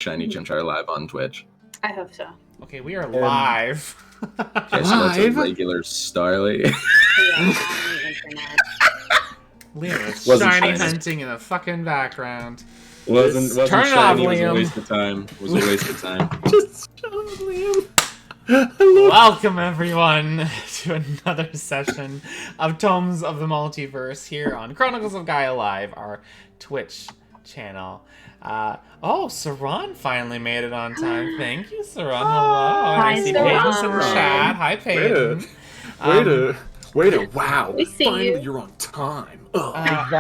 Shiny Chinchar live on Twitch. I hope so. Okay, we are live. Okay, so that's a regular Starly. Yeah, on the internet. Liam is Wasn't shiny shiny. hunting in the fucking background. wasn't Turn it shiny, off, was a Liam. waste of time. Was a waste of time. Just shut up, Liam. Welcome everyone to another session of Tomes of the Multiverse here on Chronicles of Gaia Live, our Twitch channel. Saran finally made it on time. Thank you, Saran. Hello. And I Hi, see Peyton's in the Saran. chat. Hi, Peyton. Wait a wow. We see Finally, you. you're on time. Ugh.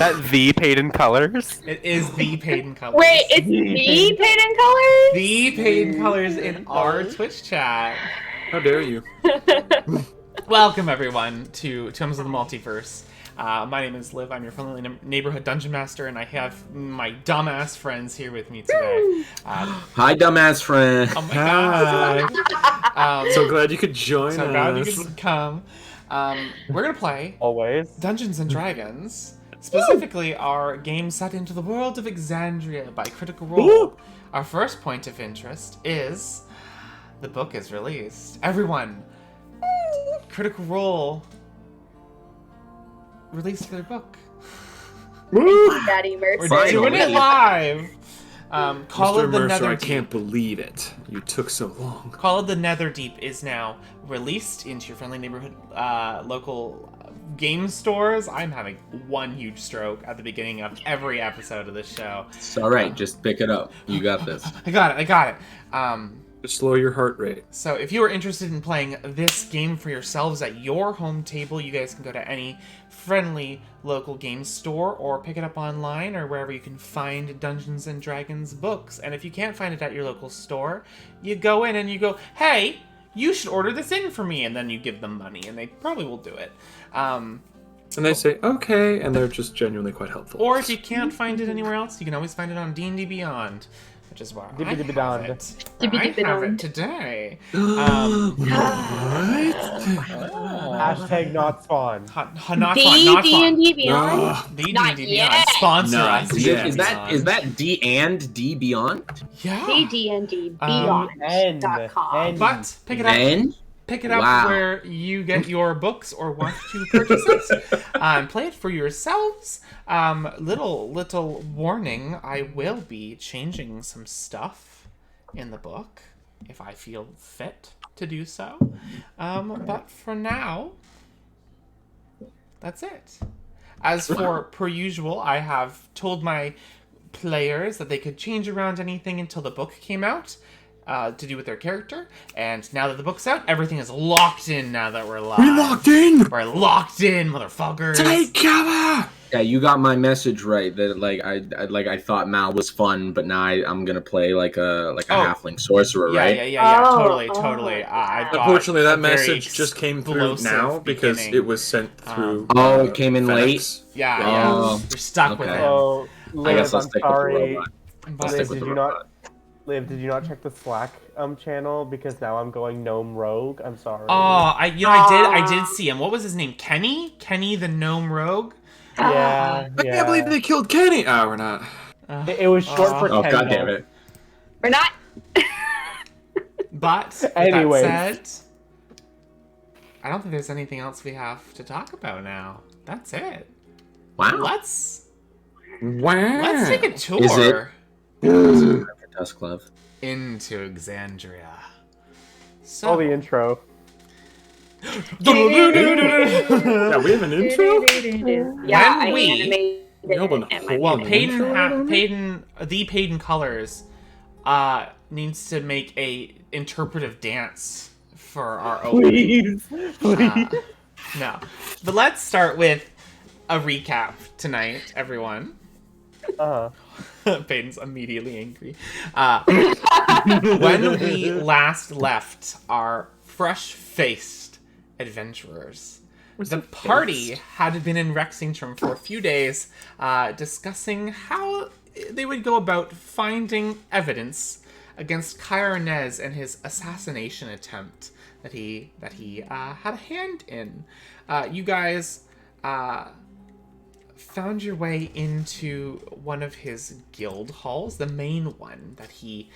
That the Peyton colors? It is the Peyton Colors. Wait, it's the Peyton Colors? the Peyton Colors in our Twitch chat. How dare you? Welcome everyone to Tomes of the Multiverse. My name is Liv. I'm your friendly neighborhood dungeon master, and I have my dumbass friends here with me today. Hi, dumbass friend. Oh my god! So glad you could join So us. glad you could come. We're gonna play Always. Dungeons and Dragons. Specifically, our game set into the world of Exandria by Critical Role. Woo! Our first point of interest is the book is released. Everyone, Critical Role released their book. Daddy Mercy. We're doing it Finally. live. Call Mr. of the Mercer, I Netherdeep. can't believe it. You took so long. Call of the Netherdeep is now released into your friendly neighborhood local game stores. I'm having one huge stroke at the beginning of every episode of this show. It's all right. Just pick it up. You got this. I got it. Just slow your heart rate. So if you are interested in playing this game for yourselves at your home table, you guys can go to any friendly local game store or pick it up online or wherever you can find Dungeons and Dragons books. And if you can't find it at your local store, you go in and you go, hey, you should order this in for me, and then you give them money, and they probably will do it. And they say, okay, and they're just genuinely quite helpful. Or if you can't find it anywhere else, you can always find it on D&D Beyond, which is where I have Dibbidi-beyond. it. I have it Dibbidi-beyond. today. Hashtag not spawn. Not The fun. D&D Beyond? Ugh. The Not D&D yet. Beyond. Sponsor Not us. yet. Is that D and D Beyond? Yeah. The D&D N. Beyond.com. But pick it up. N? Pick it up Wow. where you get your books or want to purchase it. Play it for yourselves. Little warning, I will be changing some stuff in the book if I feel fit to do so. But for now, that's it. As for per usual, I have told my players that they could change around anything until the book came out. To do with their character, and now that the book's out, everything is locked in. Now that we're live, We locked in! We're locked in, motherfuckers. Take cover! Yeah, you got my message right. That I thought Mal was fun, but now I'm gonna play like a halfling sorcerer, Yeah, right? yeah, Oh, totally. I've got Unfortunately, a that very message just came through explosive now because beginning. it was sent through. Oh, it came in FedEx. Yeah. Oh, You're stuck with okay. it. Oh, I Liv, guess I'll I'm stick with the sorry. robot. But- I'll stick Liv, with did the you robot. did you not check the Slack channel? Because now I'm going gnome rogue. I'm sorry. Oh, I did see him. What was his name? Kenny? Kenny the gnome rogue? Yeah. I can't believe they killed Kenny! Oh, we're not. It was short for Oh, Kendall. god damn it. We're not. But with Anyways. that said, I don't think there's anything else we have to talk about now. That's it. Wow. Let's Wow. take a tour Is it? For Tusk Love. into Exandria. So Oh, the intro. Yeah, we have an intro? Yeah, When I we- animated You're gonna it at my hold well, on. Peyton Colors needs to make a interpretive dance for our opening. Please. No, but let's start with a recap tonight, everyone. Peyton's immediately angry. When we last left our fresh-faced adventurers, the party had been in Rexington for a few days, discussing how they would go about finding evidence against Kyrnez and his assassination attempt that he had a hand in. You guys found your way into one of his guild halls, the main one that he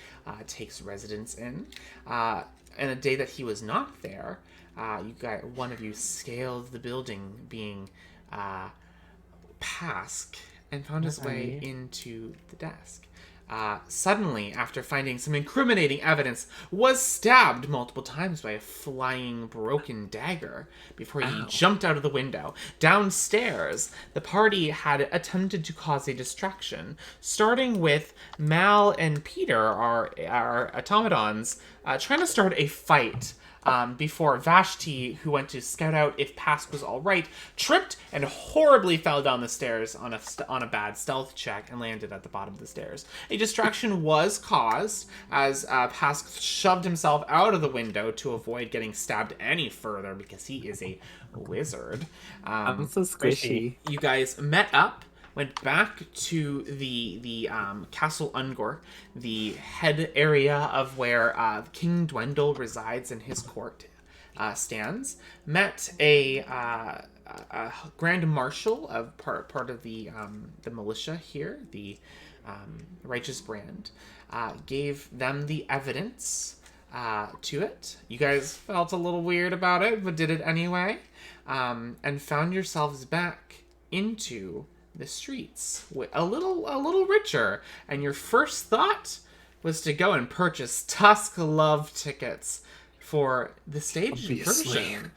takes residence in. And a day that he was not there, one of you scaled the building, being Pask, and found his way into the desk. Suddenly, after finding some incriminating evidence, was stabbed multiple times by a flying, broken dagger before he jumped out of the window. Downstairs, the party had attempted to cause a distraction, starting with Mal and Peter, our automatons, trying to start a fight. Before Vashti, who went to scout out if Pask was all right, tripped and horribly fell down the stairs on a bad stealth check and landed at the bottom of the stairs. A distraction was caused as Pask shoved himself out of the window to avoid getting stabbed any further because he is a wizard. I'm so squishy. You guys met up, went back to the Castle Ungor, the head area of where King Dwendal resides and his court stands. Met a Grand Marshal of part of the militia here, the Righteous Brand. Gave them the evidence to it. You guys felt a little weird about it, but did it anyway. And found yourselves back into the streets a little richer, and your first thought was to go and purchase Tusk Love tickets for the stage version,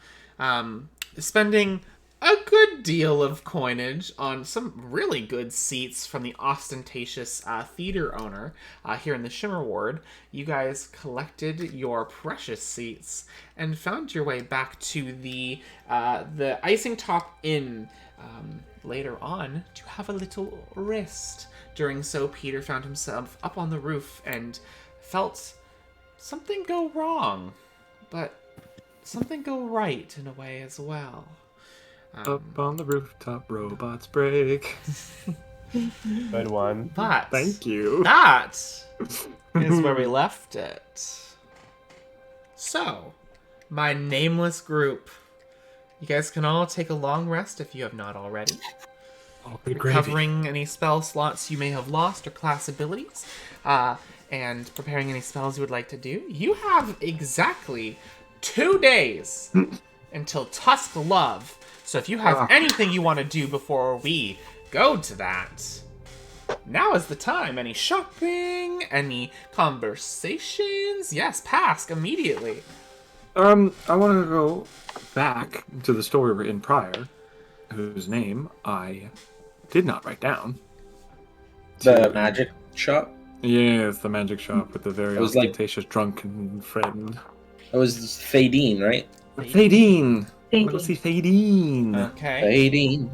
spending a good deal of coinage on some really good seats from the ostentatious theater owner here in the Shimmer Ward. You guys collected your precious seats and found your way back to the Icing Top Inn later on to have a little rest. During so, Peter found himself up on the roof and felt something go wrong, but something go right in a way as well. Up on the rooftop, robots break. Good one. But Thank you. that is where we left it. So, my nameless group, you guys can all take a long rest if you have not already. Recovering any spell slots you may have lost or class abilities, and preparing any spells you would like to do. You have exactly 2 days until Tusk Love. So if you have anything you want to do before we go to that, now is the time. Any shopping? Any conversations? Yes, Pask, immediately. I want to go back to the store we were in prior, whose name I did not write down. The magic shop? Yes, the magic shop with the very ostentatious drunken friend. That was Fadine, right? Fadine! Let's see Fadine. Okay. Fadine.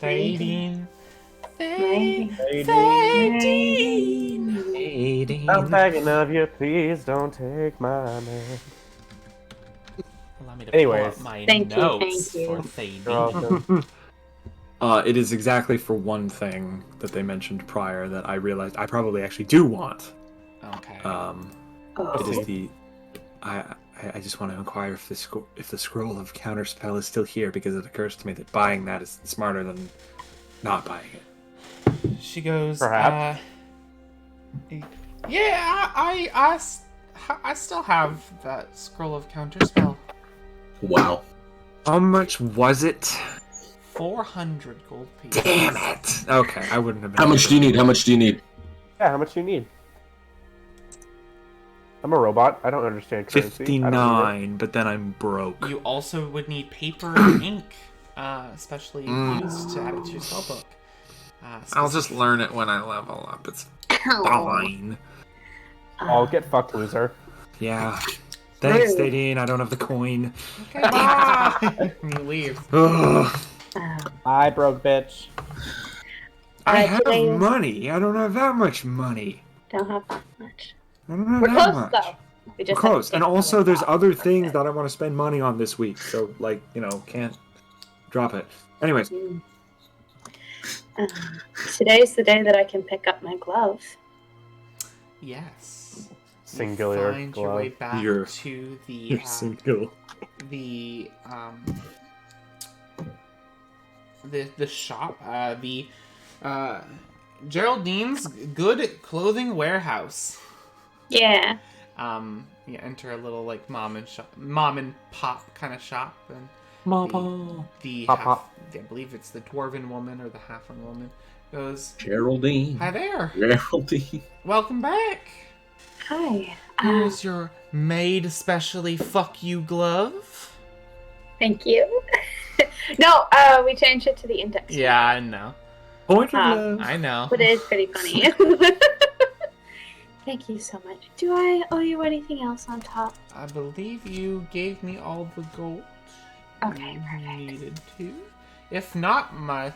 Fadine. Fadine. I'm begging of you, please don't take my man. Allow me to Anyways. pull up my Thank you, notes thank you. for Fadine. You're welcome. It is exactly for one thing that they mentioned prior that I realized I probably actually do want. Okay. It is the... I just want to inquire if the scroll of counterspell is still here, because it occurs to me that buying that is smarter than not buying it. She goes, Perhaps. yeah, I still have that scroll of counterspell. Wow. How much was it? 400 gold pieces. Damn it! Okay, I wouldn't have been. How much do you need? How much do you need? Yeah, how much do you need? I'm a robot. I don't understand currency. 59, but then I'm broke. You also would need paper and ink, especially used to add it to your spellbook. I'll just learn it when I level up. It's fine. Oh, get fucked, loser. Yeah. Thanks, Nadine. I don't have the coin. Okay, bye. You leave. Ugh. I broke, bitch. I have today- money. I don't have that much money. Don't have that much. I don't have We're that close much. though. We We're just close. have And to take also, the there's top. other things that I want to spend money on this week. So, like, can't drop it. Anyways. Today's the day that I can pick up my glove. Yes. Singular You find glove. your way back You're- to the You're single. the the shop, the Geraldine's Good Clothing Warehouse. Yeah. You enter a little like mom and pop kind of shop, and the Pop. I believe it's the dwarven woman or the halfling woman goes, Geraldine. "Hi there, Geraldine. welcome back. Hi. Here's your made specially fuck you glove." Thank you. No, we changed it to the index. Yeah, I know. I know. But it is pretty funny. Thank you so much. Do I owe you anything else on top? I believe you gave me all the gold Okay, you perfect. needed to. If not, my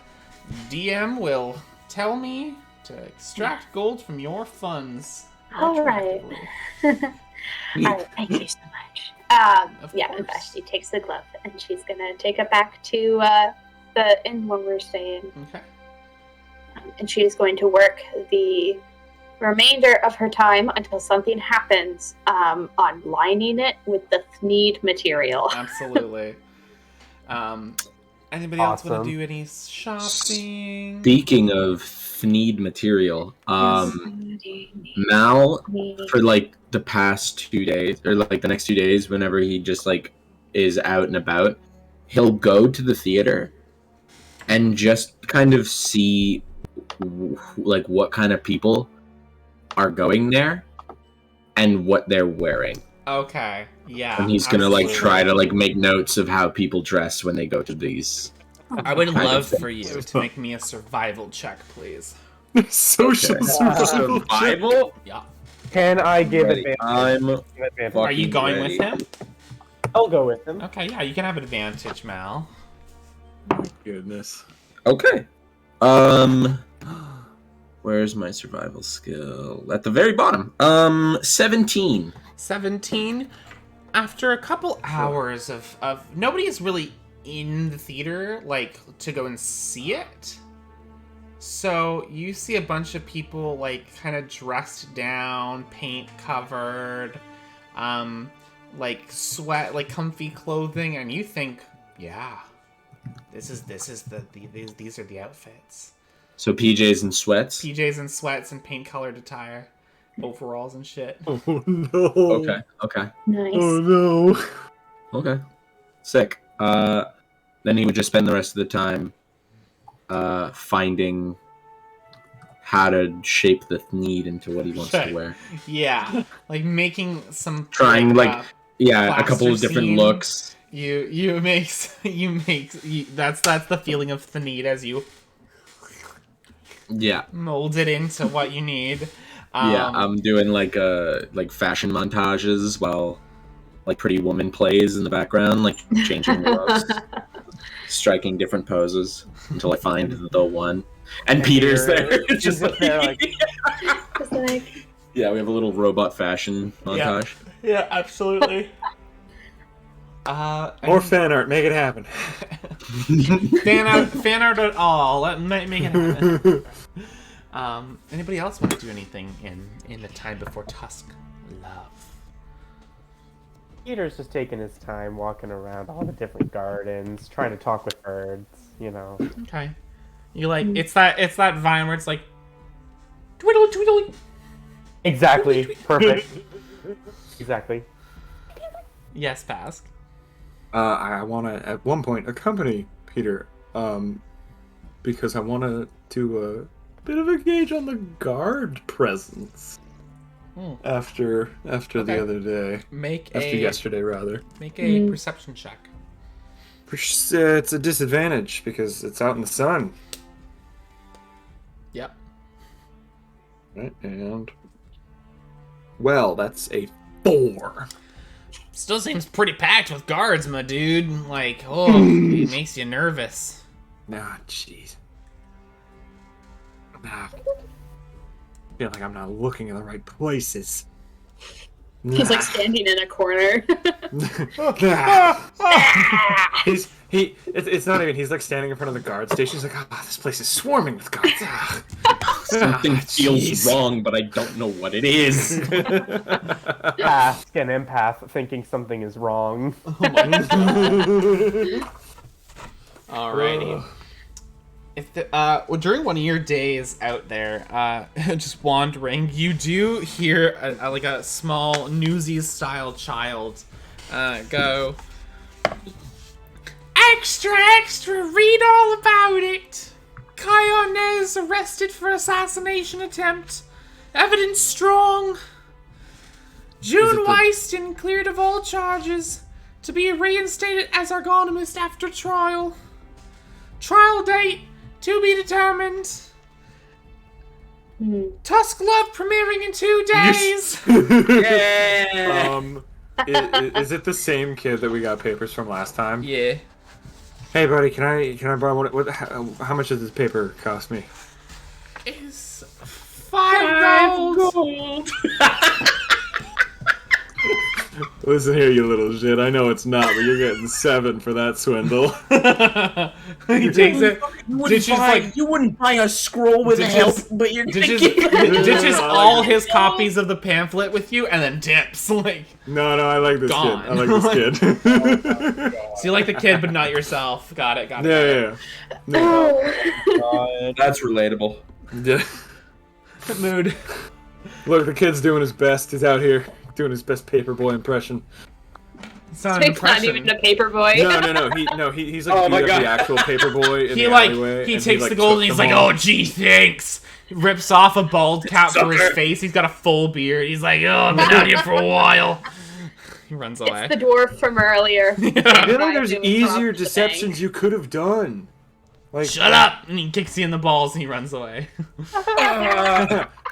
DM will tell me to extract gold from your funds. All right. retroactively. All right, thank you so much. Of In course. fact, she takes the glove and she's gonna take it back to the inn where we're staying, Okay. and she is going to work the remainder of her time until something happens on lining it with the Thneed material. Absolutely. Anybody else want Awesome. to do any shopping? Speaking of Thneed material, Mal, for like the past 2 days, or like the next 2 days, whenever he just like is out and about, he'll go to the theater and just kind of see like what kind of people are going there and what they're wearing. Okay. Yeah. And he's gonna like absolutely. try to like make notes of how people dress when they go to these. I would kind of love thing. for you to make me a survival check, please. Social Okay. survival. Survival? Yeah. Can I give Ready. advantage? I'm Give advantage. Are you fucking going ready. with him? I'll go with him. Okay, yeah, you can have advantage, Mal. Goodness. Okay. Where's my survival skill? At the very bottom. 17. 17. After a couple hours of nobody is really in the theater, like, to go and see it. So you see a bunch of people, like, kind of dressed down, paint covered, like sweat, like comfy clothing, and you think, yeah, these are the outfits. So PJs and sweats. PJs and sweats and paint colored attire, overalls and shit. Oh no. Okay. Okay. Nice. Oh no. Okay. Sick. Then he would just spend the rest of the time finding how to shape the need into what he wants to wear. Yeah, like making some Trying, like, Yeah, a couple of plaster different scene. looks. That's the feeling of the need as you Yeah. mold it into what you need. Yeah, I'm doing like fashion montages while like Pretty Woman plays in the background, like changing looks, striking different poses until I find the one. And Peter's there, He's just like, there, like, Just like, yeah, we have a little robot fashion montage. Yeah, absolutely. More fan art. Make it happen. fan art at all. Make it happen. Anybody else want to do anything in the time before Tusk Love? Peter's just taking his time walking around all the different gardens, trying to talk with birds, you know. Okay. You like it's that vine where it's like twiddle twiddle. Exactly. Perfect. Exactly. Yes, Pask. I want to at one point accompany Peter, because I want to do a bit of a gauge on the guard presence after Okay. the other day, Make after yesterday rather. Make a perception check. It's a disadvantage because it's out in the sun. Yep. Right, and well, that's a 4. Still seems pretty packed with guards, my dude. Like, it makes you nervous. Nah, jeez. Nah. Feel like I'm not looking in the right places. he's like standing in a corner. It's not even. He's like standing in front of the guard station. He's like, this place is swarming with guards. Something feels jeez. wrong, but I don't know what it is. Ask an empath thinking something is wrong. Alrighty. if during one of your days out there, just wandering, you do hear a small Newsies-style child go, "Extra, extra! Read all about it! Kayonez arrested for assassination attempt. Evidence strong. June Weiston cleared of all charges to be reinstated as ergonomist after trial. Trial date to be determined. Tusk Love premiering in 2 days." Yeah. Is it the same kid that we got papers from last time? Yeah. Hey, buddy, can I borrow one? How much does this paper cost me? It's 5 gold. Listen here, you little shit. I know it's not, but you're getting 7 for that swindle. He takes it. You wouldn't buy a scroll with help, but you're ditches all his copies of the pamphlet with you, and then dips. Like, No, I like this Gone. kid. I like this kid. so you like the kid, but not yourself. Got it. Yeah. God. That's relatable. Yeah. Mood. Look, the kid's doing his best. He's out here doing his best paperboy impression. It's not an It's not impression. even a paper boy. He's like beat up the actual paperboy in He the alleyway. he and takes like, the gold took and he's them like, all. "Oh, gee, thanks." Rips off a bald cap for his face. He's got a full beard. He's like, "Oh, I've been out here for a while." He runs away. It's the dwarf from earlier. I feel like there's easier deceptions you could have done. Like, Shut up! And he kicks you in the balls and he runs away.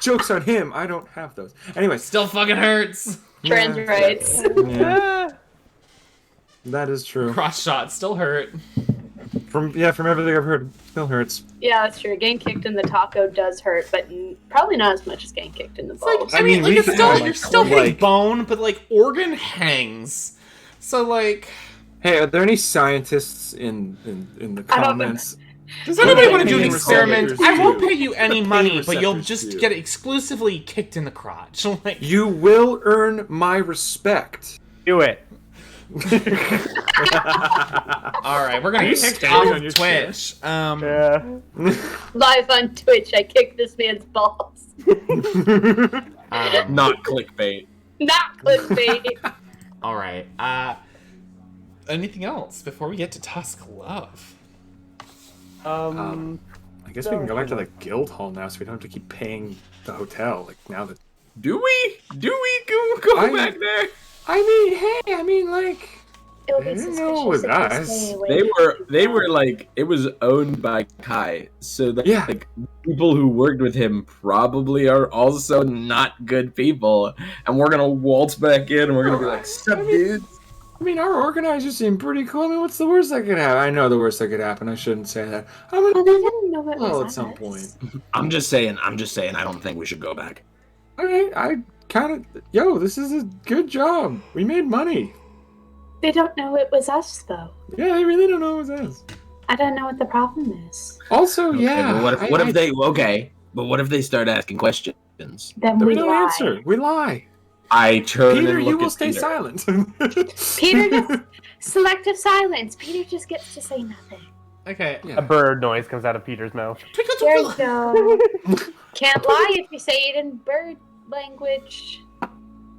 Joke's on him. I don't have those. Anyway, Still fucking hurts. Trans rights. yeah, that is true. Cross shot still hurt. From everything I've heard, it still hurts. Yeah, that's true. Getting kicked in the taco does hurt, but probably not as much as getting kicked in the balls. I mean, like, it's still, like, you're still hitting like- bone, but like organ hangs. So like, Hey, are there any scientists in the I don't know. comments? does anybody want to do an Pain experiment? receptors I won't do. pay you any Pain money, but you'll receptors just do. get exclusively kicked in the crotch. Like, You will earn my respect. Do it. all right, we're gonna you kick standing off on your Twitch. Yeah. Live on Twitch, I kicked this man's balls. Not clickbait. Not clickbait. All right. Anything else before we get to Tusk Love? I guess we can go back to the guild hall now, so we don't have to keep paying the hotel. Like now that. Do we go back there? I mean, like. It would be I didn't suspicious know it was if us. stay away They were like, it was owned by Kai, so that Yeah. like people who worked with him probably are also not good people, and we're gonna waltz back in and we're gonna be like, "Sup, dudes?" I mean, our organizers seem pretty cool. I mean, what's the worst that could happen? I know the worst that could happen. I shouldn't say that. I'm Well, gonna they be didn't know it well was at some us. point. I'm just saying. I don't think we should go back. Okay, I kind of. Yo, this is a good job. We made money. They don't know it was us, though. Yeah, they really don't know what it is. I don't know what the problem is. Also, Okay, yeah. but what if they? Okay, but what if they start asking questions? Then We we don't lie. answer. We lie. I turn Peter, and look you will at stay Peter. silent. Peter just selective silence. Peter just gets to say nothing. Okay. Yeah. A bird noise comes out of Peter's mouth. Twinkle, There you twinkle. go. Can't lie if you say it in bird language.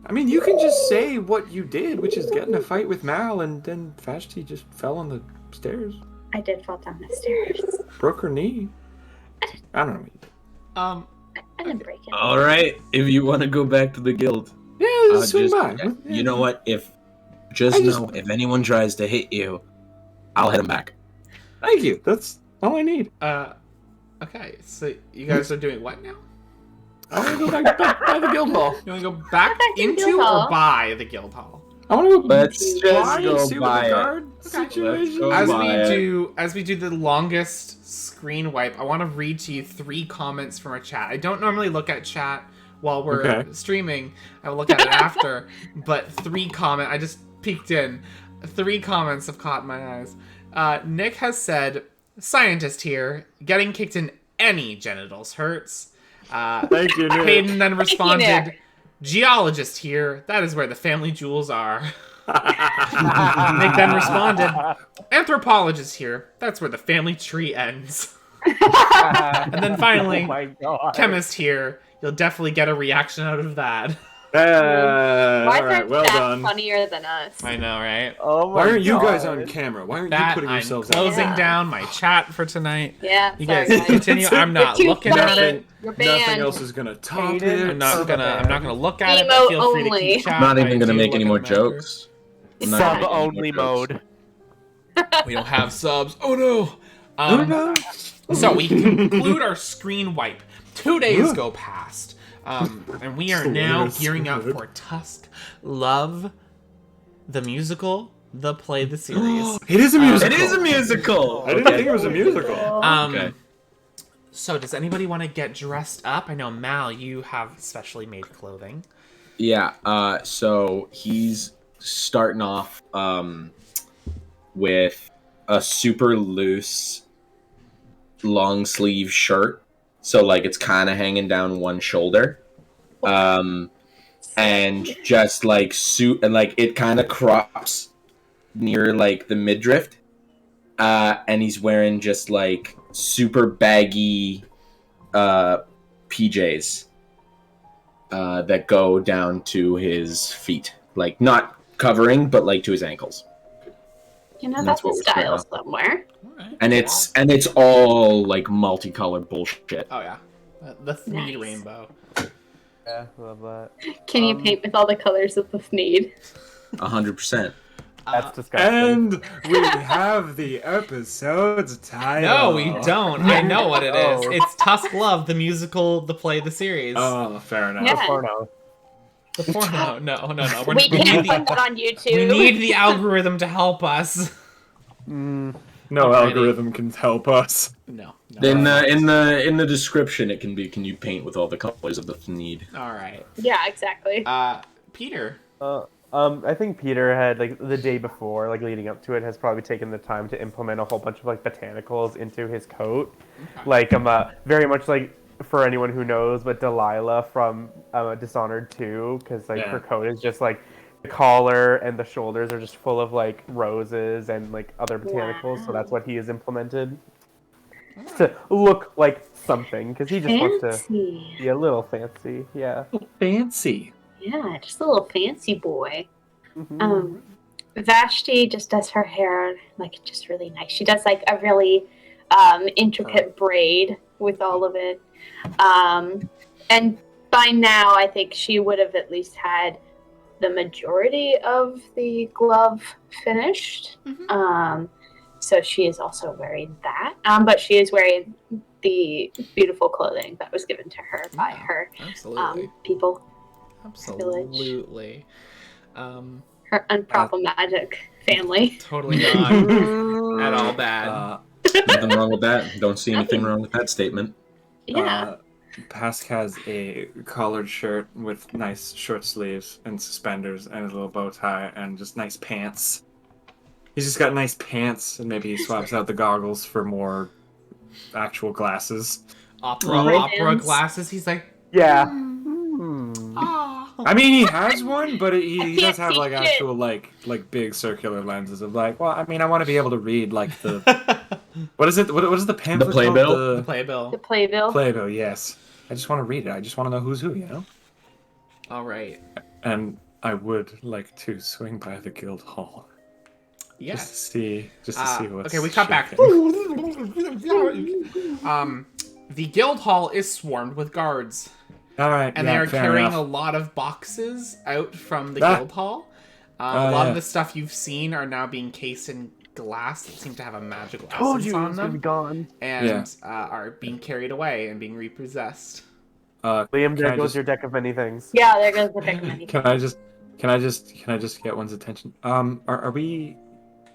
I mean, you can just say what you did, which is get in a fight with Mal, and then Vashti just fell on the stairs, I did fall down the stairs. broke her knee. I don't know. Um, I didn't break it. All right, if you want to go back to the guild, Yeah, just swing by. you know what? If know if anyone tries to hit you, I'll hit them back. Thank you. That's all I need. okay. So you guys are doing what now? I want to go back by the guild hall. You want to go back Back to the into guild or hall. by the guild hall? I want to go. Let's by just and go see what by the it. guard Okay. situation. Let's As go we by it. do the longest screen wipe, I want to read to you 3 comments from our chat. I don't normally look at chat while we're Okay. streaming. I will look at it after, but 3 comment. I just peeked in. 3 comments have caught my eyes. Nick has said, "Scientist here, getting kicked in any genitals hurts." Thank you, Nick. Hayden then responded, Nick. "Geologist here, that is where the family jewels are." Nick then responded, "Anthropologist here, that's where the family tree ends." And then finally, oh my god. Chemist here. You'll definitely get a reaction out of that. Why All is right, that well stat done. funnier than us? I know, right? Oh my Why aren't you God. guys on camera? Why aren't you That putting I'm yourselves closing Yeah. down my chat for tonight. Yeah, You sorry, guys continue. I'm not You're too looking at funny. it. You're Nothing banned. else is gonna top Hayden, it. I'm not gonna look at it. Emo But feel free to only. keep chat. I'm not even I gonna do make look any at more them after. jokes. I'm not gonna Sub make any more only jokes. mode. We don't have subs. Oh no. Oh, no. So we conclude our screen wipe. 2 days go past. And we are now Hilarious. gearing up for Tusk Love, the musical, the play, the series. It is a musical. It is a musical. I didn't think it was a musical. Okay. So does anybody want to get dressed up? I know, Mal, you have specially made clothing. Yeah. So he's starting off with a super loose long sleeve shirt, so like it's kind of hanging down one shoulder, and just like suit, and like it kind of crops near like the midriff, and he's wearing just like super baggy PJs that go down to his feet, like not covering but like to his ankles. You know, And that's that's what a we're style starting somewhere. And it's all like multicolored bullshit. Oh yeah, the Thmeed Nice. rainbow. Yeah, love that. Can you paint with all the colors of the Thmeed? 100%. That's disgusting. And we have the episode's title. No, we don't. I know what it is. Oh. It's Tusk Love, the musical, the play, the series. Oh, fair enough. Yeah. Porno. The porno. No. We need can't the, put that on YouTube. we need the algorithm to help us. No Alrighty. algorithm can help us. No. In the description, it can be, can you paint with all the colors of the need? All right. Yeah, exactly. Peter. I think Peter had, like, the day before, like, leading up to it, has probably taken the time to implement a whole bunch of, like, botanicals into his coat. Okay. Like, very much, like, for anyone who knows, but Delilah from Dishonored 2, because, like, Yeah. her coat is just, like, the collar and the shoulders are just full of, like, roses and, like, other botanicals, so that's what he has implemented. To look like something, because he just wants to Fancy. be a little fancy, yeah. Fancy. Yeah, just a little fancy boy. Mhm. Vashti just does her hair like just really nice. She does like a really intricate braid with all of it. And by now, I think she would have at least had the majority of the glove finished. So she is also wearing that. But she is wearing the beautiful clothing that was given to her by her Absolutely. people, Absolutely. her unproblematic family. Totally not at all bad. Nothing wrong with that. Don't see anything wrong with that statement. Yeah. Pask has a collared shirt with nice short sleeves and suspenders and a little bow tie and just nice pants. He's just got nice pants, and maybe he swaps out the goggles for more actual glasses. Opera glasses. He's like, Yeah. ah. I mean, he has one, but he can't does have see like shit. actual like big circular lenses of like. Well, I mean, I want to be able to read like the what is it? What is the pamphlet? The playbill? called? The playbill. The playbill. Playbill. Yes. I just want to read it. I just want to know who's who. You know. All right. And I would like to swing by the guild hall. Yes. Just to see what's Okay, we cut back. shaking. The guild hall is swarmed with guards, All right, and yeah, they are fair carrying enough. a lot of boxes out from the Ah. guild hall. Oh, A lot yeah. of the stuff you've seen are now being cased in glass that seem to have a magical Told essence you it on was gonna be them, gone. and are being carried away and being repossessed. Liam, Can there I goes just- your deck of many things. Yeah, there goes the big many. Can I just get one's attention? Are we?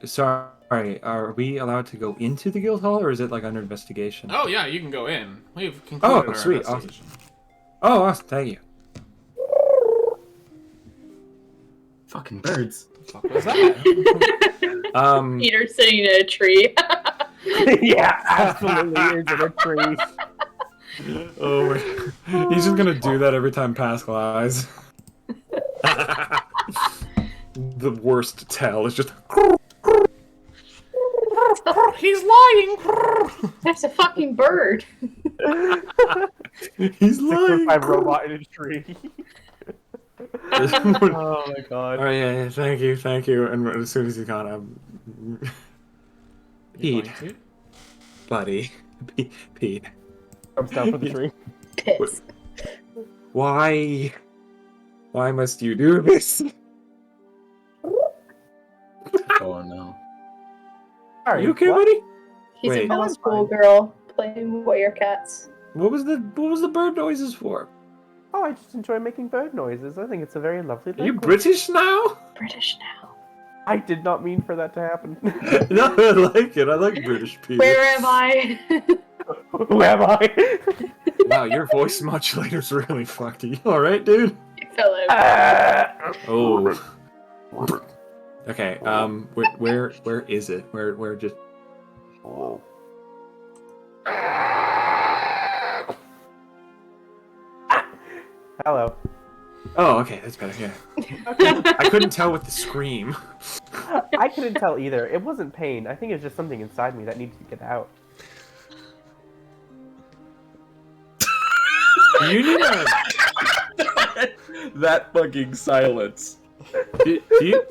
Sorry, are we allowed to go into the guild hall, or is it like under investigation? Oh yeah, you can go in. We've concluded our sweet, investigation. Oh, awesome, thank you. Fucking birds. What was that? Peter sitting in a tree. Yeah, absolutely is in a tree. Oh, he's just gonna do that every time Pascal lies. The worst tell is just. he's lying. That's a fucking bird. He's lying. 615 robot in a tree. Oh my god. All right, yeah, thank you. And as soon as he's gone, You're Pete, going to? buddy, Pete, Comes down from the tree. Piss. why must you do this? Oh no. Are you okay, buddy? He's Wait. a middle I'm school fine. girl playing warrior cats. What was the bird noises for? Oh, I just enjoy making bird noises. I think it's a very lovely Are you language. British now? British now. I did not mean for that to happen. No, I like it. I like British people. Where am I? Who am I? Wow, your voice modulator's really fucked. Are you alright, dude? Fill it. Oh. Okay, where is it? Where just... Hello. Oh, okay, that's better, yeah. I couldn't tell with the scream. I couldn't tell either. It wasn't pain. I think it was just something inside me that needed to get out. You need a... That fucking silence. Do you...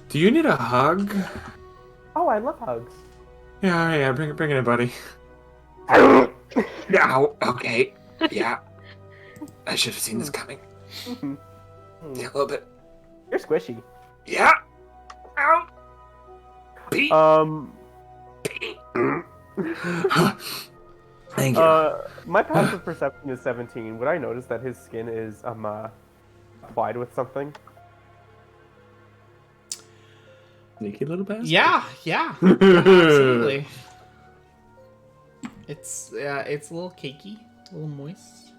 Do you need a hug? Oh, I love hugs. Yeah, bring it in, buddy. No, okay. Yeah. I should have seen this coming. Yeah, a little bit. You're squishy. Yeah. Ow. Pete. Thank you. My passive perception is 17. Would I notice that his skin is applied with something? Sneaky little bastard. Yeah, absolutely. It's a little cakey, a little moist.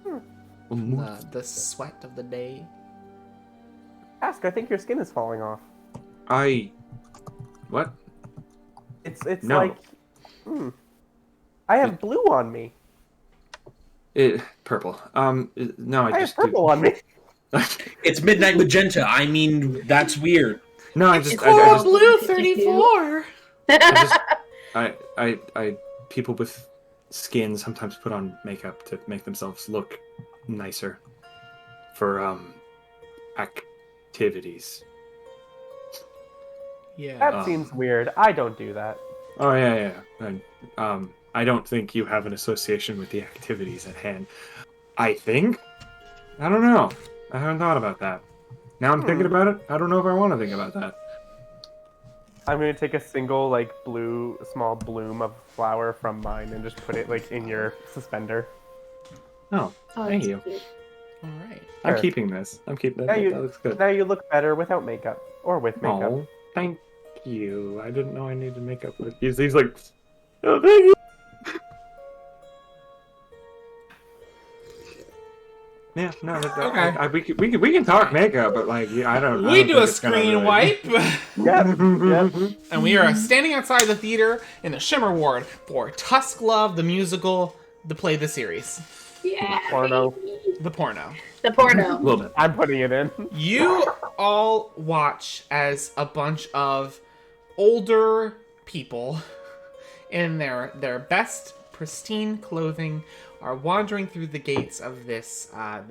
The sweat of the day. Ask, I think your skin is falling off. What? It's No. like... I have blue on me. Purple. No, I have purple on me. It's midnight magenta. I mean, that's weird. No, I Coral Blue 34. people with skin sometimes put on makeup to make themselves look nicer for activities. Yeah. That seems weird. I don't do that. Oh yeah. And, I don't think you have an association with the activities at hand. I think. I don't know. I haven't thought about that. Now I'm thinking about it. I don't know if I want to think about that. I'm gonna take a single small bloom of flower from mine and just put it in your suspender. Oh, thank you. All right. I'm Sure. keeping this. I'm keeping Now that. you, That looks good. now you look better without makeup or with makeup. Oh, thank you. I didn't know I needed makeup. He's like, oh, thank you. Yeah, no, Okay. we can talk makeup, but I don't. We I don't do think a it's gonna screen really- wipe. Yep. And we are standing outside the theater in the Shimmer Ward for Tusk Love, the musical, to play the series. Yeah. Porno. The porno. The porno. A little bit. I'm putting it in. You all watch as a bunch of older people in their best pristine clothing are wandering through the gates of this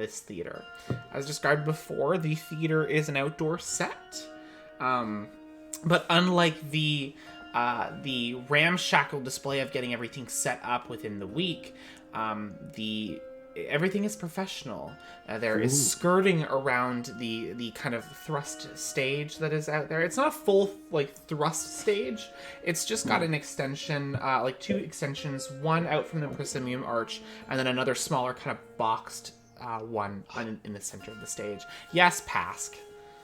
theater. As described before, the theater is an outdoor set, but unlike the ramshackle display of getting everything set up within the week, everything is professional. There is skirting around the kind of thrust stage that is out there. It's not a full thrust stage. It's just got an extension, two extensions, one out from the proscenium arch, and then another smaller kind of boxed one in the center of the stage. Yes, Pask.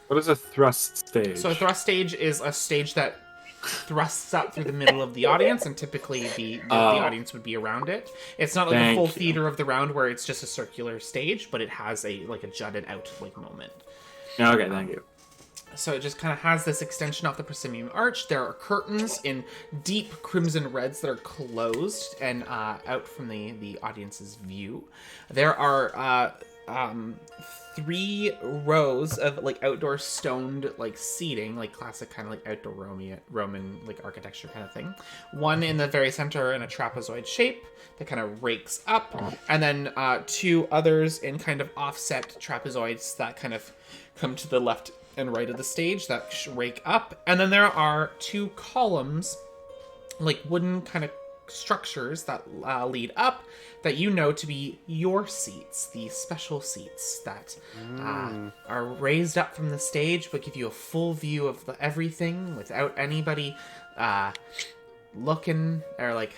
What is a thrust stage? So a thrust stage is a stage that thrusts up through the middle of the audience, and typically the audience would be around it. It's not like a full theater of the round where it's just a circular stage, but it has a jutted out moment. Okay, thank you. So it just kind of has this extension off the proscenium arch. There are curtains in deep crimson reds that are closed and out from the audience's view. There are 3 rows of like outdoor stoned like seating, like classic kind of like outdoor Roman like architecture kind of thing. One in the very center in a trapezoid shape that kind of rakes up, and then 2 others in kind of offset trapezoids that kind of come to the left and right of the stage that rake up, and then there are 2 columns, like wooden kind of structures that lead up that you know to be your seats, the special seats that are raised up from the stage but give you a full view of everything without anybody looking or like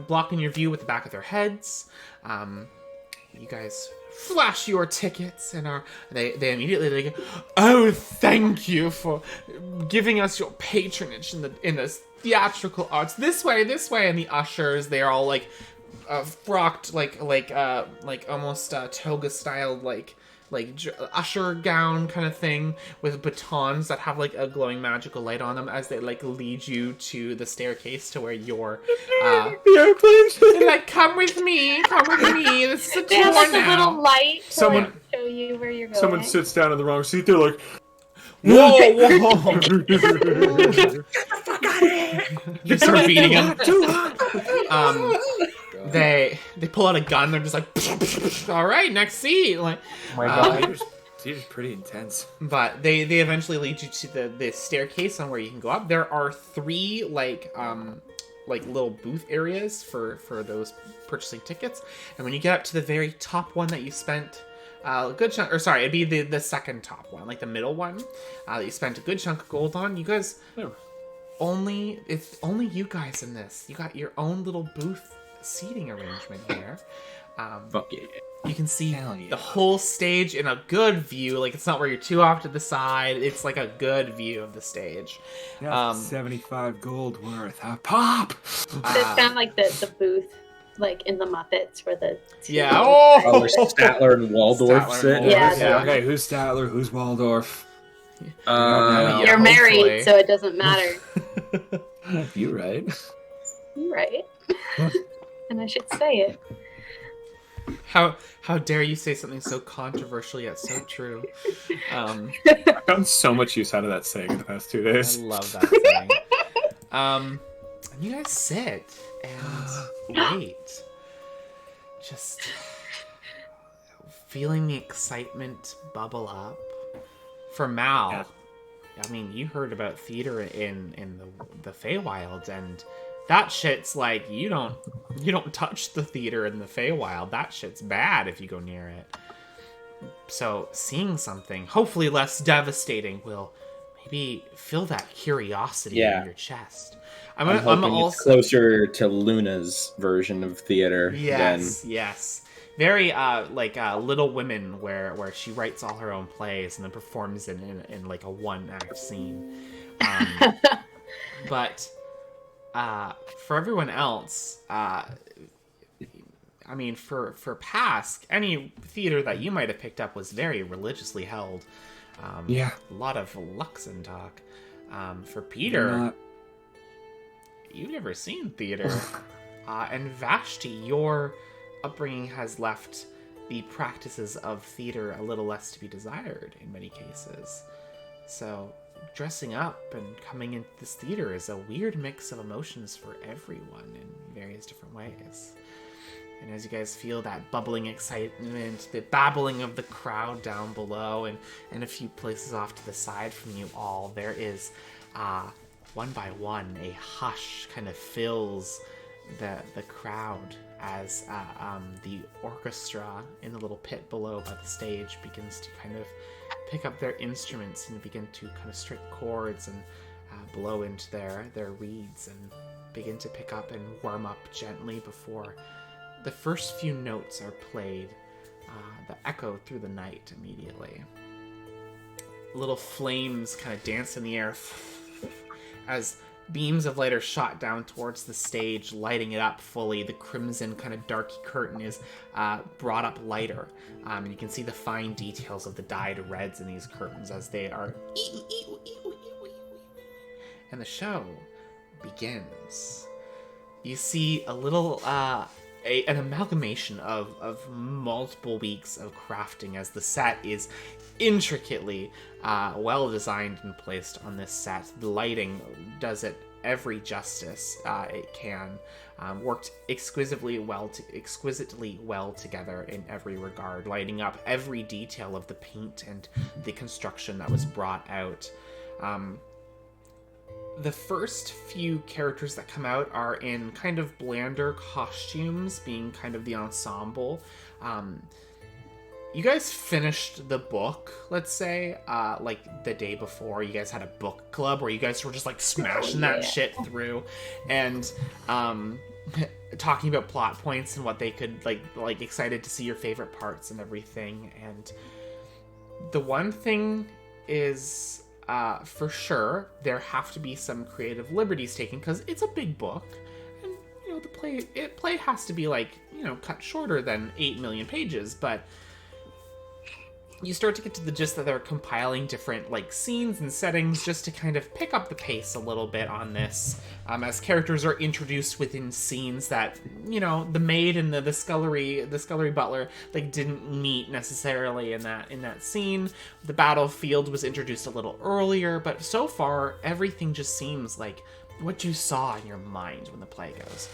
blocking your view with the back of their heads. You guys flash your tickets and they immediately go, "Oh, thank you for giving us your patronage in the theatrical arts. This way." And the ushers, they are all like frocked like almost toga styled like usher gown kind of thing with batons that have like a glowing magical light on them as they like lead you to the staircase to where you're they're like, come with me, this is a They have tour like a now. little light to Someone- like, show you where you're going. Someone sits down in the wrong seat. They're like, Whoa! You start beating him. They pull out a gun. They're just like, all right, next seat. Like, Oh my god. Theater's pretty intense. but they eventually lead you to the staircase on where you can go up. There are 3 like little booth areas for those purchasing tickets, and when you get up to the very top one that you spent a good chunk, or sorry, it'd be the second top one, like the middle one that you spent a good chunk of gold on. You guys it's only you guys in this. You got your own little booth seating arrangement here. Fuck yeah. You can see Hell yeah. the whole stage in a good view. Like, it's not where you're too off to the side. It's like a good view of the stage. 75 gold worth. A pop! So it's kind of like the booth, like in the Muppets, where the Yeah. Oh, Oh! where Statler and Waldorf Statler and sit. Waldorf, Yeah. Okay, who's Statler? Who's Waldorf? Yeah, you're married, hopefully. so it doesn't matter. You right? You're right. And I should say it. How dare you say something so controversial yet so true? I've gotten so much use out of that saying in the past 2 I days. love that saying. And you guys sit and wait. Just feeling the excitement bubble up. For Mal, Yeah. I mean, you heard about theater in the Feywild, and that shit's like, you don't touch the theater in the Feywild. That shit's bad if you go near it. So seeing something, hopefully less devastating, will maybe fill that curiosity in your chest. I'm hoping it's closer to Luna's version of theater Yes. Very Little Women, where she writes all her own plays and then performs in like a 1-act scene. But for everyone else, I mean, for Pask, any theater that you might have picked up was very religiously held. A lot of Luxon talk. For Peter, you've never seen theater. And Vashti, your upbringing has left the practices of theater a little less to be desired in many cases. So dressing up and coming into this theater is a weird mix of emotions for everyone in various different ways. And as you guys feel that bubbling excitement, the babbling of the crowd down below, and a few places off to the side from you all, there is, one by one, a hush kind of fills the crowd as the orchestra in the little pit below by the stage begins to kind of pick up their instruments and begin to kind of strike chords and blow into their reeds and begin to pick up and warm up gently before the first few notes are played that echo through the night immediately. Little flames kind of dance in the air as beams of light are shot down towards the stage, lighting it up fully. The crimson kind of darky curtain is brought up lighter. And you can see the fine details of the dyed reds in these curtains as they are... And the show begins. You see a little an amalgamation of multiple weeks of crafting, as the set is intricately well designed and placed on this set. The lighting does it every justice it can. Worked exquisitely well together in every regard, lighting up every detail of the paint and the construction that was brought out. The first few characters that come out are in kind of blander costumes, being kind of the ensemble. You guys finished the book, let's say, like the day before. You guys had a book club where you guys were just like smashing that shit through, and talking about plot points and what they could like excited to see your favorite parts and everything. And the one thing is, for sure, there have to be some creative liberties taken, because it's a big book, and you know the play has to be like, you know, cut shorter than 8 million pages, but you start to get to the gist that they're compiling different like scenes and settings just to kind of pick up the pace a little bit on this, as characters are introduced within scenes that, you know, the maid and the scullery butler like didn't meet necessarily in that scene. The battlefield was introduced a little earlier, but so far everything just seems like what you saw in your mind when the play goes.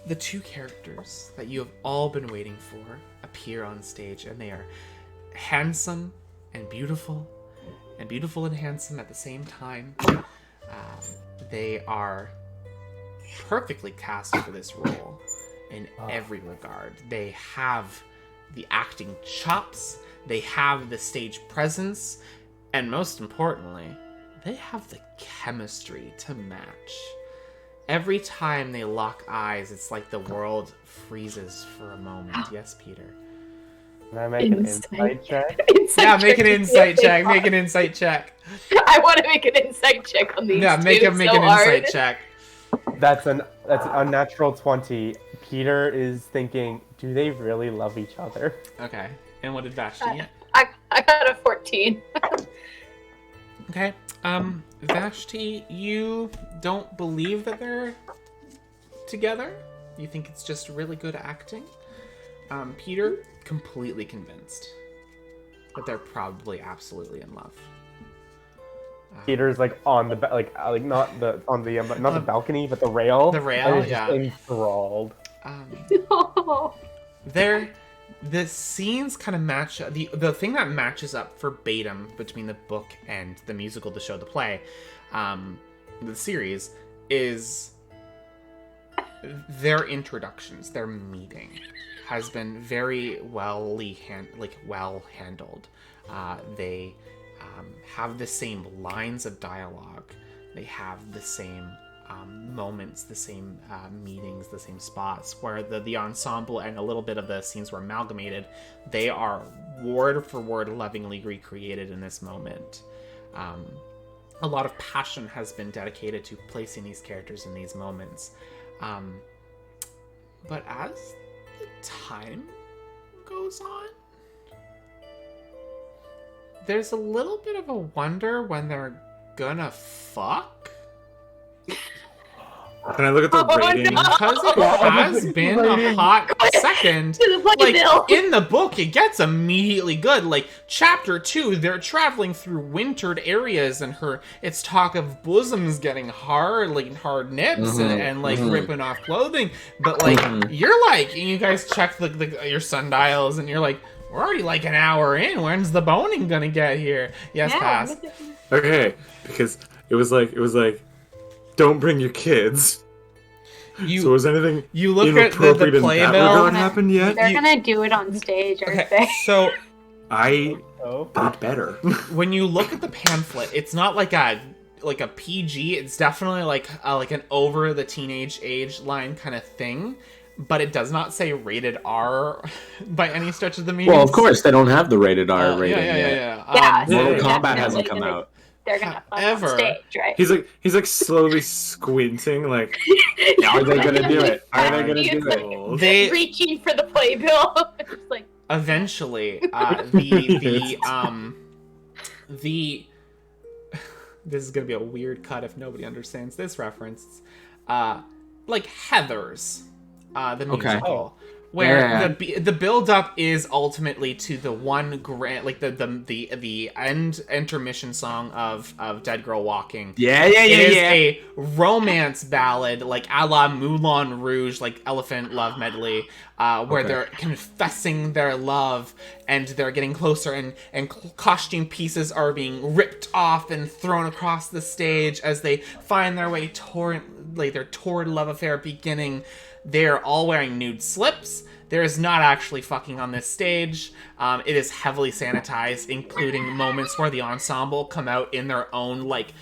The two characters that you have all been waiting for appear on stage, and they are handsome and beautiful and handsome at the same time. They are perfectly cast for this role in every regard. They have the acting chops, they have the stage presence, and most importantly, they have the chemistry to match. Every time they lock eyes, it's like the world freezes for a moment. Yes, Peter? Can I make an insight check? Make an insight check. Make an insight check. I want to make an insight check on these. Yeah, make an insight check. That's an unnatural 20. Peter is thinking, do they really love each other? Okay. And what did Vashti get? I got a 14. Okay. Vashti, you don't believe that they're together? You think it's just really good acting? Peter, completely convinced that they're probably absolutely in love. Peter's like on the not the balcony, but the rail. The rail, just enthralled. The scenes kind of match. The thing that matches up verbatim between the book and the musical, the show, the play, the series, is their introductions. Their meeting has been very well handled. They have the same lines of dialogue. They have the same moments, the same meetings, the same spots, where the ensemble and a little bit of the scenes were amalgamated. They are word for word lovingly recreated in this moment. A lot of passion has been dedicated to placing these characters in these moments. But as the time goes on, there's a little bit of a wonder when they're gonna fuck. Can I look at the rating? No. Because it has been a hot second. Like, in the book, it gets immediately good. Like, chapter 2, they're traveling through wintered areas, and it's talk of bosoms getting hard, like hard nips, and ripping off clothing. But like, you're like, you guys check your sundials, and you're like, we're already like an hour in. When's the boning gonna get here? Yes, yeah, pass. Okay, because it was like, don't bring your kids. So was anything you look at the playbill happened yet? They're gonna do it on stage, aren't they? So I did better. When you look at the pamphlet, it's not like a PG. It's definitely like an over the teenage age line kind of thing. But it does not say rated R by any stretch of the meaning. Well, of course, they don't have the rated R rating yet. Mortal Kombat hasn't come out. They're gonna fuck on stage, right? He's like slowly squinting, like, are they gonna do it? Are they gonna do it? They reaching for the playbill. Just like eventually, the this is gonna be a weird cut if nobody understands this reference. like Heathers, the Okay. musical, where Yeah. the build up is ultimately to the one grand, like the end intermission song of Dead Girl Walking. It is a romance ballad, like a la Moulin Rouge, like Elephant Love Medley, where they're confessing their love and they're getting closer, and costume pieces are being ripped off and thrown across the stage as they find their way toward their torrid love affair beginning. They're all wearing nude slips. There is not actually fucking on this stage. It is heavily sanitized, including moments where the ensemble come out in their own like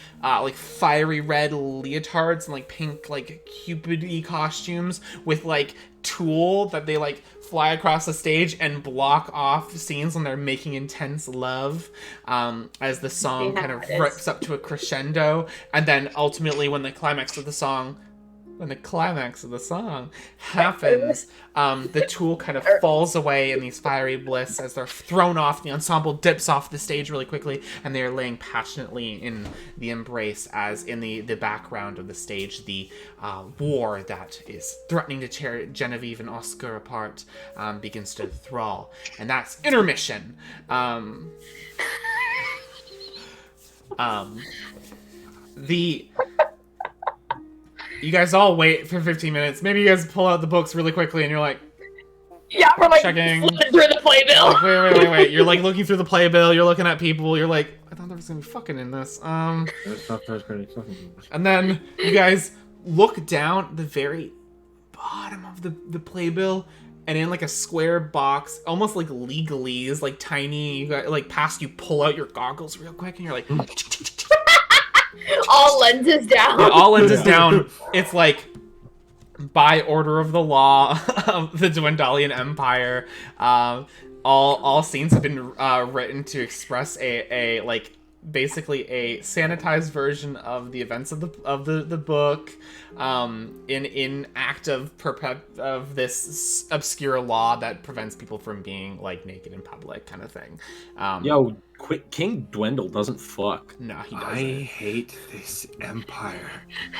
fiery red leotards and like pink like Cupid-y costumes with like tulle that they like fly across the stage and block off scenes when they're making intense love, as the song kind of rips up to a crescendo, and then ultimately when the climax of the song happens, the tool kind of falls away in these fiery bliss as they're thrown off. The ensemble dips off the stage really quickly, and they are laying passionately in the embrace, as in the background of the stage, the war that is threatening to tear Genevieve and Oscar apart begins to thrall. And that's intermission. You guys all wait for 15 minutes. Maybe you guys pull out the books really quickly and you're like, yeah, we're like checking flipping through the playbill. Like, wait. You're like looking through the playbill. You're looking at people. You're like, I thought there was gonna be fucking in this. And then you guys look down the very bottom of the playbill, and in like a square box, almost like legalese, like tiny, you got like past you pull out your goggles real quick, and you're like, all lenses down. yeah, all lenses down. It's like by order of the law of the Dwendalian Empire. All scenes have been written to express a like basically a sanitized version of the events of the book, in act of this obscure law that prevents people from being like naked in public, kind of thing. King Dwendal doesn't fuck. No, he doesn't. I hate this empire.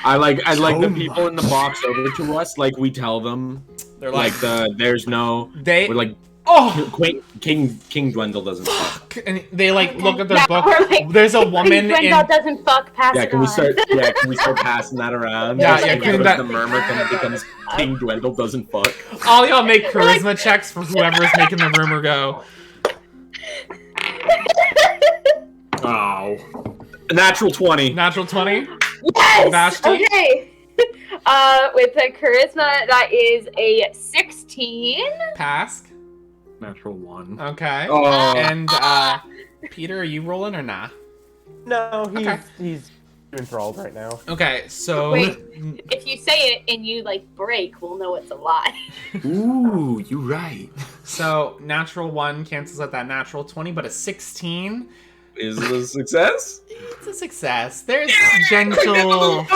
I like So the people much. in the box over to us. Like we tell them, They're like there's no. they We're like oh King Dwendal doesn't fuck. and they like look at their Yeah, book. we're like, There's a woman Gwendolyn in. doesn't fuck. Pass Yeah, it can we on. start? Yeah, can we start passing that around? Yeah, Just yeah, in can case that- the murmur kind of becomes King Dwendal doesn't fuck. All y'all make charisma checks for whoever's making the rumor go. Oh. A natural 20. Natural 20. Yes. Vashti? Okay. With a charisma, that is a 16. Pass. Natural 1. Okay. Oh. And Peter, are you rolling or nah? No, Okay. he's enthralled right now. Okay, so Wait. If you say it and you like break, we'll know it's a lie. Ooh, you right. so natural 1 cancels out that natural 20, but a 16, Is it a success? it's a success. There's gentle.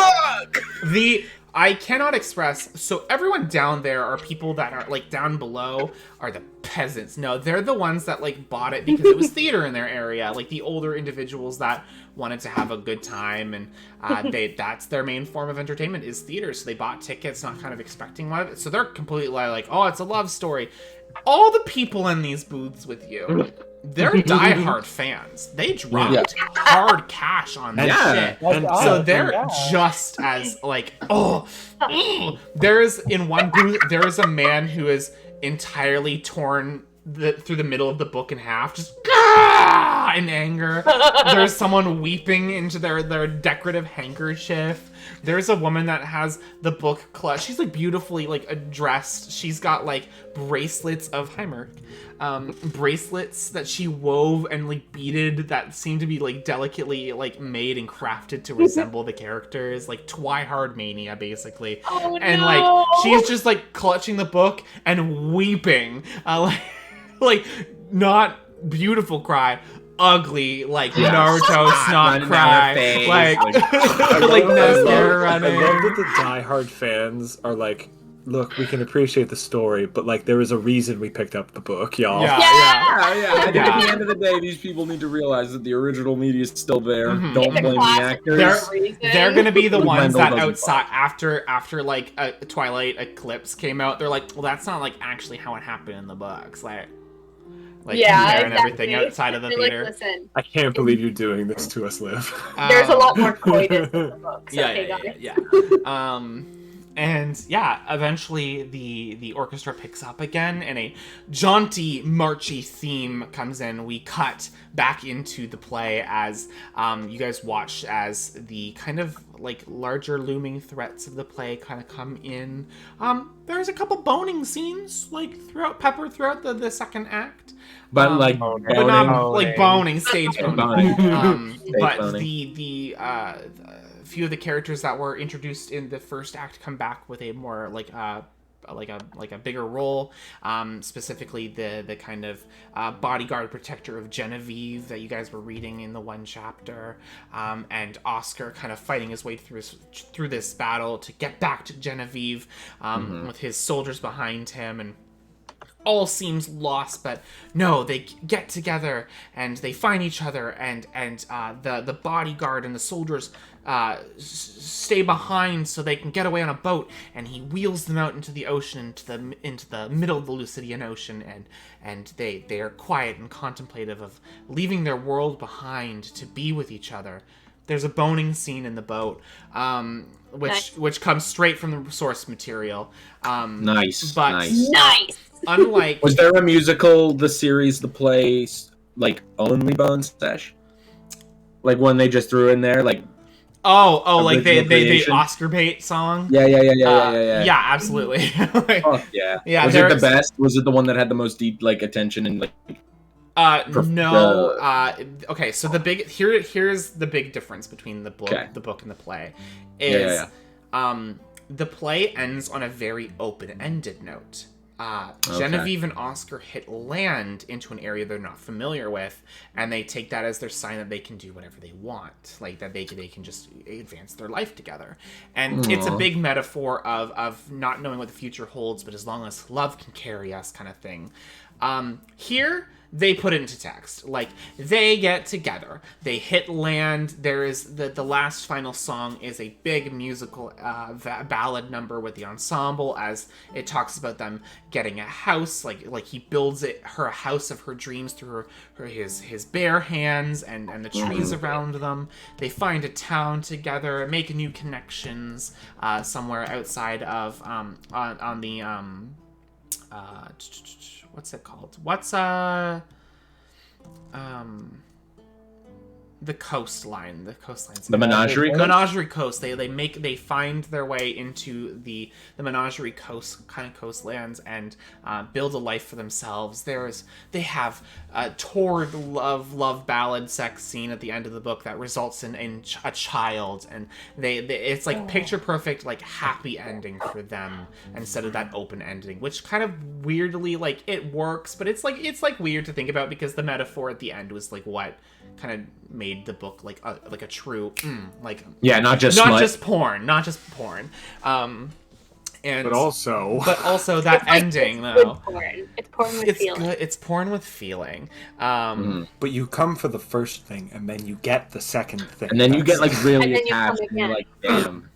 I cannot express. So everyone down there are people that are like down below are the peasants. No, they're the ones that like bought it because it was theater in their area. Like the older individuals that wanted to have a good time, and that's their main form of entertainment is theater. So they bought tickets, not kind of expecting one of it. So they're completely like, oh, it's a love story. All the people in these booths with you, they're diehard fans. They dropped hard cash on this Yeah. shit. Like us, So they're yeah. just as like, there's in one booth, there is a man who is entirely torn through the middle of the book in half, just in anger. There's someone weeping into their decorative handkerchief. There's a woman that has the book clutched. She's like beautifully like dressed. She's got like bracelets of bracelets that she wove and like beaded that seem to be like delicately like made and crafted to resemble the characters, like Twihard Mania basically. Oh, And no. like she's just like clutching the book and weeping, like not beautiful cry, ugly like Naruto snot Running down cry, her face, like like- like mascara I running. love that the diehard fans are like look, we can appreciate the story, but like there is a reason we picked up the book, y'all. Yeah. I think Yeah. at the end of the day, these people need to realize that the original media is still there. Mhm. Don't It's a blame the classic actors. for a reason. They're gonna be the Wendell ones that doesn't outside after like a Twilight Eclipse came out. They're like, well, that's not like actually how it happened in the books. Like Yeah, comparing exactly. everything outside of the They're theater. like, listen, I can't believe you're doing this to us, Liv. there's a lot more coitus in the books. Okay, guys. Yeah. And yeah, eventually the orchestra picks up again, and a jaunty, marchy theme comes in. We cut back into the play as you guys watch as the kind of like larger looming threats of the play kind of come in. There's a couple boning scenes like throughout the second act. But like but boning, not like boning, stage boning. But boning. the few of the characters that were introduced in the first act come back with a more like a bigger role. Specifically, the kind of bodyguard protector of Genevieve that you guys were reading in the one chapter, and Oscar kind of fighting his way through this battle to get back to Genevieve, with his soldiers behind him, and all seems lost, but no, they get together and they find each other, and the bodyguard and the soldiers stay behind so they can get away on a boat, and he wheels them out into the ocean, into the middle of the Lucidian Ocean, and they are quiet and contemplative of leaving their world behind to be with each other. There's a boning scene in the boat, which comes straight from the source material. Nice. Unlike, was there a musical, the series, the plays, like only Bone Sesh? Like one they just threw in there, like like they creation? Oscar bait song. Yeah, Yeah, absolutely. Like, oh, yeah. Yeah, Was it the best? Was it the one that had the most deep like attention and like? No. Okay, so here's the big difference between the book and the play. Is the play ends on a very open-ended note. Genevieve and Oscar hit land into an area they're not familiar with, and they take that as their sign that they can do whatever they want, like that they can just advance their life together. And it's a big metaphor of not knowing what the future holds, but as long as love can carry us, kind of thing. Here they put it into text. Like, they get together, they hit land. There is the last final song is a big musical ballad number with the ensemble, as it talks about them getting a house. Like he builds her a house of her dreams through his bare hands and the trees around them. They find a town together, make new connections somewhere outside of on the what's it called? The coastline. The coastline. The Menagerie Coast? Menagerie Coast. They find their way into the Menagerie Coast kind of coastlands and build a life for themselves. They have a torrid love ballad sex scene at the end of the book that results in a child, and it's like picture perfect, like happy ending for them instead of that open ending, which kind of weirdly, like, it works, but it's like weird to think about because the metaphor at the end was like what kind of made the book like a true not just porn. And but also that ending though. Porn. It's porn with feeling. Good. It's porn with feeling. But you come for the first thing, and then you get the second thing, and then you get like really attached, and you're like, damn.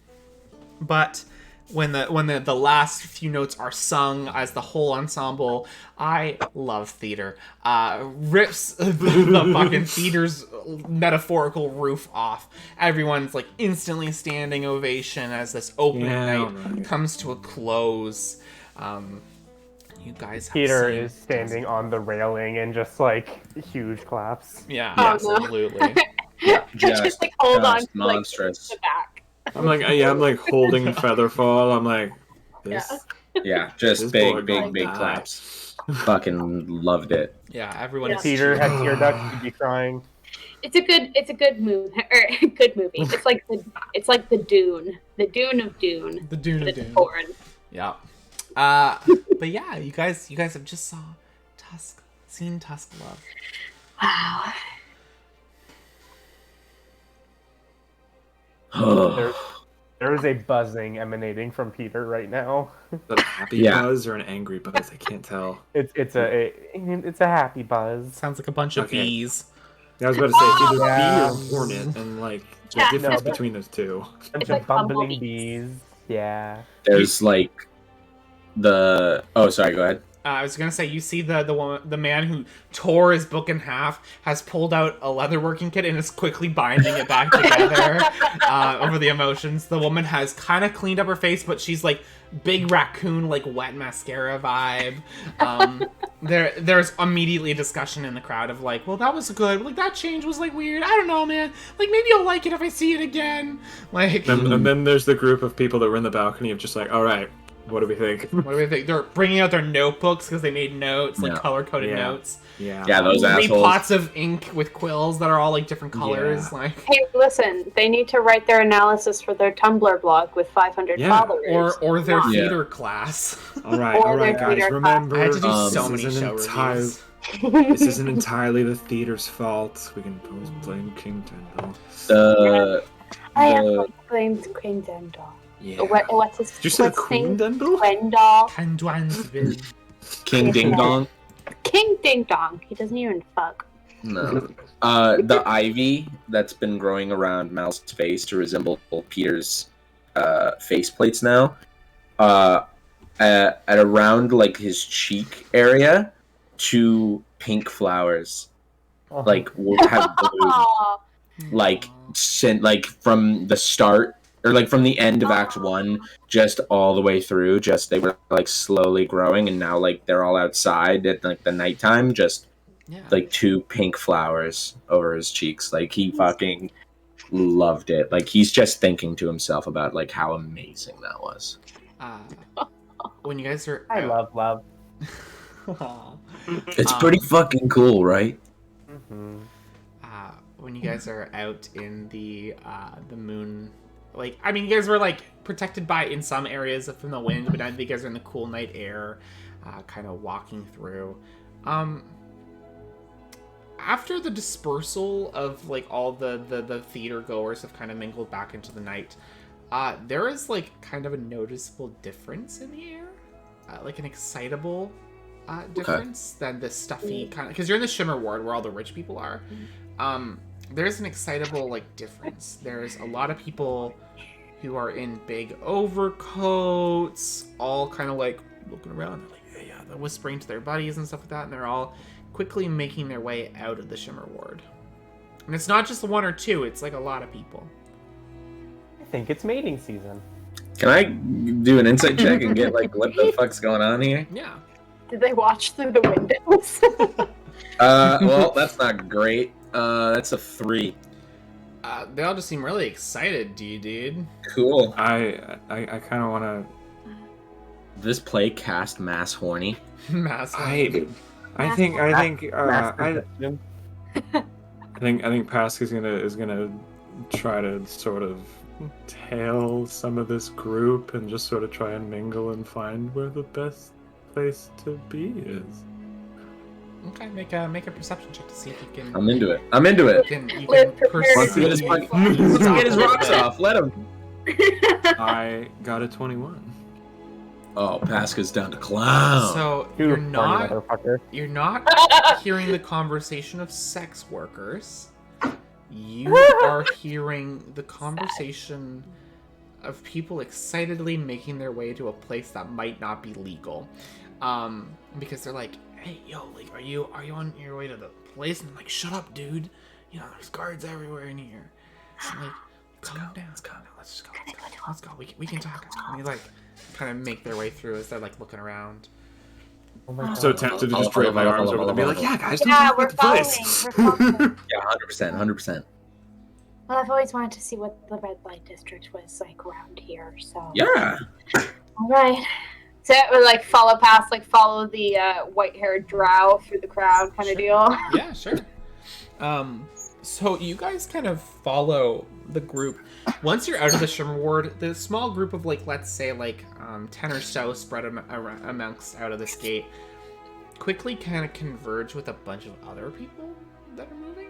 But when the last few notes are sung as the whole ensemble, I love theater. Rips the fucking theater's metaphorical roof off. Everyone's like instantly standing ovation as this opening night comes to a close. You guys have Peter is standing on the railing and just like huge claps. Yeah, absolutely. Just like hold on to monstrous. the back. I'm like holding Featherfall. I'm like, this. Yeah, just this big claps. Fucking loved it. Yeah, everyone. If Peter had tear ducts, he'd be crying. It's a good movie. Good movie. It's like the Dune of Dune. The Dune of Dune. Porn. Yeah. But yeah, you guys have just seen Tusk Love. Wow. There There's a buzzing emanating from Peter right now. Is that a happy Yeah. buzz or an angry buzz? I can't tell. It's a happy buzz. Sounds like a bunch of Okay. bees. Yeah, I was about to say it's either Yeah. bee or hornet, and like the Yeah. difference No, between those two. Bunch It's of like bumbling bumblebees. bees. Yeah. There's like the. Oh, sorry. Go ahead. I was gonna say, you see the man who tore his book in half has pulled out a leatherworking kit and is quickly binding it back together over the emotions. The woman has kind of cleaned up her face, but she's like big raccoon, like wet mascara vibe. There's immediately a discussion in the crowd of like, well, that was good. Like that change was like weird. I don't know, man. Like maybe I'll like it if I see it again. Like, And then there's the group of people that were in the balcony of just like, all right, what do we think? what do we think? They're bringing out their notebooks because they made notes, like Yeah. color-coded Yeah. notes. Yeah. Yeah, those Three assholes. pots of ink with quills that are all like different colors. Yeah. Like, Hey, listen, they need to write their analysis for their Tumblr blog with 500 Yeah. followers. or their Come on. Yeah. theater class. All Or right, their guys. theater Remember, I had to do Um, so this many isn't show entire- reviews. This isn't entirely the theater's fault. We can always blame King Tendall. The. I am the blamed Queen Dendal. Yeah. What's his Did you say what's Queen name? Dendall? Quendal. Kanduansville. King Ding Dong. King Ding Dong. He doesn't even fuck. No. The ivy that's been growing around Mal's face to resemble Peter's faceplates now. At around like his cheek area, 2 pink flowers like have bloomed, like like from the start or like from the end of Act 1 just all the way through. Just they were like slowly growing, and now like they're all outside at like the nighttime. Just Yeah. like 2 pink flowers over his cheeks. Like he fucking loved it. Like he's just thinking to himself about like how amazing that was. When you guys are I out- love. Aw. It's pretty fucking cool, right? Hmm. When you guys are out in the moon, like, I mean, you guys were like protected by in some areas from the wind, but I think you guys are in the cool night air, kind of walking through. After the dispersal of like all the theater goers have kind of mingled back into the night, there is like kind of a noticeable difference in the air, like an excitable difference than the stuffy kind of, because you're in the shimmer ward where all the rich people are. There's an excitable like difference. There's a lot of people who are in big overcoats, all kind of like looking around. They're like, yeah, they're whispering to their buddies and stuff like that, and they're all quickly making their way out of the shimmer ward. And it's not just the 1 or 2; it's like a lot of people. I think it's mating season. Can I do an insight check and get like what the fuck's going on here? Yeah. Did they watch through the windows? Well, that's not great. That's a 3. They all just seem really excited, dude. Cool. I kind of want to. This play cast mass horny. Massive. I think Master I think Pask is gonna try to sort of tail some of this group and just sort of try and mingle and find where the best place to be is. Okay, make a perception check to see if you can. I'm into it. I'm into it. You Live can prepared. Wants to get his, perceive. wants to get his rocks off. Let him. I got a 21. Oh, Pasca's down to clown. So You you're horny not motherfucker. hearing the conversation of sex workers. You are hearing the conversation of people excitedly making their way to a place that might not be legal, because they're like, "Hey, yo, like, are you on your way to the place?" And I'm like, "Shut up, dude! You know, there's guards everywhere in here." So like, calm down, let's go. Let's just go. Let's go. We can talk. And they like kind of make their way through as they're like looking around. Oh my I'm god. so tempted to just drape my arms over them and be like, yeah, guys, don't Yeah, talk we're about the place. following. We're following. Yeah, 100%. Well, I've always wanted to see what the red light district was like around here, so. Yeah. All right. So it would like follow past, like follow the white-haired drow through the crowd kind of deal. Yeah, sure. So you guys kind of follow the group. Once you're out of the Shimmer Ward, the small group of like, let's say like 10 or so spread amongst out of this gate quickly kind of converge with a bunch of other people that are moving.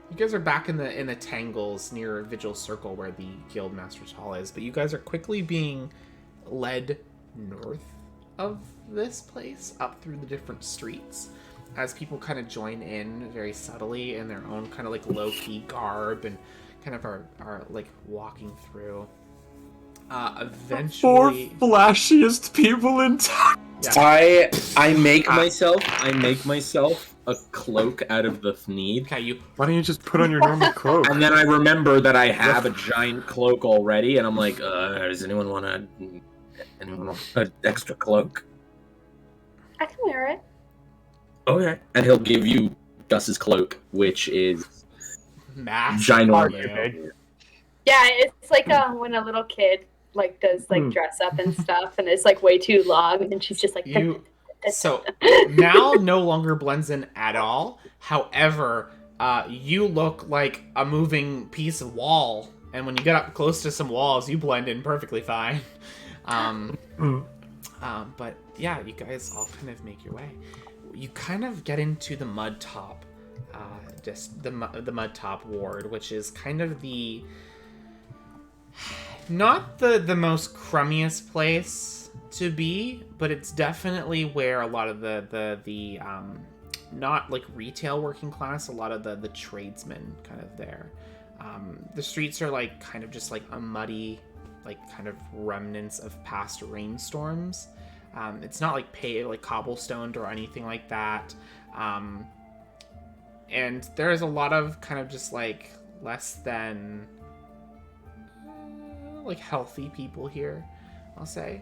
You guys are back in the tangles near Vigil Circle where the Guildmaster's Hall is, but you guys are quickly being led north of this place, up through the different streets, as people kind of join in very subtly in their own kind of like low-key garb and kind of are like walking through. Eventually, Four flashiest people in town. yeah. I make myself a cloak out of the Thneed. Okay, Why don't you just put on your normal cloak? And then I remember that I have a giant cloak already, and I'm like, does anyone want an extra cloak? I can wear it. Okay. And he'll give you Gus's cloak, which is massive. ginormous. Yeah, it's like when a little kid like does like dress up and stuff, and it's like way too long, and she's just like. So now no longer blends in at all. However, you look like a moving piece of wall, and when you get up close to some walls, you blend in perfectly fine. But yeah, you guys all kind of make your way. You kind of get into the mud top, just the mud top ward, which is kind of the not the most crummiest place to be, but it's definitely where a lot of the not like retail working class, a lot of the tradesmen kind of there. The streets are like kind of just like a muddy, like kind of remnants of past rainstorms. It's not like paved, like cobblestoned or anything like that. And there's a lot of kind of just like less than like healthy people here, I'll say.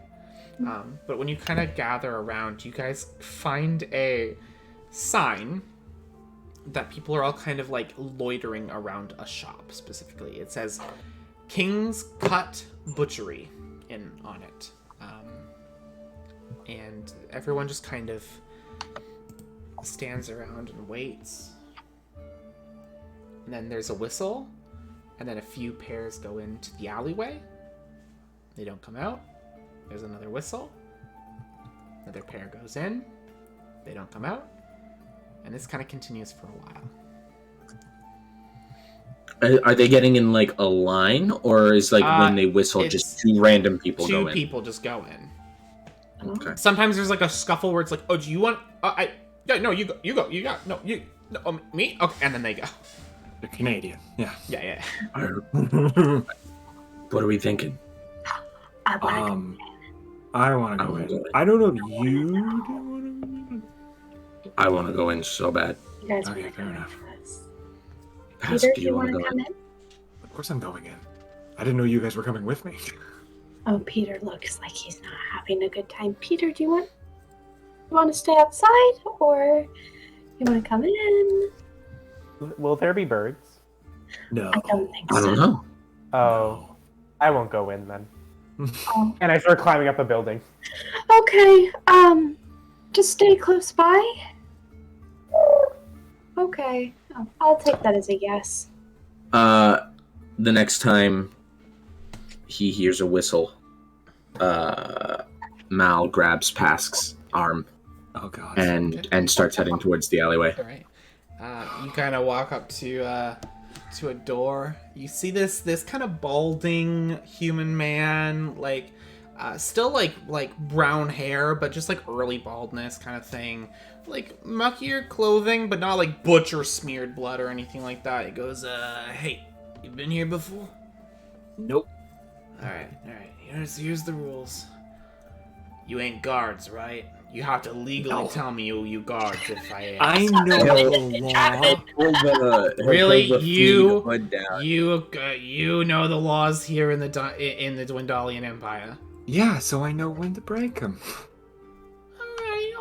But when you kind of gather around, you guys find a sign that people are all kind of like loitering around a shop specifically. It says King's Cut Butchery on it. And everyone just kind of stands around and waits. And then there's a whistle, and then a few pairs go into the alleyway. They don't come out. There's another whistle. Another pair goes in. They don't come out. And this kind of continues for a while. Are they getting in like a line, or is like when they whistle, just two random people go in? Two people just go in. Okay. Sometimes there's like a scuffle where it's like, oh, do you want? No, you go, me? Okay, and then they go. They're Canadian. Yeah. Yeah. What are we thinking? I want to go in. I don't know if you do. I want to go in so bad. You guys Okay, want to fair come in enough. with us? Pass, Peter, do you want to come in? Of course I'm going in. I didn't know you guys were coming with me. Oh, Peter looks like he's not having a good time. Peter, do you want to stay outside, or you want to come in? Will there be birds? No. I don't think so. I don't know. Oh, I won't go in then. Oh. And I start climbing up a building. Okay, just stay close by. Okay, I'll take that as a yes. The next time he hears a whistle, Mal grabs Pask's arm Oh god. and starts heading towards the alleyway. All right. You kind of walk up to a door. You see this kind of balding human man, like still like brown hair, but just like early baldness kind of thing. Like muckier clothing, but not like butcher smeared blood or anything like that. He goes, hey, you been here before? Nope. All right. Here's the rules. You ain't guards, right? You have to legally tell me you guards if I ask. I know the law. Really, you know the laws here in the Dwendalian Empire. Yeah, so I know when to break them. All right,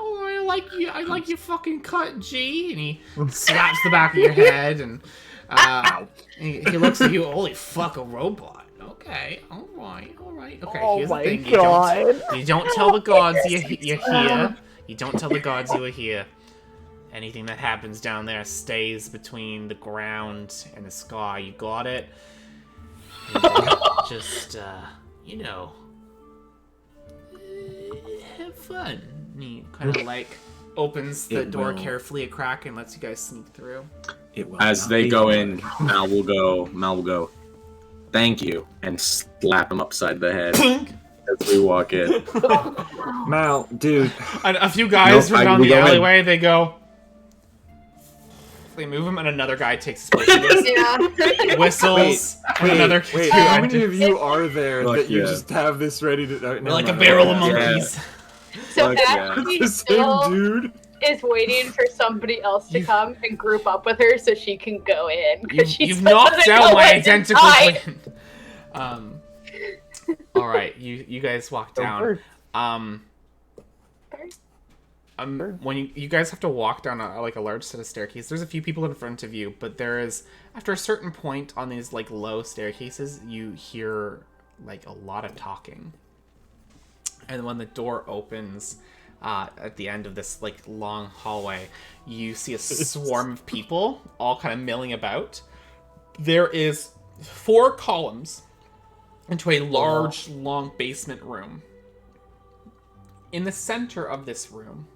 I like your fucking cut, G. And he slaps the back of your head, and he looks at you. Holy fuck, a robot. Okay, all right. Okay, here's the thing. You don't tell the gods you're here. You don't tell the gods you are here. Anything that happens down there stays between the ground and the sky. You got it? Just, have fun. And he kind of like opens the door carefully a crack and lets you guys sneak through. It will As not they be go hard. in, Mal will go, thank you, and slap him upside the head as we walk in. Mal, dude. And a few guys Nope, run down we the go in. alleyway. They go. They move him, and another guy takes his place. He goes, Yeah. whistles. and another Wait, two how enter. many of you are there Fuck that you yeah. just have this ready to... We're like a barrel of monkeys. So Fuck yeah. Ashley The still same dude? is waiting for somebody else to You- come and group up with her so she can go in. 'cause she You've still knocked doesn't out know my what's identical inside. twin. All right, you guys walk down. When you guys have to walk down a large set of staircases, there's a few people in front of you, but there is, after a certain point on these like low staircases, you hear like a lot of talking. And when the door opens at the end of this like long hallway, you see a swarm of people all kind of milling about. There is 4 columns into a large, long basement room. In the center of this room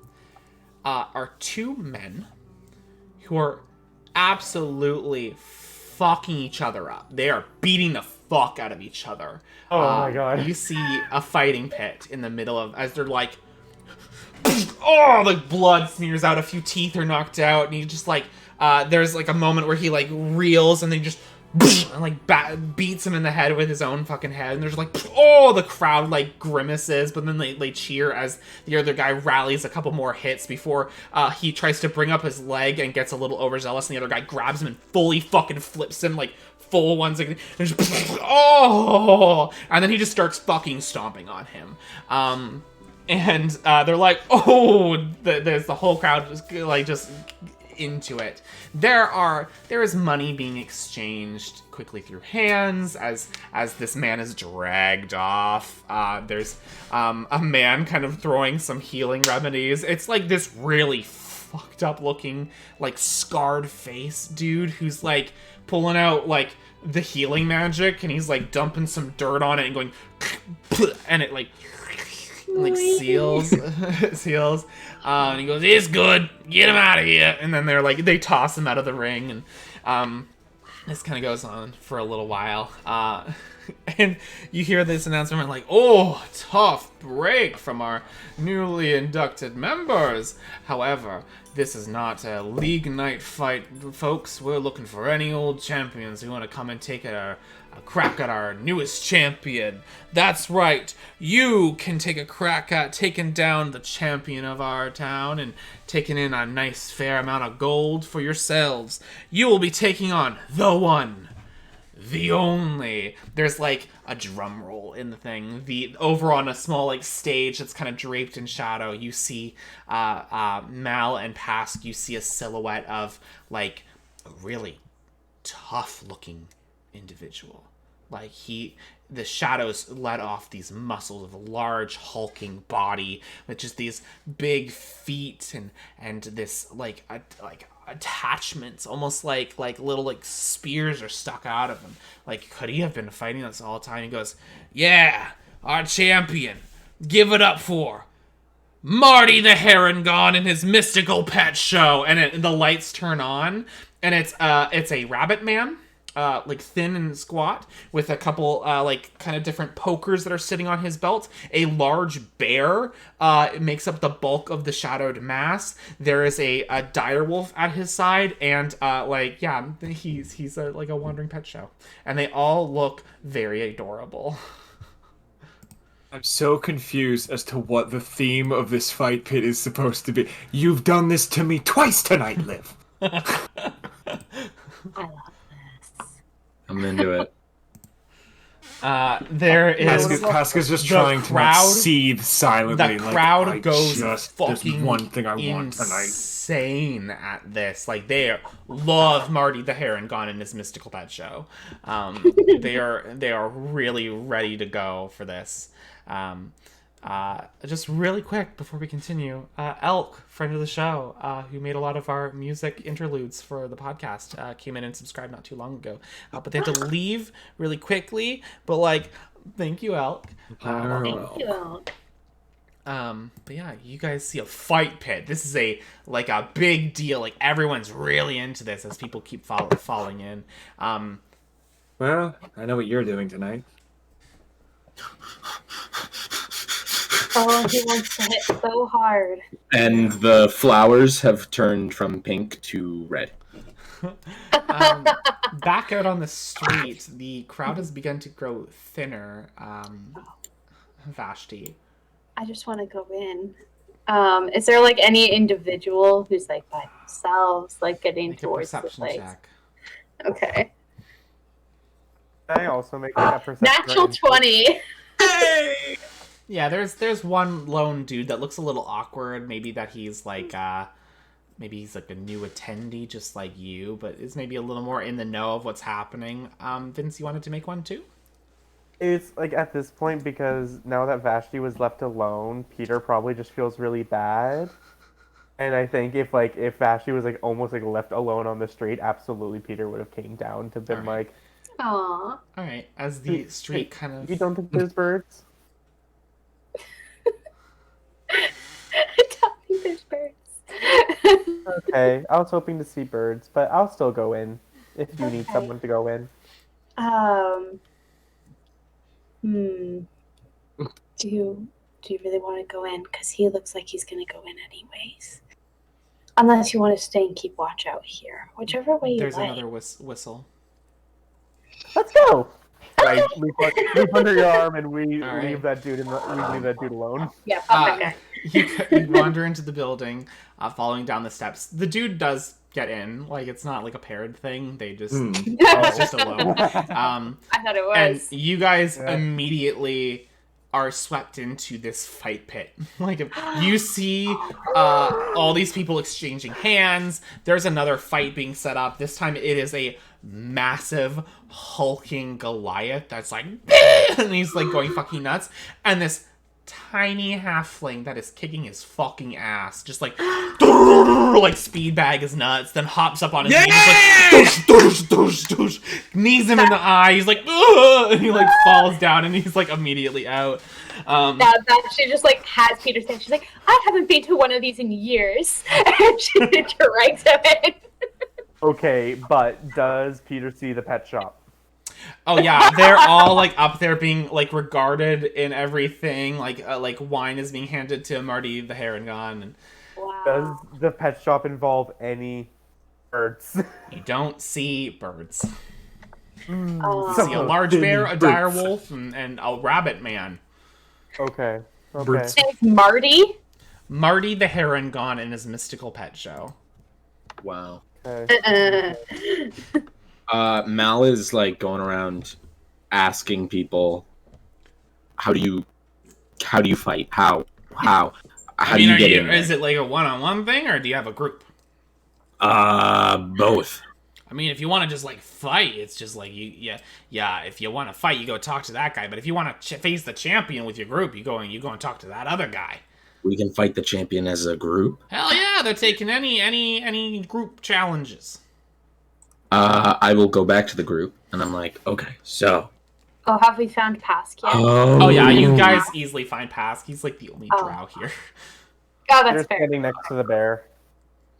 are 2 men who are absolutely fucking each other up. They are beating the fuck out of each other. Oh my god. You see a fighting pit in the middle of, as they're like, oh, like blood smears out, a few teeth are knocked out, and he just like, there's like a moment where he like reels and then just and like beats him in the head with his own fucking head, and there's like, oh, the crowd like grimaces, but then they cheer as the other guy rallies a couple more hits before he tries to bring up his leg and gets a little overzealous, and the other guy grabs him and fully fucking flips him like full ones, and just, oh, and then he just starts fucking stomping on him. And they're like, oh, there's the whole crowd just into it. There is money being exchanged quickly through hands as this man is dragged off. There's a man kind of throwing some healing remedies. It's like this really fucked up looking like scarred face dude who's like pulling out like the healing magic, and he's like dumping some dirt on it and going and it like seals. And he goes, it's good, get him out of here. And then they toss him out of the ring, and this kind of goes on for a little while. And you hear this announcement like, oh, tough break from our newly inducted members. However, this is not a league night fight, folks. We're looking for any old champions who want to come and take a crack at our newest champion. That's right. You can take a crack at taking down the champion of our town and taking in a nice fair amount of gold for yourselves. You will be taking on the one, the only. There's like a drum roll in the thing. Over on a small like stage that's kind of draped in shadow, you see Mal and Pask. You see a silhouette of like a really tough looking individual. Like the shadows let off these muscles of a large hulking body with just these big feet and this like attachments, almost like little like spears are stuck out of him. Like, could he have been fighting us all the time? He goes, yeah, our champion, give it up for Marty the Heron Gone in his mystical pet show. And the lights turn on, and it's a rabbit man, like thin and squat, with a couple like kind of different pokers that are sitting on his belt. A large bear makes up the bulk of the shadowed mass. There is a dire wolf at his side, and he's like a wandering pet show, and they all look very adorable. I'm so confused as to what the theme of this fight pit is supposed to be. You've done this to me twice tonight, Liv. I love this. I'm into it. There is Pasca's just the trying to not crowd- seethe silently. the like, crowd I goes just, fucking there's one thing I want tonight. insane at this. Like, they love Marty the Heron Gone in this mystical pet show. They are really ready to go for this. Just really quick before we continue, Elk, friend of the show, who made a lot of our music interludes for the podcast, came in and subscribed not too long ago. But they had to leave really quickly. But like, thank you, Elk. Thank you. But yeah, you guys see a fight pit. This is a big deal. Like everyone's really into this as people keep falling in. Well, I know what you're doing tonight. Oh, he wants to hit so hard. And the flowers have turned from pink to red. Back out on the street, the crowd has begun to grow thinner. Vashti. I just want to go in. Is there like any individual who's like by themselves, like getting Make a towards the perception place? check. Okay. I also make a perception. Natural 20. Yeah, there's one lone dude that looks a little awkward. Maybe that he's like maybe he's like a new attendee, just like you, but is maybe a little more in the know of what's happening. Vince, you wanted to make one too? It's like at this point, because now that Vashti was left alone, Peter probably just feels really bad. And I think if Vashti was like almost like left alone on the street, absolutely Peter would have came down to been Alright. like, Aww. All right, as the street hey, kind of you don't think there's birds? I don't think there's birds. Okay, I was hoping to see birds, but I'll still go in if you need Okay. someone to go in. Do you really want to go in? Because he looks like he's gonna go in anyways. Unless you want to stay and keep watch out here, whichever way you there's like. another whistle. Let's go. Like leap under your arm and we All right. leave that dude alone. Yeah, pop that guy. You wander into the building, following down the steps. The dude does get in. Like it's not like a paired thing. They just it's just alone. I thought it And was. you guys Yeah. immediately are swept into this fight pit. Like if you see all these people exchanging hands. There's another fight being set up. This time it is a massive hulking Goliath that's like and he's like going fucking nuts. And this tiny halfling that is kicking his fucking ass, just like speed bag his nuts, then hops up on his knees, like knees him in the eye. He's like, ugh! And he like falls down, and he's like immediately out. Now that she just like has Peter's hand, she's like, I haven't been to one of these in years, and she directs him in. Okay, but does Peter see the pet shop? Oh yeah, they're all like up there being like regarded in everything. Like wine is being handed to Marty the Harengon, and Wow. Does the pet shop involve any birds? you don't see birds. You Oh. see a large bear, a dire wolf, and a rabbit man. Okay. Birds. And it's Marty. Marty the Harengon in his mystical pet show. Wow. Okay. Mal is like going around asking people, how do you fight? How do you get in there? Is it like a one-on-one thing, or do you have a group? Both. I mean, if you want to just like fight, it's just like if you want to fight, you go talk to that guy. But if you want to face the champion with your group, you go and talk to that other guy. We can fight the champion as a group. Hell yeah, they're taking any group challenges. I will go back to the group, and I'm like, okay, so. Oh, have we found Pask yet? Oh yeah, you guys easily find Pask. He's like the only drow here. Oh, You're that's fair. standing next to the bear.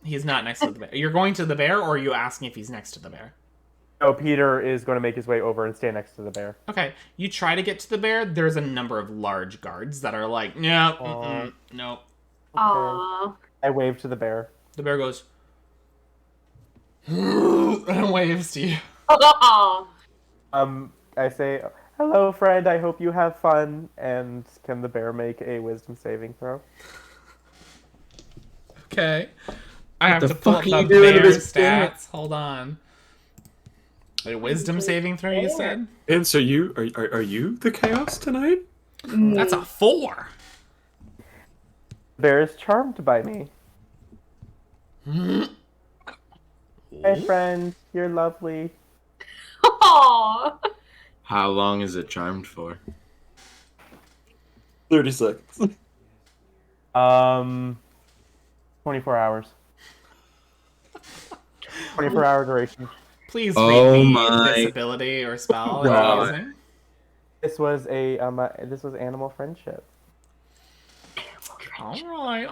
He's not next to the bear. You're going to the bear, or are you asking if he's next to the bear? No, Peter is going to make his way over and stand next to the bear. Okay, you try to get to the bear. There's a number of large guards that are like, no, no. Aww. I wave to the bear. The bear goes and waves to you. Aw. I say, hello, friend. I hope you have fun. And can the bear make a wisdom saving throw? Okay. I have the to pull up fuck are the you doing to bear this bear? stats. Hold on. A wisdom saving throw, you said? And so you are you the chaos tonight? That's a 4. The bear is charmed by me. Hey, friend. You're lovely. Aw. How long is it charmed for? 30 seconds. 24 hours. 24-hour duration. Please Oh read me my this ability or spell. God. Amazing. This was animal friendship. Alright.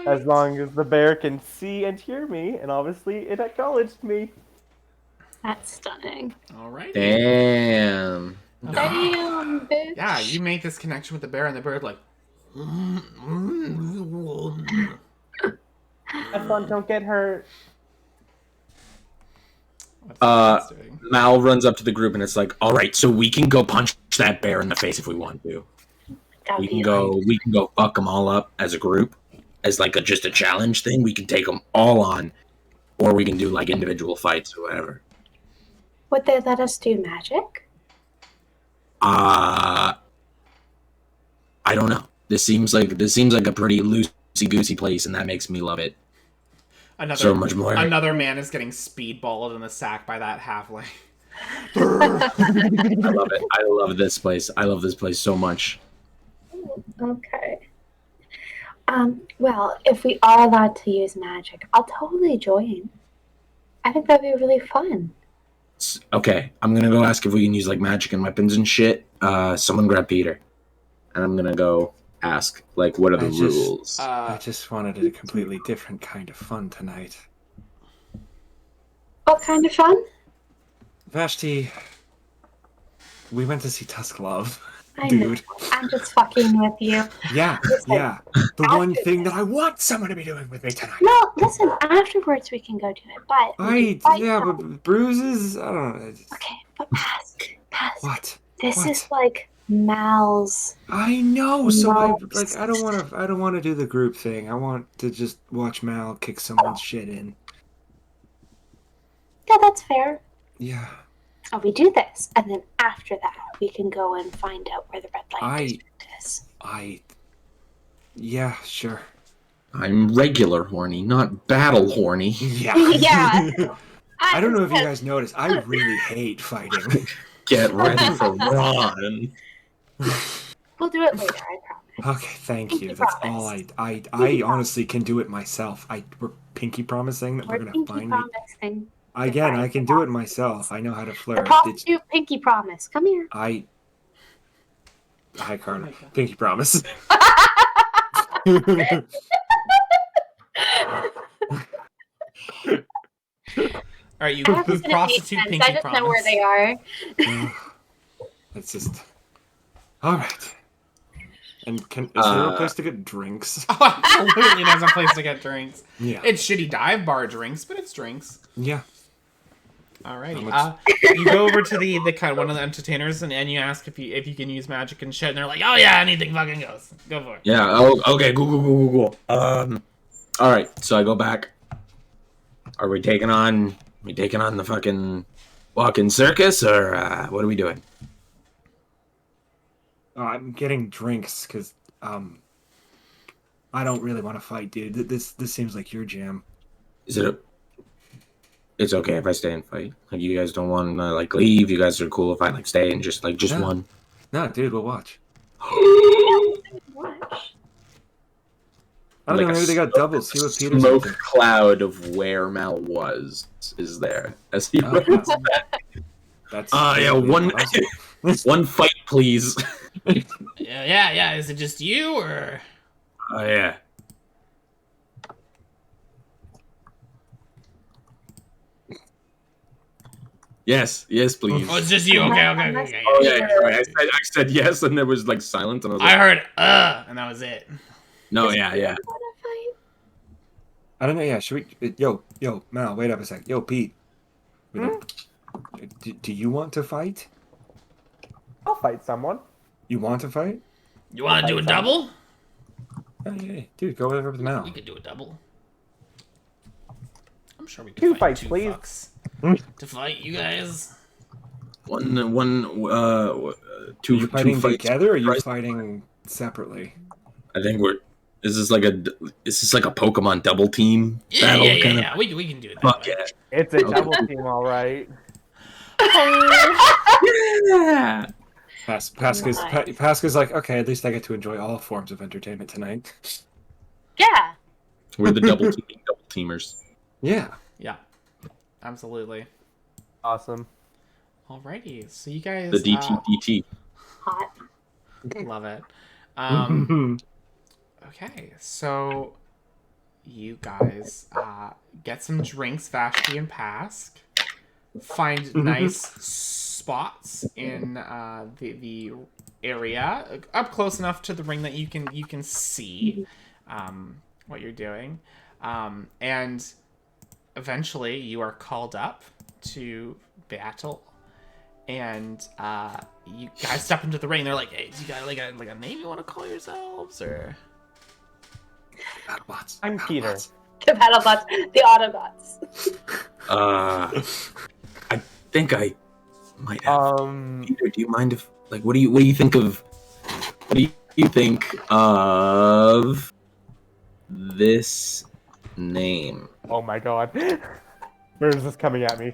As long as the bear can see and hear me, and obviously it acknowledged me. That's stunning. Alright. Damn. Damn, bitch. Yeah, you make this connection with the bear, and the bird like. Have fun, don't get hurt. What's the doing? Mal runs up to the group and it's like, all right, so we can go punch that bear in the face if we want to. That'd We be can go fuck them all up as a group, as like just a challenge thing. We can take them all on, or we can do like individual fights or whatever. Would they let us do magic? I don't know. This seems like a pretty loosey goosey place, and that makes me love it so much more. Another man is getting speedballed in the sack by that halfling. I love it. I love this place. I love this place so much. Okay. Well, if we are allowed to use magic, I'll totally join. I think that'd be really fun. Okay, I'm gonna go ask if we can use like magic and weapons and shit. Someone grab Peter, and I'm gonna go ask like what are the rules. I just wanted a completely different kind of fun tonight. What kind of fun? Vashti, we went to see Tusk Love. I Dude. know. I'm just fucking with you. Yeah, Listen, yeah. The one thing that I want someone to be doing with me tonight. No, listen. Afterwards, we can go do it. But But bruises. I don't know. Okay, but pass. What? This What? is like Mal's. I know. So I Mal's- don't want to do the group thing. I want to just watch Mal kick someone's shit in. Yeah, that's fair. Yeah. Oh, we do this, and then after that, we can go and find out where the red light district is. Yeah, sure. I'm regular horny, not battle horny. Yeah. Yeah. I don't know if you guys noticed. I really hate fighting. Get ready for Ron. We'll do it later, I promise. Okay, thank you. Pinky That's promise. all I Pinky honestly can do it myself. We're pinky promising that we're We're gonna pinky find promising. Again, I can do it myself. I know how to The flirt. prostitute pinky promise. Come here. Hi, Carla. Pinky promise. All right, you I haven't seen it make prostitute sense. pinky I just promise. know where they are. It's just. All right. And is there a place to get drinks? Oh, absolutely, there's a place to get drinks. Yeah. It's shitty dive bar drinks, but it's drinks. Yeah. Alrighty. You go over to the kind of one of the entertainers and you ask if you can use magic and shit, and they're like, oh yeah, anything fucking goes. Go for it. Yeah. Oh, okay. Cool. All right. So I go back. Are we taking on the fucking walking circus, or what are we doing? I'm getting drinks because I don't really want to fight, dude. This seems like your jam. Is it It's okay if I stay and fight. Like, you guys don't want to like leave. You guys are cool if I like stay and just No. one. No, dude, we'll watch. Watch. I don't know, maybe they got doubles. See what Peter's smoke up to. cloud of where Mal was is there as he Oh, runs back. That's Yeah, one one fight, please. Yeah. Is it just you or? Oh yeah. Yes, please. Oh, it's just you. Okay. Oh yeah, sorry. I said yes, and there was like silence, and I was like, I heard and that was it. no, yeah. Wanna fight? I don't know. Yeah, should we? Yo, Mal, wait up a sec. Yo, Pete. Do you want to fight? I'll fight someone. You want to fight? You want to do a double? Oh, yeah, dude, go over with Mal. We could do a double. I'm sure we could Two fight fights, two please. fucks to fight you guys. Two Are you fighting two fights. together, or are you fighting separately? I think is this like a Pokemon double team battle kind of? Yeah. We can do that. Fuck yeah. It's a double team, all right. Yeah. Pasca's like, okay, at least I get to enjoy all forms of entertainment tonight. Yeah. We're the double teamers. Yeah. Yeah, absolutely. Awesome. Alrighty, so you guys The DT. Hot. love it. Okay, so you guys get some drinks, Vashti and Pask. Find nice spots in the area, up close enough to the ring that you can see what you're doing, and eventually you are called up to battle. And you guys step into the ring. They're like, "Hey, do you got like a name you want to call yourselves, or?" BattleBots. I'm Peter. The BattleBots, the Autobots. I think I might have. Peter, do you mind if what do you think of this name? Oh my god. Where is this coming at me?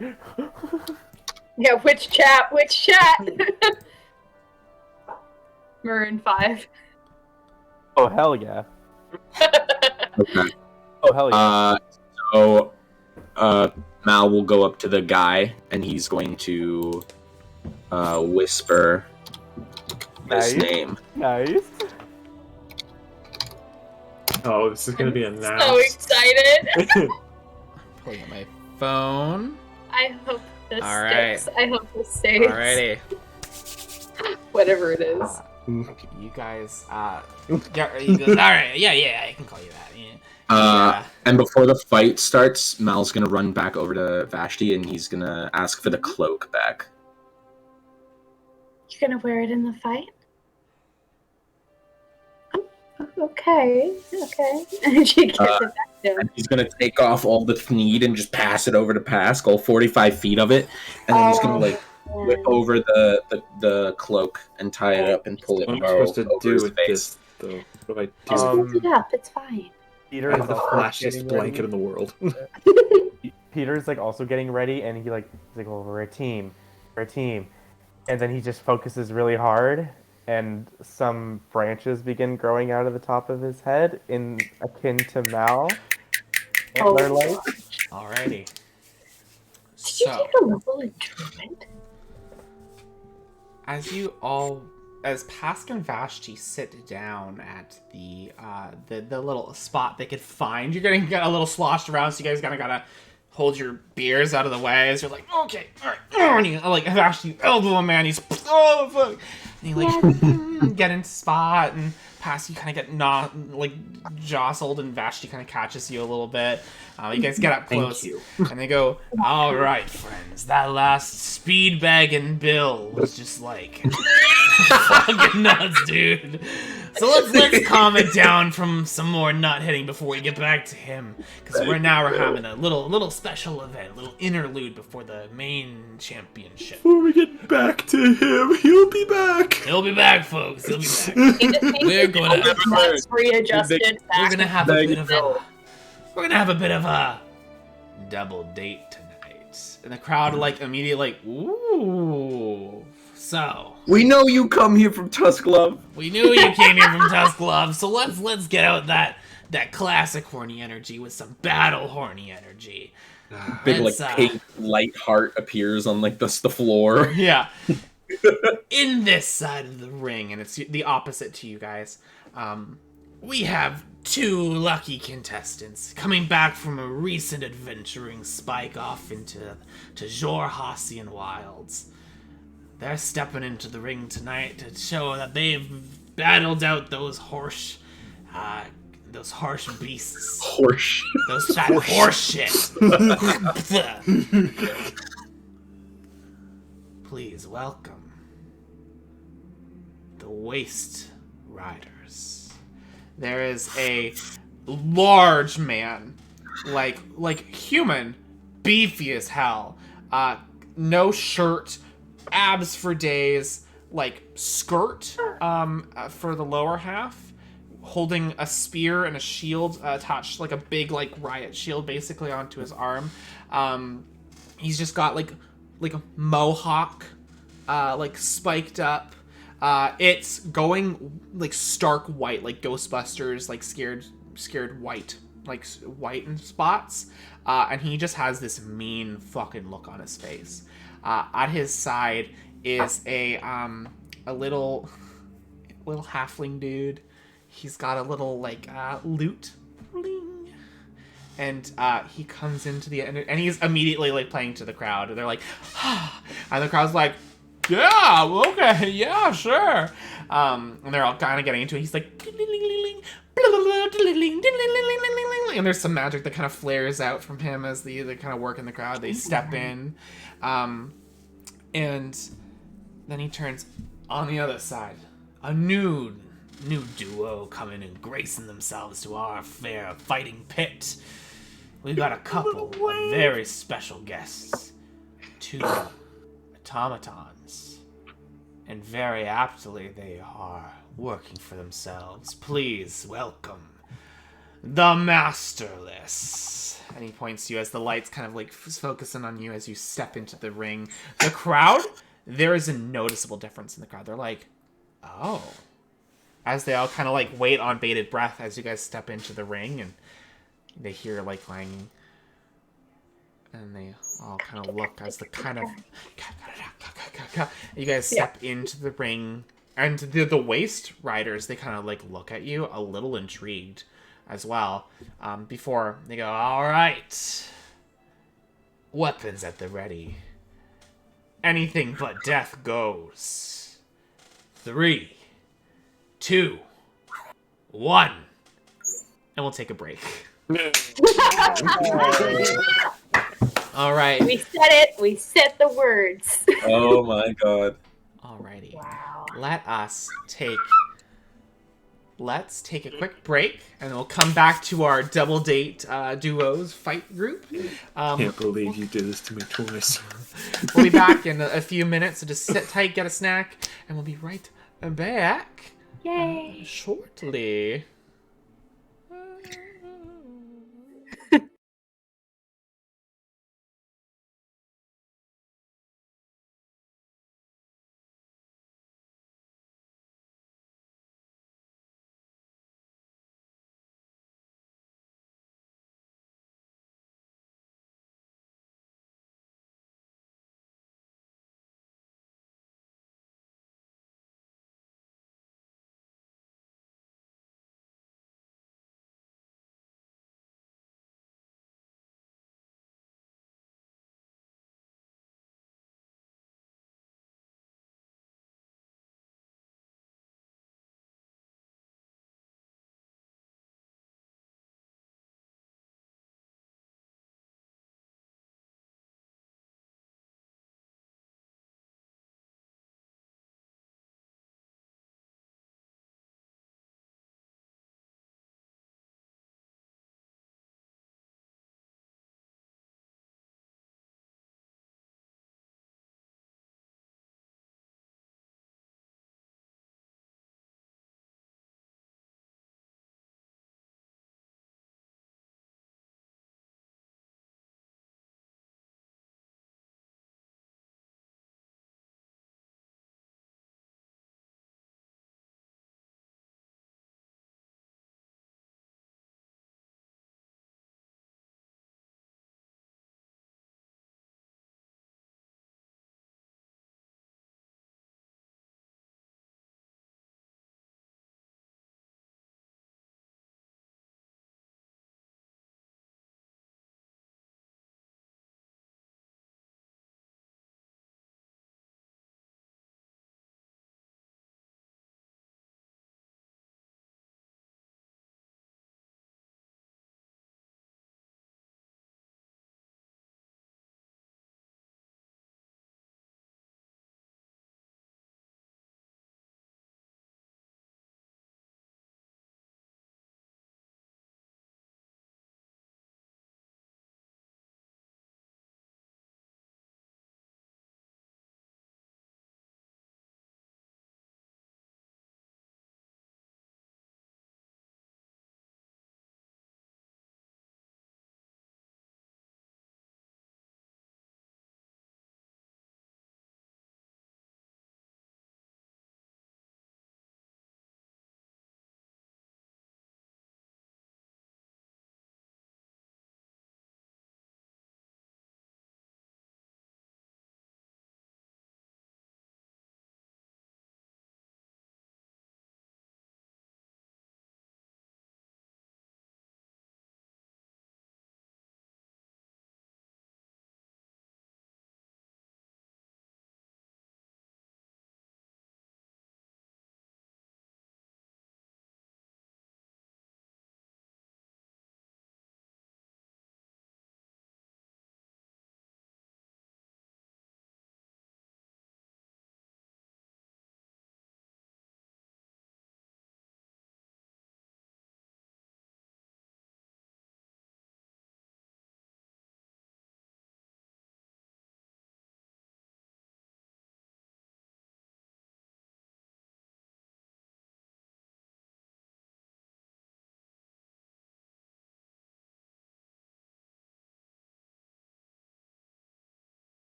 Yeah, which chat? Which chat? Maroon 5. Oh hell yeah. Okay. Oh hell yeah. So Mal will go up to the guy and he's going to whisper this name. Nice. Oh, this is gonna be announced. So excited. Pulling up my phone. I hope this All right. sticks. I hope this stays. Alrighty. Whatever it is. You guys, yeah, he goes, all right, yeah, I can call you that. Yeah. And before the fight starts, Mal's gonna run back over to Vashti and he's gonna ask for the cloak back. You're gonna wear it in the fight? Okay. And she gives it back to him. And he's gonna take off all the Thneed and just pass it over to Pask, all 45 feet of it, and then he's gonna whip over the cloak and tie it up and pull it. What am I supposed to do his with face. this, though? What do I do? Just hold it up. It's fine. Peter I is have the also flashiest getting blanket ready. in the world. Peter's like also getting ready, and he's like, "Well, we're a team, and then he just focuses really hard, and some branches begin growing out of the top of his head, in akin to Mal. Antler-like. Alrighty. Did you So, take a level in Druid? as Pask and Vashti sit down at the little spot they could find, you're getting a little sloshed around, so you guys gotta hold your beers out of the way as you're like, okay, alright, and you Vashti elbow a man, he's oh fuck, and you get into spot, and Pask, you kind of get jostled, and Vashti kind of catches you a little bit. You guys get up close, and they go, all right, friends, that last speed bagging Bill was just fucking nuts, dude. So let's calm it down from some more nut hitting before we get back to him, because we're having a little special event, a little interlude before the main championship. Before we get back to him, he'll be back. He'll be back, folks. He'll be back. We're gonna have a bit of a double date tonight, and the crowd immediately ooh. So we know you come here from Tusk Love. we knew you came here from Tusk Love, so let's get out that classic horny energy with some battle horny energy. Big pink light heart appears on the floor. Yeah. In this side of the ring, and it's the opposite to you guys, we have two lucky contestants coming back from a recent adventuring spike off into Jorhassian wilds. They're stepping into the ring tonight to show that they've battled out those harsh beasts. Those horse shit. Please welcome the Waste Riders. There is a large man, like human, beefy as hell. No shirt, abs for days, skirt for the lower half, holding a spear and a shield attached, a big riot shield basically onto his arm. He's just got a mohawk, spiked up. It's going stark white, like Ghostbusters, scared white, white in spots. And he just has this mean fucking look on his face. At his side is a little halfling dude. he's got a little like lute, bling, and he comes into the end, and he's immediately like playing to the crowd. And they're like, and the crowd's like, yeah, okay, yeah, sure. And they're all kind of getting into it. He's like, and there's some magic that kind of flares out from him as they kind of work in the crowd. They step in, and then he turns on the other side. A new duo coming and gracing themselves to our fair fighting pit. We got a couple of very special guests. 2 automatons. And very aptly they are working for themselves. Please welcome the Masterless. And he points to you as the lights kind of like focusing on you as you step into the ring. The crowd, there is a noticeable difference in the crowd. They're like, oh. As they all kind of like wait on bated breath as you guys step into the ring, and they hear like clanging. And they all kind of look as the kind of... You guys step into the ring, and the waist riders, they kind of like look at you a little intrigued as well. Before they go, all right, weapons at the ready. Anything but death goes. 3, 2, 1. And we'll take a break. All right. We said it. We said the words. Oh my god. Alrighty. Wow. Let's take a quick break, and we'll come back to our double date duos fight group. Can't believe you did this to me twice. We'll be back in a few minutes, so just sit tight, get a snack, and we'll be right back shortly.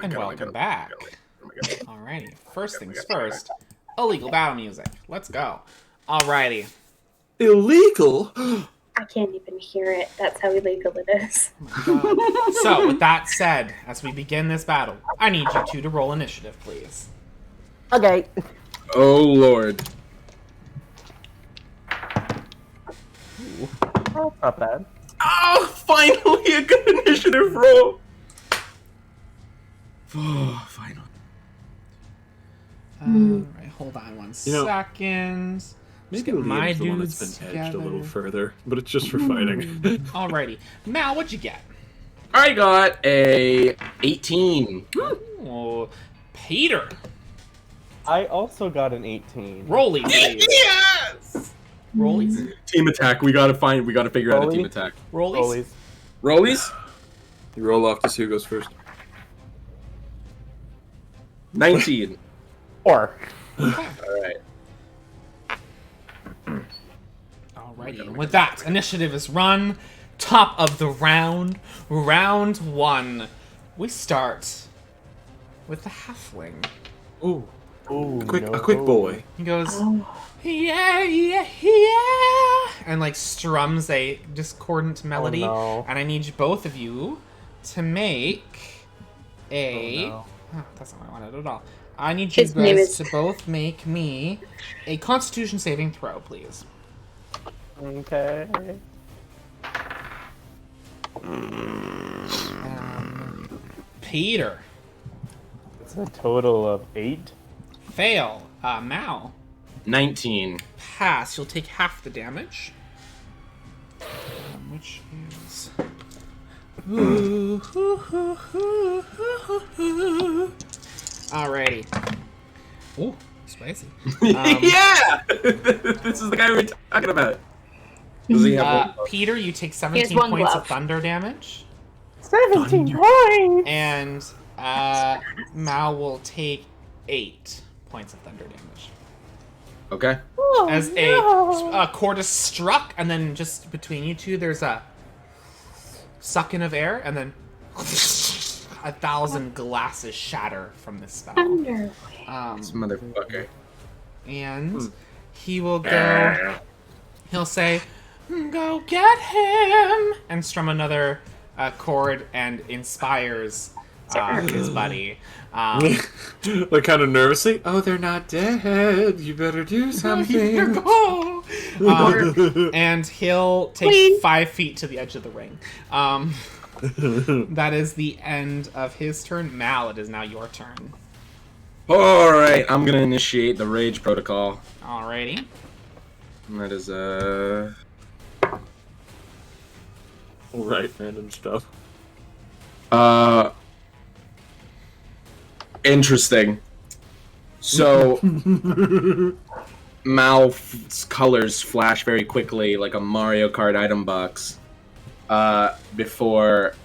And welcome back. Alrighty, first things first. Illegal battle music. Let's go. Alrighty. Illegal? I can't even hear it. That's how illegal it is. Oh my God. So, with that said, as we begin this battle, I need you two to roll initiative, please. Okay. Oh, Lord. Oh, not bad. Oh, finally a good initiative roll. Oh, finally. Alright, hold on one know, second. Just Maybe get my Liam's the one dudes that's been edged together. a little further, but it's just for fighting. Alrighty. Mal, what'd you get? I got a 18. Oh, Peter. I also got an 18. Rollies, please. Yes! Rollies? Team attack. We gotta figure out a Rolly? team attack. Rollies? Rollies. Rollies? You roll off to see who goes first. 19. 4. Alright. Alrighty, and with that, initiative is run. Top of the round. Round 1. We start with the halfling. Ooh, Ooh, a quick boy. He goes, Oh. yeah, yeah, yeah, and like strums a discordant melody. no. And I need both of you to make a... Oh, Oh, that's not what I wanted at all. I need you His name guys is- to both make me a Constitution saving throw, please. Okay. Peter. It's a total of 8. Fail. Mal. 19. Pass. You'll take half the damage. Which is... Alrighty. Ooh, spicy. Yeah! This is the guy we were talking about. Does he have one? Peter, you take He 17 has one points glove. of thunder damage. 17 points! And Mal will take 8 points of thunder damage. Okay. Oh, As no. a cord is struck, and then just between you two, there's a suck in of air, and then 1,000 glasses shatter from this spell. Underwear. This motherfucker. And he will go. He'll say, "Go get him," and strum another chord and inspires his buddy. Like kind of nervously. Oh, they're not dead. You better do something. Go! And he'll take Queen. 5 feet to the edge of the ring. That is the end of his turn. Mal, it is now your turn. Alright, I'm gonna initiate the rage protocol. Alrighty. And that is Right, random stuff. Interesting. So Mal's colors flash very quickly like a Mario Kart item box. Before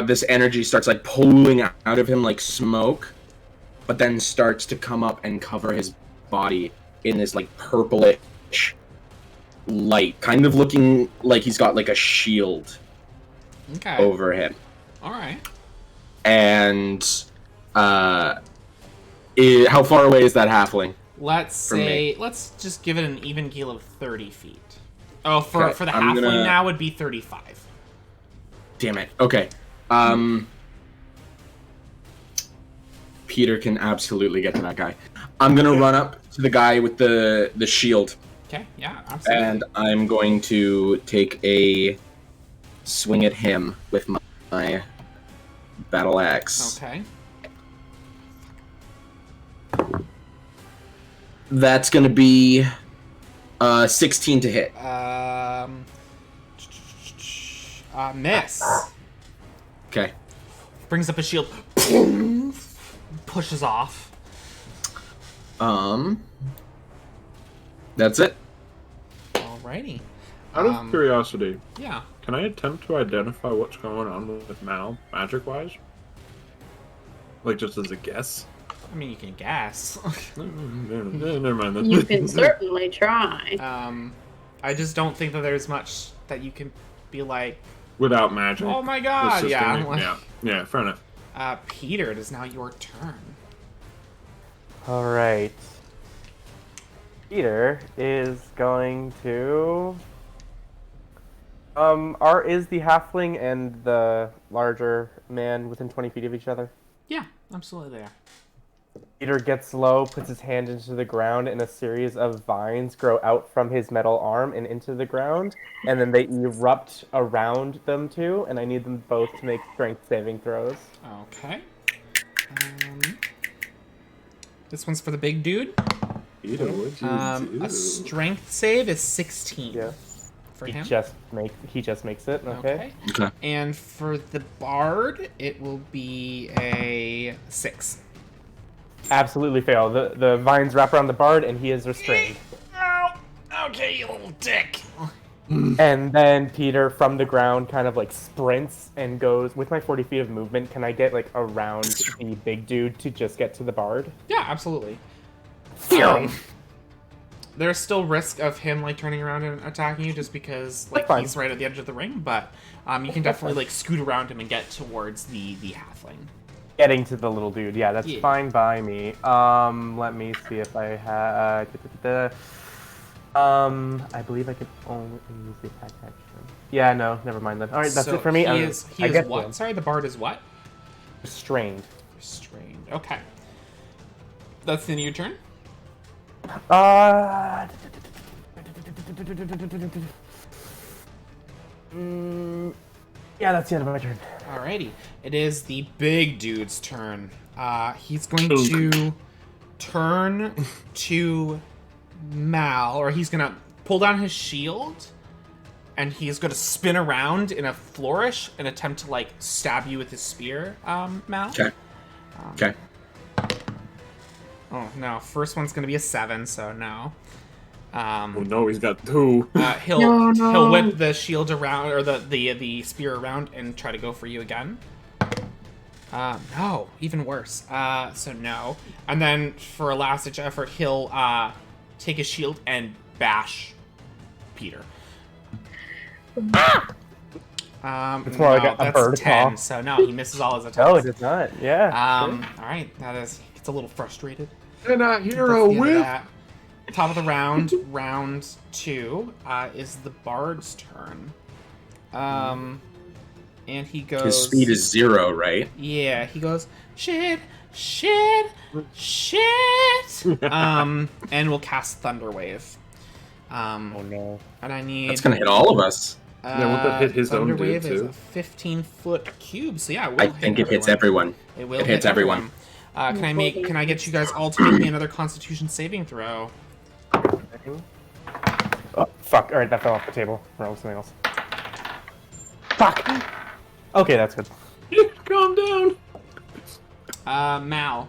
this energy starts like pulling out of him like smoke, but then starts to come up and cover his body in this like purplish light, kind of looking like he's got like a shield Okay. over him. Alright. And how far away is that halfling? Let's From say, let's just give it an even keel of 30 feet. Oh, for Okay, the I'm halfling gonna- now would be 35. Damn it. Okay. Peter can absolutely get to that guy. I'm gonna run up to the guy with the shield, Okay, yeah, absolutely. and I'm going to take a swing at him with my battle axe. Okay. That's gonna be 16 to hit. Miss. Okay. Brings up a shield. Pushes off. That's it. Alrighty. Out of curiosity, Yeah. can I attempt to identify what's going on with Mal, magic-wise? Like, just as a guess? I mean, you can guess. Never mind then. You can certainly try. I just don't think that there's much that you can be like, without magic. Oh my It's god! just Yeah, gonna- yeah, fair enough. Peter, it is now your turn. All right. Peter is going to. Is the halfling and the larger man within 20 feet of each other? Yeah, absolutely there. Peter gets low, puts his hand into the ground, and a series of vines grow out from his metal arm and into the ground, and then they erupt around them too, and I need them both to make strength saving throws. Okay. This one's for the big dude. Peter, what'd you do? A strength save is 16 Yeah. for He him. just makes it, okay? Okay. And for the bard, it will be a 6. Absolutely fail. The vines wrap around the bard, and he is restrained. Oh, okay, you little dick. And then Peter, from the ground, kind of like sprints and goes, with my 40 feet of movement, can I get like around the big dude to just get to the bard? Yeah, absolutely. Phew. There's still risk of him like turning around and attacking you just because like That's fine. he's right at the edge of the ring, but you can definitely like scoot around him and get towards the halfling. Getting to the little dude, yeah, that's Yeah. fine by me. Let me see if I have. I believe I could only use the attack action. Yeah, no, never mind then. All right, that's So it for me. He I is get what? one. Sorry, the bard is what? Restrained. Restrained. Okay. That's the end of your turn? Yeah, that's the end of my turn. Alrighty. It is the big dude's turn. He's going to turn to Mal, or he's gonna pull down his shield, and he's gonna spin around in a flourish and attempt to like stab you with his spear, Mal. Okay. Okay. Oh no! First one's gonna be a 7, so no. Oh no, he's got 2. He'll whip the shield around or the spear around and try to go for you again. No, even worse. So no. And then for a last ditch effort, he'll take his shield and bash Peter. It's more like a that's bird 10. paw. So no, he misses all his attacks. No, it is not. Yeah. All right, that is. Gets a little frustrated. And I That's hear the a end of whip. that. Top of the round, round 2, is the bard's turn. And he goes. His speed is 0, right? Yeah, he goes shit, and we'll cast Thunder Wave. Oh no. And I need. That's gonna hit all of us. Yeah, won't that hit his own Thunder dude, Wave is too? a 15-foot cube, so yeah, it will I hit think it hits everyone. everyone. It will It hit hits everyone. Can I get you guys all to make me another Constitution saving throw? Oh, fuck. Alright, that fell off the table. Roll something else. Fuck! Okay, that's good. Calm down. Mal.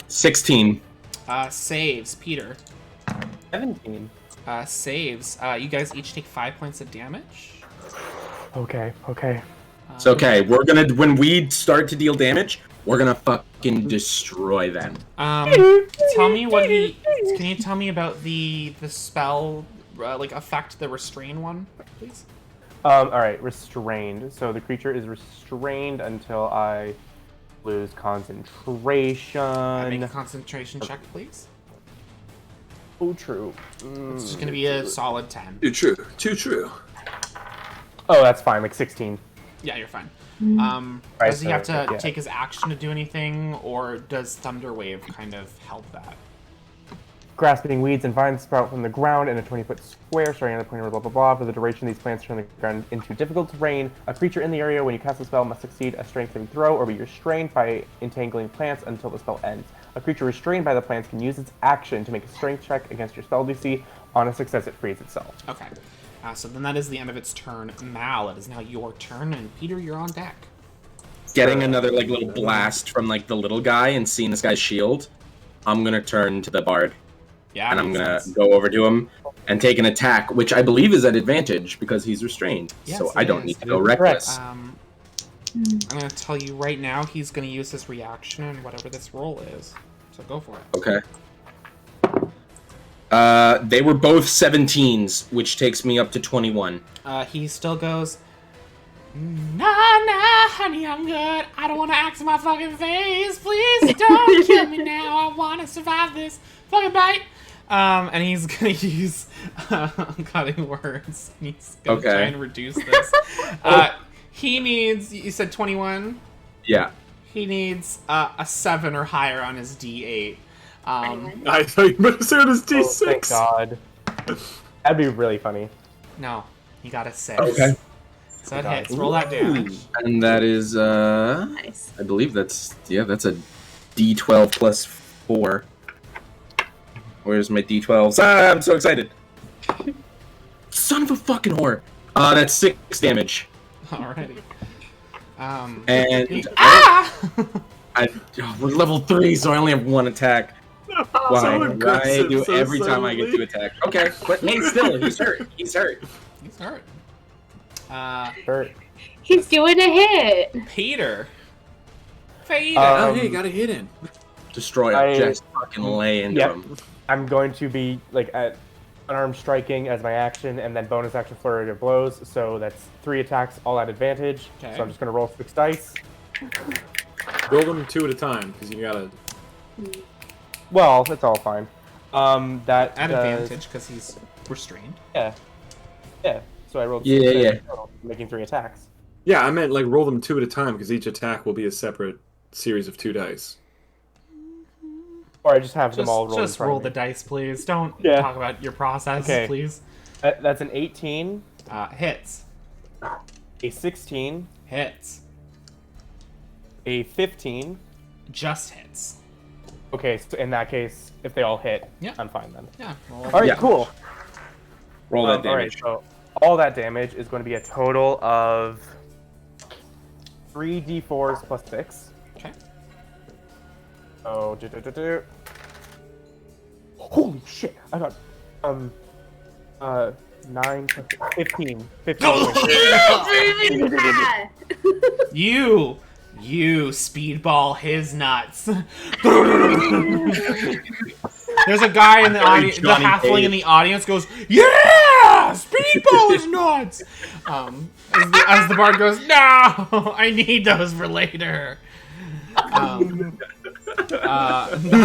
16. Saves. Peter. 17. Saves. You guys each take 5 points of damage. Okay. It's okay. We're gonna when we start to deal damage, we're gonna fucking destroy them. Tell me what he. Can you tell me about the spell, like affect the restrain one, please? Alright, restrained. So the creature is restrained until I lose concentration. Make a concentration check, please. Oh, true. It's just gonna be a solid 10. Too true. Too true. Oh, that's fine, like 16. Yeah, you're fine. Right, Does he have to so, yeah. take his action to do anything, or does Thunder Wave kind of help that? Grasping weeds and vines sprout from the ground in a 20-foot square, starting at the point where blah blah blah. For the duration, these plants turn the ground into difficult terrain. A creature in the area when you cast the spell must succeed a strength saving throw or be restrained by entangling plants until the spell ends. A creature restrained by the plants can use its action to make a strength check against your spell DC. On a success, it frees itself. Okay. So then that is the end of its turn. Mal, it is now your turn, and Peter, you're on deck. Getting another like little blast from like the little guy and seeing this guy's shield, I'm gonna turn to the bard. Yeah, And I'm makes gonna sense. go over to him and take an attack, which I believe is at advantage because he's restrained. Yes, so it I don't is. need to go Correct. reckless. I'm gonna tell you right now, he's gonna use his reaction and whatever this roll is. So go for it. Okay. They were both 17s, which takes me up to 21. He still goes, Nah, honey, I'm good. I don't want to axe my fucking face. Please don't kill me now. I want to survive this fucking bite. And he's gonna use cutting words. He's gonna try and reduce this. He needs. You said 21. Yeah. He needs a 7 or higher on his D8. I thought you meant to say on his D6. Oh, thank God. That'd be really funny. No, he got a 6. Okay. So it hits. Roll that damage. And that is, Nice. I believe that's a D12 plus 4. Where's my D12s? Ah, I'm so excited. Son of a fucking whore. That's 6 damage. Alrighty. And we're level 3, so I only have 1 attack. Why do every time I get to attack? Okay, but hey, still, he's hurt. He's hurt. He's hurt. Hurt. He's doing a hit. Peter. Oh, hey, got a hit in. Destroy him. Just fucking lay into him. I'm going to be like at unarmed striking as my action, and then bonus action flurry of blows. So that's 3 attacks, all at advantage. Okay. So I'm just going to roll 6 dice. Roll them 2 at a time, because you gotta... Well, that's all fine. That At advantage, because he's restrained. Yeah. So I rolled Yeah, 6 yeah. total, making 3 attacks. Yeah, I meant like roll them 2 at a time, because each attack will be a separate series of 2 dice. Or I just have them all rolled. Just roll the dice, please. Don't Yeah. talk about your process, Okay. please. That's an 18, Hits. a 16, Hits. a 15. Just hits. Okay, so in that case, if they all hit, Yeah. I'm fine then. Yeah. Roll. All right, Yeah. cool. Roll that All right, damage. so all that damage is going to be a total of 3d4s plus 6. Okay. So, holy shit! I got 9 plus 15. 15 points. Yeah. You speedball his nuts. There's a guy in the audience, the Johnny halfling Cage. in the audience goes, "Yeah, speedball is nuts." As the bard goes, "No, I need those for later." That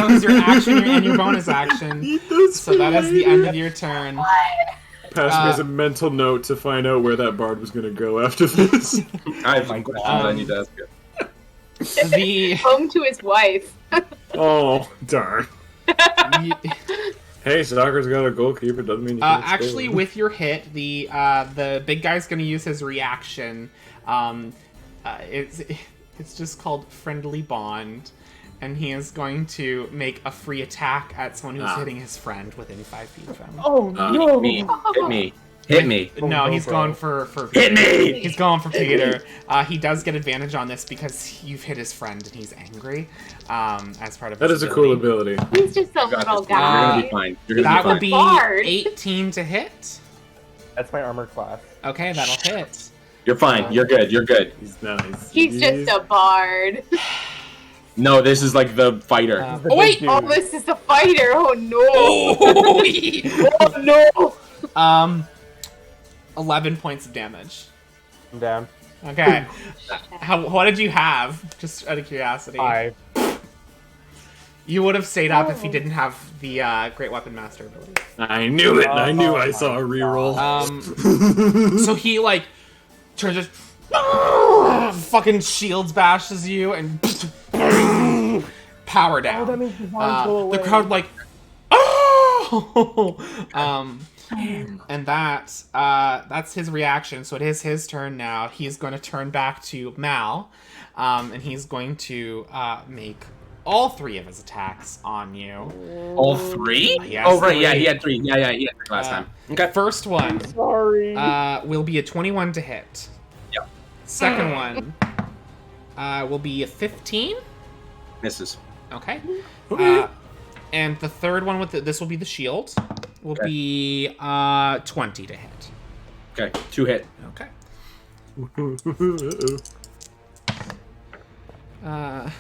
was your action and your bonus action. So that is the end of your turn. Pass me as a mental note to find out where that bard was going to go after this. I have some questions I need to ask you. The Home to his wife. Oh, darn. Hey, soccer's got a goalkeeper, doesn't mean you can't actually, score. with your hit, the big guy's going to use his reaction. It's just called Friendly Bond, and he is going to make a free attack at someone who's hitting his friend within 5 feet of him. Oh no! Hit me. No, he's going for Hit me! He's going for Peter. He does get advantage on this because you've hit his friend and he's angry. As part of That his is a cool ability. He's just a You got little this. You're guy. gonna be fine. You're gonna That be will fine. be Bard. 18 to hit. That's my armor class. Okay, that'll hit. You're fine. You're good. You're good. He's nice. He's just a bard. No, this is like the fighter. Oh wait! Oh, this is a fighter. Oh no. Oh no! 11 points of damage. I'm down. Okay. What did you have? Just out of curiosity. 5. You would have stayed up if you didn't have the Great Weapon Master ability. I knew it. I knew Oh I my saw a reroll. So he like turns just fucking shields bashes you and power down. Oh, that makes his arms go away. The crowd like oh and that's his reaction. So it is his turn now. He's going to turn back to Mal, and he's going to make all 3 of his attacks on you. All 3? He has Oh, right. Yeah, 3. he had 3. Yeah, he had 3 last time. Okay. First one Sorry. will be a 21 to hit. Yep. Second one will be a 15. Misses. Okay. Okay. And the third one with this will be the shield. Will Okay. be 20 to hit. Okay. 2 hit. Okay. Uh-oh.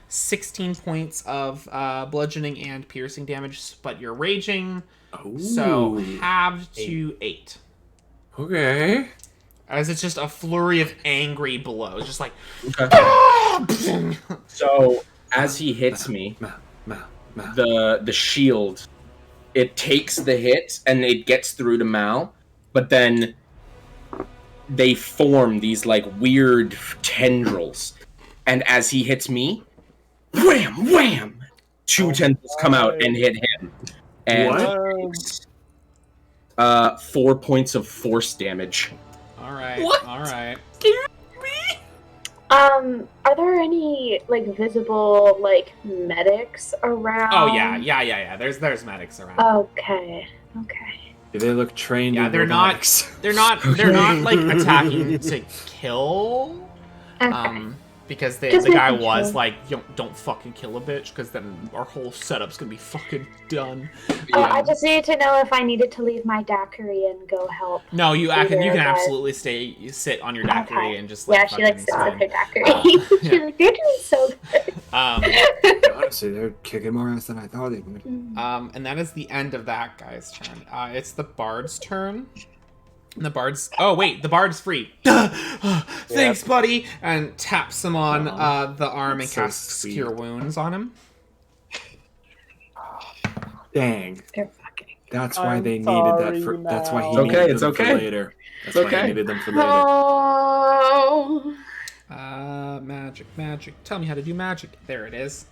16 points of bludgeoning and piercing damage, but you're raging, Oh. so halved to 8. Okay. As it's just a flurry of angry blows, just like. Okay. So as he hits me, the shield, it takes the hit and it gets through to Mal, but then they form these like weird tendrils, and as he hits me, wham, wham, two tendrils come out and hit him, and he takes 4 points of force damage. All right. What? All right. Are there any like visible like medics around? Oh yeah. There's medics around. Okay. Do they look trained? Yeah, in they're not. robotics? They're not like attacking to kill. Okay. Because Just the guy making was sure. like, don't fucking kill a bitch, because then our whole setup's gonna be fucking done. I just needed to know if I needed to leave my daiquiri and go help. No, you Either can of us. absolutely sit on your daiquiri Okay. and just like Yeah, she like fucking sits spin. with her daiquiri. She's yeah. like, "You're doing so good." Honestly, they're kicking more ass than I thought they would. And that is the end of that guy's turn. It's the bard's turn. And the bard's the bard's free. Thanks, buddy. And taps him on the arm and so casts sweet. Cure Wounds on him. Dang. They're fucking. That's why they needed sorry, that for. That's why he Mal. needed It's them okay. for later. That's why okay. he needed them for later. Oh. Magic. Tell me how to do magic. There it is.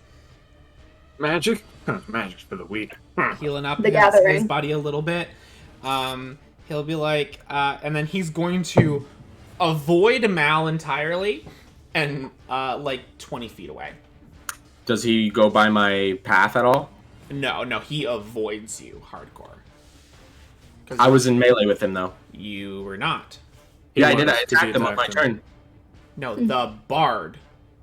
Magic? Huh, magic's for the weak. Healing up The his Gathering. body a little bit. He'll be like, and then he's going to avoid Mal entirely and like 20 feet away. Does he go by my path at all? No, he avoids you hardcore. I was in melee with him though. You were not. Yeah, I was, did. I 'cause he attacked him on my attacked him. turn. No, the bard.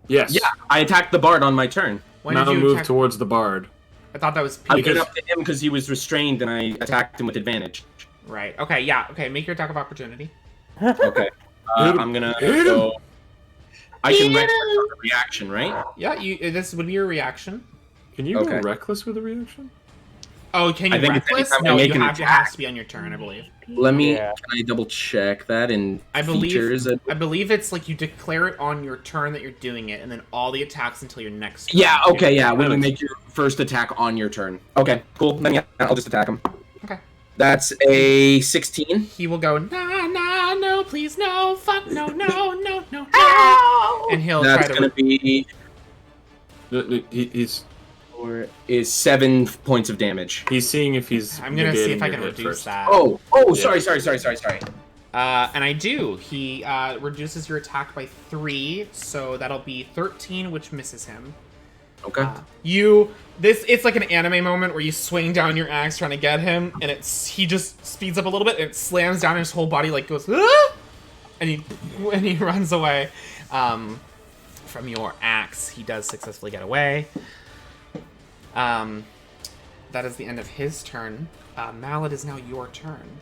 Yes. Yeah, I attacked the bard on my turn. When Now did you move attack? towards the bard. I thought that was I Peter. went up to him because he was restrained, and I attacked him with advantage. Right. Okay. Yeah. Okay. Make your attack of opportunity. Okay. Hit him. I'm gonna Hit him. go. I can Hit reckless him. on the reaction, right? Yeah. This would be your reaction. Can you Okay. go reckless with a reaction? Oh, can you I think it's reckless? anytime I No, make you an have it attack. has to be on your turn, I believe. Let me. Yeah. Can I double check that in I believe. features? I believe it's like you declare it on your turn that you're doing it, and then all the attacks until your next. Turn. Yeah. Okay. Yeah. When you Nice. make your first attack on your turn. Okay. Cool. Then yeah, I'll just attack him. Okay. That's a 16. He will go no, please no, fuck no, Ow! and he'll That's try to. gonna be He's is 7 points of damage. seeing if he's. I'm gonna see if negating I your can hit reduce first. that. Oh. Yeah. Sorry. And I do. He reduces your attack by 3, so that'll be 13, which misses him. Okay. It's like an anime moment where you swing down your axe trying to get him, and he just speeds up a little bit, and it slams down his whole body, like goes, ah! and he runs away. From your axe, he does successfully get away. That is the end of his turn. Mal, it is now your turn,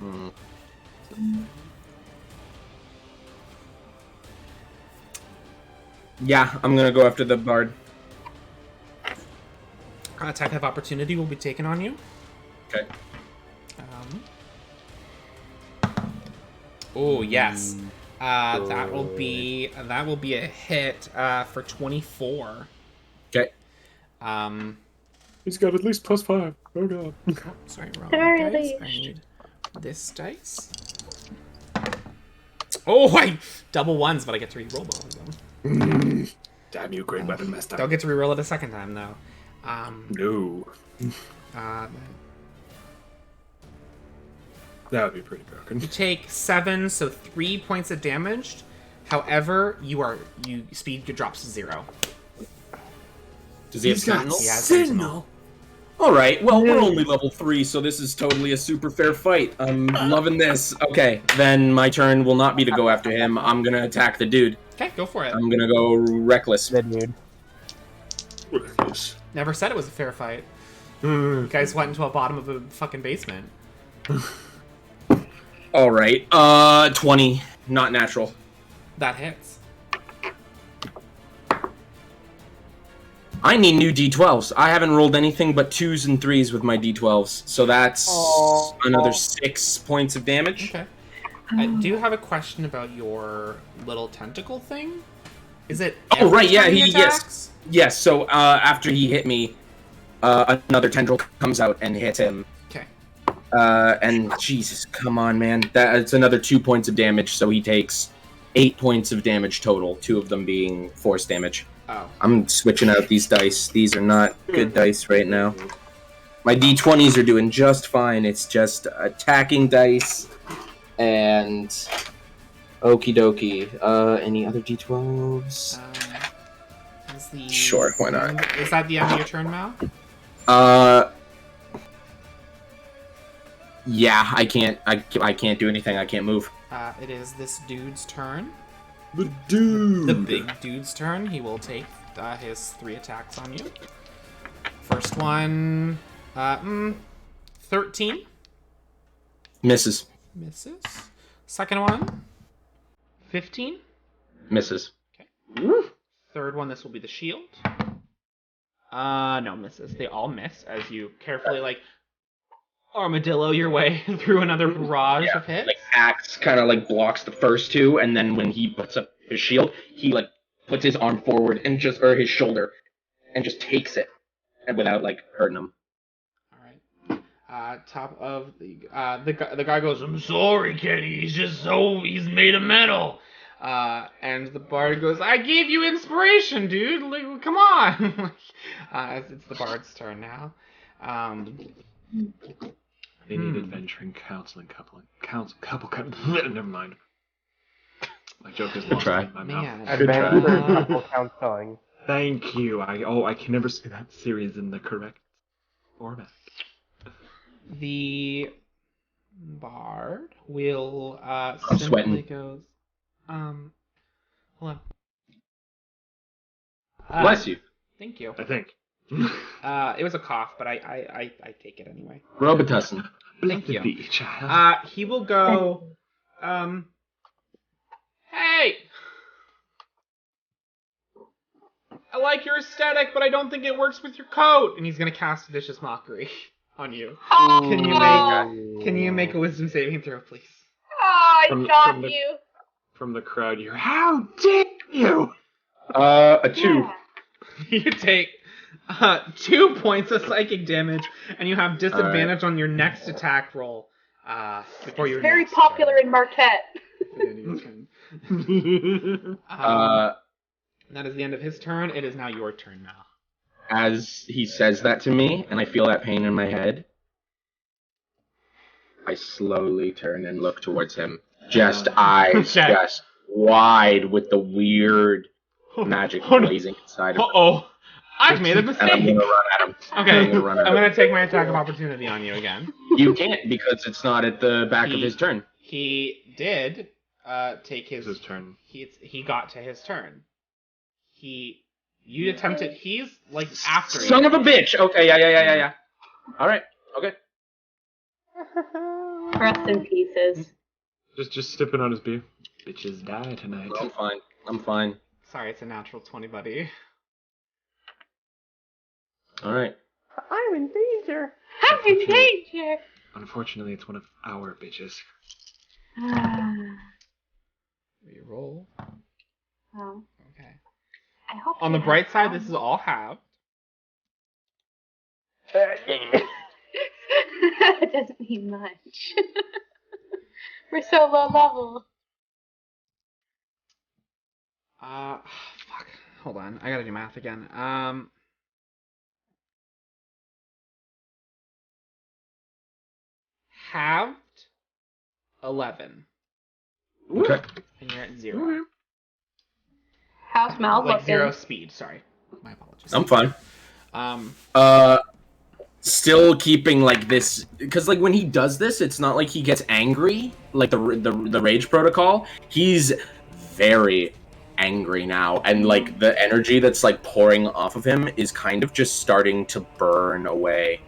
though. Yeah, I'm gonna go after the bard. Attack of opportunity will be taken on you. Okay. Oh yes, that will be a hit for 24. Okay. He's got at least +5. Oh god. Sorry, wrong Very dice. I least. need this dice. Oh, I double ones, but I get to re-roll both of them. Damn you, great weapon master. Don't get to re-roll it a second time though. No. That would be pretty broken. You take 7, so 3 points of damage. However, speed drops to 0. Does he have He's got sentinel? He has Sentinel. All right. Well, we're only level 3, so this is totally a super fair fight. I'm loving this. Okay, then my turn will not be to go after him. I'm gonna attack the dude. Okay, go for it. I'm gonna go reckless. Good dude. Never said it was a fair fight. You guys went into a bottom of a fucking basement. All right. 20, not natural. That hits. I need new D12s. I haven't rolled anything but 2s and 3s with my D12s, so that's another 6 points of damage. Okay. I do have a question about your little tentacle thing. Is it? Oh right, yeah, he attacks? yes. So after he hit me, another tendril comes out and hits him. Okay. And Jesus, come on, man, that's another 2 points of damage. So he takes 8 points of damage total. 2 of them being force damage. Oh. I'm switching out these dice. These are not good dice right now. My D20s are doing just fine. It's just attacking dice. And okie dokie. Any other D12s? Sure, why not? Is that the end of your turn, Mal? Yeah, I can't do anything. I can't move. It is this dude's turn. The dude. The big dude's turn. He will take his 3 attacks on you. First one, 13. Misses. Misses. Second one, 15. Misses. Okay. Third one, this will be the shield. No, misses. They all miss as you carefully, armadillo your way through another barrage of hits. Axe kind of blocks the first 2, and then when he puts up his shield, he puts his arm forward and or his shoulder, and just takes it, and without hurting him. Top of the guy goes, "I'm sorry, Kenny. He's made of metal." And the bard goes, "I gave you inspiration, dude. Come on." It's the bard's turn now. They need adventuring counseling, couple. Never mind. My joke is lost in my mouth. Adventure couple counseling. Thank you. I can never say that series in the correct format. The bard will I'm simply sweating. goes, hold on. Bless you. Thank you. I think. It was a cough, but I take it anyway. Robitussin. Thank you. Be, child. He will go, hey! I like your aesthetic, but I don't think it works with your coat. And he's gonna cast Vicious Mockery on you. Can you make a Wisdom saving throw, please? Oh, I got you. From the crowd, you're, how dare you? A 2. Yeah. You take 2 points of psychic damage, and you have disadvantage on your next attack roll. Before your Very next popular in Marquette. turn. That is the end of his turn. It is now your turn now. As he says that to me, and I feel that pain in my head, I slowly turn and look towards him. Just eyes, just wide with the weird magic blazing inside of him. Uh-oh. I've made a mistake. And I'm gonna run at him. Okay, I'm gonna take my attack of opportunity on you again. You can't, because it's not at the back of his turn. He did take his turn. He got to his turn. You attempted. He's after you. Son of a bitch! Okay, yeah. Alright, okay. Rest in pieces. Just stepping on his beer. Bitches die tonight. I'm fine. Sorry, it's a natural 20, buddy. Alright. I'm in danger. I'm in danger. Unfortunately, it's one of our bitches. Reroll. Oh. Okay. I hope On the bright side, this is all halved. It doesn't mean much. We're so low level. Fuck. Hold on. I gotta do math again. Halved 11. Okay. And you're at 0. How's Mal looking? 0 speed, sorry. My apologies. I'm fine. Still keeping this, because when he does this, it's not like he gets angry, like the rage protocol. He's very angry now, and the energy that's pouring off of him is kind of just starting to burn away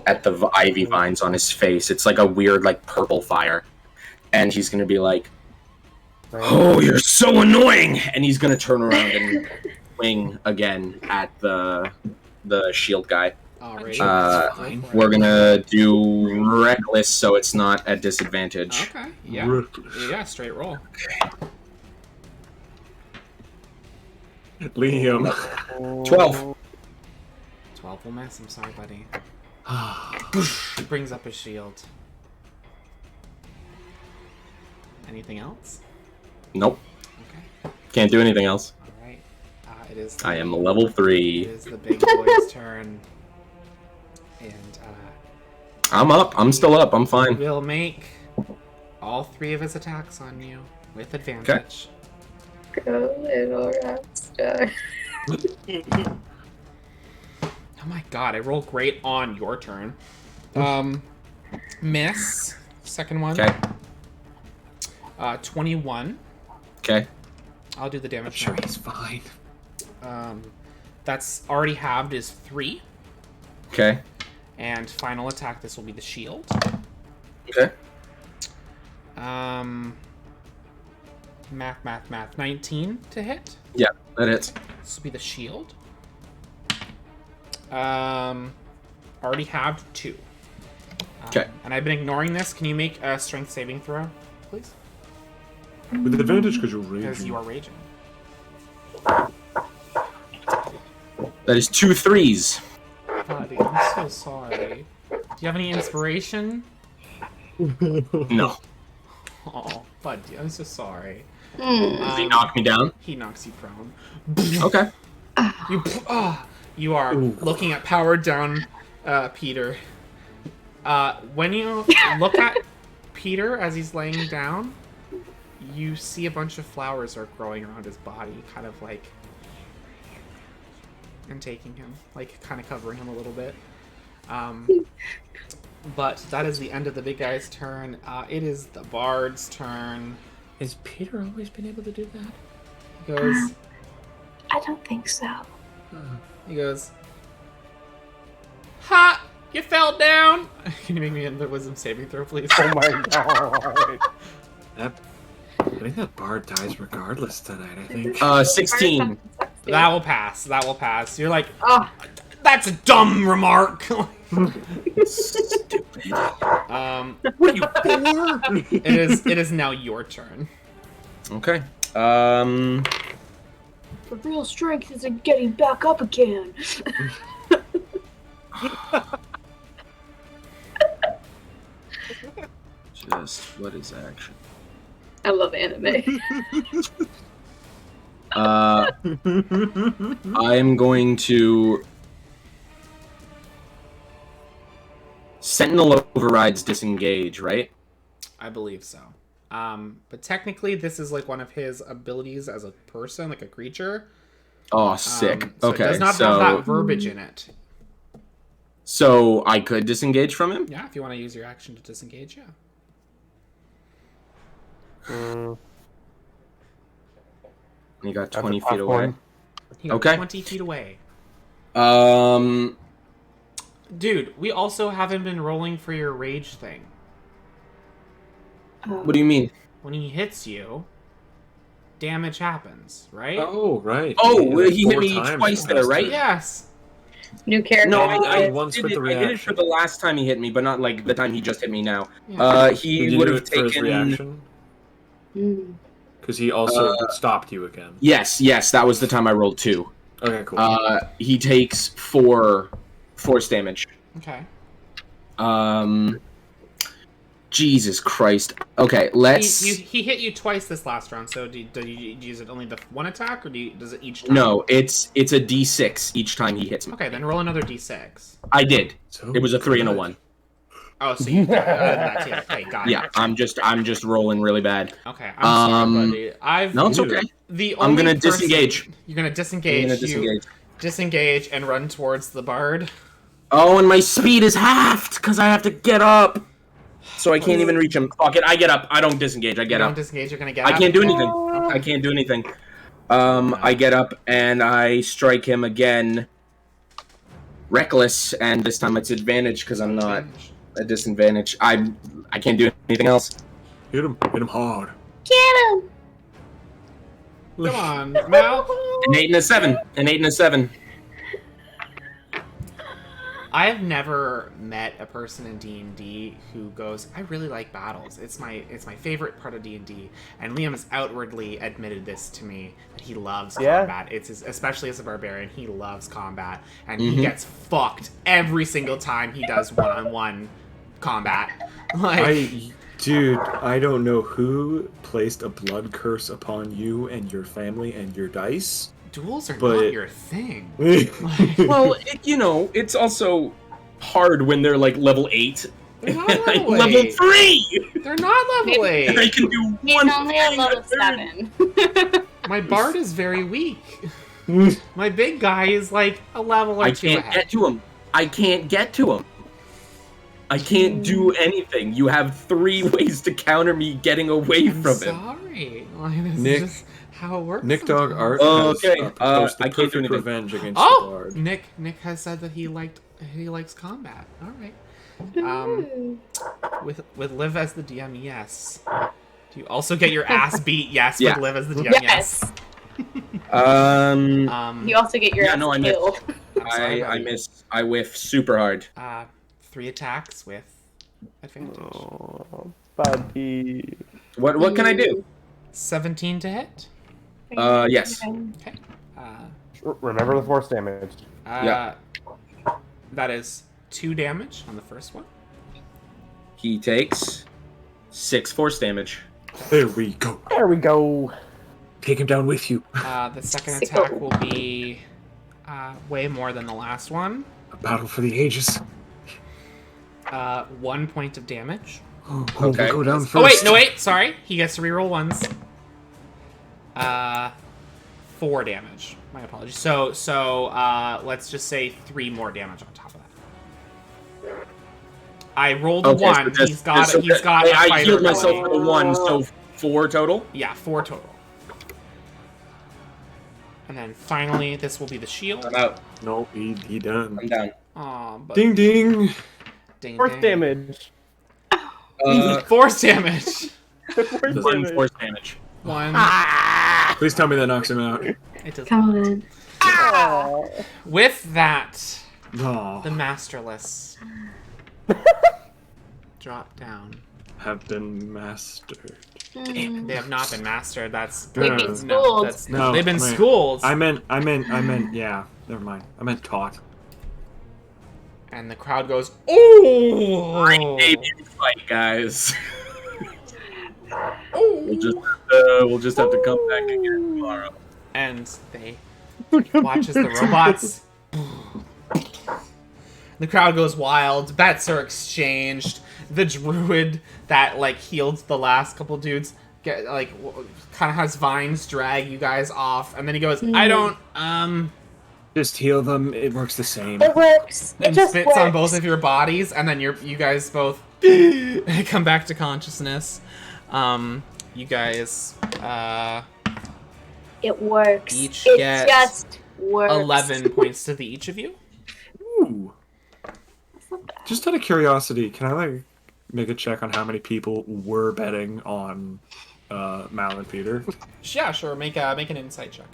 at the ivy vines on his face. It's a weird purple fire, and he's gonna be like, "Oh, you're so annoying!" And he's gonna turn around and swing again at the shield guy. Alrighty. Uh, Go for it. We're gonna do reckless, so it's not at disadvantage. Okay. Yeah. Reckless. Yeah. Straight roll. Liam. 12. 12 will miss. I'm sorry, buddy. He brings up his shield. Anything else? Nope. Okay. Can't do anything else. All right. It is. I am level 3. It is the big boy's turn, and I'm up. I'm still up. I'm fine. we'll make all 3 of his attacks on you with advantage. Go, little rock star. Oh my god! I rolled great on your turn. Miss. Second one. Okay. 21. Okay. I'll do the I'm damage. sure now. he's fine. That's already halved is 3. Okay. And final attack, this will be the shield. Okay. Math. 19 to hit. Yeah, that hits. This will be the shield. Already halved 2. Okay. And I've been ignoring this. Can you make a strength saving throw, please? With advantage because you're raging. Because you are raging. That is 2 3s. Buddy, I'm so sorry. Do you have any inspiration? No. Oh, buddy, I'm so sorry. Does he knock me down? He knocks you prone. Okay. You are looking at powered down Peter. When you look at Peter as he's laying down, you see a bunch of flowers are growing around his body, kind of like, and taking him, like, kind of covering him a little bit. But that is the end of the big guy's turn. It is the bard's turn. Has Peter always been able to do that? He goes. I don't think so. He goes. Ha! You fell down. Can you make me a wisdom saving throw, please? Oh my god. I think that bard dies regardless tonight, I think. 16. That will pass. That will pass. You're like, Oh, that's a dumb remark. Stupid. What are you for? It is now your turn. Okay. the real strength isn't getting back up again. Just what is action? I love anime. I'm going to Sentinel overrides disengage, right? I believe so. But technically, this is like one of his abilities as a person, like a creature. Oh, sick. So Okay, it does not have that verbiage in it. So I could disengage from him? Yeah, if you want to use your action to disengage, yeah. He got That's a 20 tough feet away. one. He got Okay. 20 feet away. Um, Dude, we also haven't been rolling for your rage thing. what do you mean? When he hits you, damage happens, right? Oh, right. Oh, Yeah, he hit 4 me times twice the there, past right? turn. Yes. New character. No, I I once did with it, the I did it reaction. for the last time he hit me, but not like the time he just hit me now. Yeah. Did He you would do have it for his taken... reaction? Mm. Because he also stopped you again. Yes, that was the time I rolled 2. Okay, cool. He takes 4 force damage. Okay. Jesus Christ. Okay, let's... He hit you twice this last round, so do you use it only the one attack, or does it each time? No, it's a d6 each time he hits me. Okay, then roll another d6. I did. So It was a 3 and a good. 1. Oh, so you that's it. Okay, got it. Yeah, I'm just rolling really bad. Okay, I'm sorry, buddy. No, it's Dude. okay. The I'm only gonna person- disengage. You're gonna disengage. I'm gonna You disengage. disengage and run towards the bard. Oh, and my speed is halved because I have to get up. So I can't even reach him. Fuck it, I get up. I don't disengage. I You get don't up. disengage. You're gonna get. I up. can't do anything. I can't do anything. I get up and I strike him again. Reckless, and this time it's advantage because I'm not at disadvantage. I can't do anything else. Hit him hard. Get him! Come on, Mal. An 8 and a 7. An 8 and a 7. I have never met a person in D&D who goes, I really like battles. It's my favorite part of D&D. And Liam has outwardly admitted this to me, that he loves combat. Especially as a barbarian, he loves combat. And he gets fucked every single time he does one-on-one combat. Dude, I don't know who placed a blood curse upon you and your family and your dice. Duels are not your thing. Well, it's also hard when they're like level 8. They're not level 8. Level 3! They're not level 8. They can do He's one only a level 7. My bard is very weak. My big guy is like a level or 2 I can't get to him. I can't get to him. I can't do anything. You have 3 ways to counter me getting away from him. Sorry. Like, this Nick. is just how it works. Nick Dog sometimes. Art okay. proposed I the can't do perfect anything. revenge against the Bard. Nick has said that he likes combat. All right. With Liv as the DM, yes. Do you also get your ass beat? Yes. Yeah. With Liv as the DM, yes. You also get your ass I missed. killed. I'm sorry, I buddy. missed. I whiff super hard. 3 attacks with advantage. Oh, buddy. What can I do? 17 to hit. Yes. Okay. Remember the force damage. Yeah. That is 2 damage on the first one. He takes 6 force damage. There we go. There we go. Take him down with you. The second attack will be way more than the last one. A battle for the ages. 1 point of damage. Okay. We'll go down first. Oh wait, no wait, sorry. He gets to reroll ones. 4 damage. My apologies. So let's just say 3 more damage on top of that. I rolled a 1. So He's got a I fighter healed myself going. for the 1, so 4 total. Yeah, 4 total. And then finally, this will be the shield. I'm out. No, he done. I'm down. Aw, but Ding ding. ding, Force ding. damage. Force damage. Force 1 damage. force damage. 1. Please tell me that knocks him out. It does. Come on. Oh. With that, Oh, the masterless drop down. have been mastered. They have not been mastered. That's They've been No, schooled. That's No, they've been wait. schooled. I meant, yeah, never mind. I meant taught. And the crowd goes, "Oh!" Debut fight, guys. We'll just have to come back again tomorrow. And they watch as the robots. The crowd goes wild. Bets are exchanged. The druid that like healed the last couple dudes get like kind of has vines drag you guys off, and then he goes, "I don't Just heal them. It works the same. It works. It and just spits works. on both of your bodies, and then you guys both come back to consciousness. You guys It works. Each it get just works. 11 points to the each of you. Ooh. Just out of curiosity, can I like make a check on how many people were betting on Mal and Peter? Yeah, sure. Make an insight check.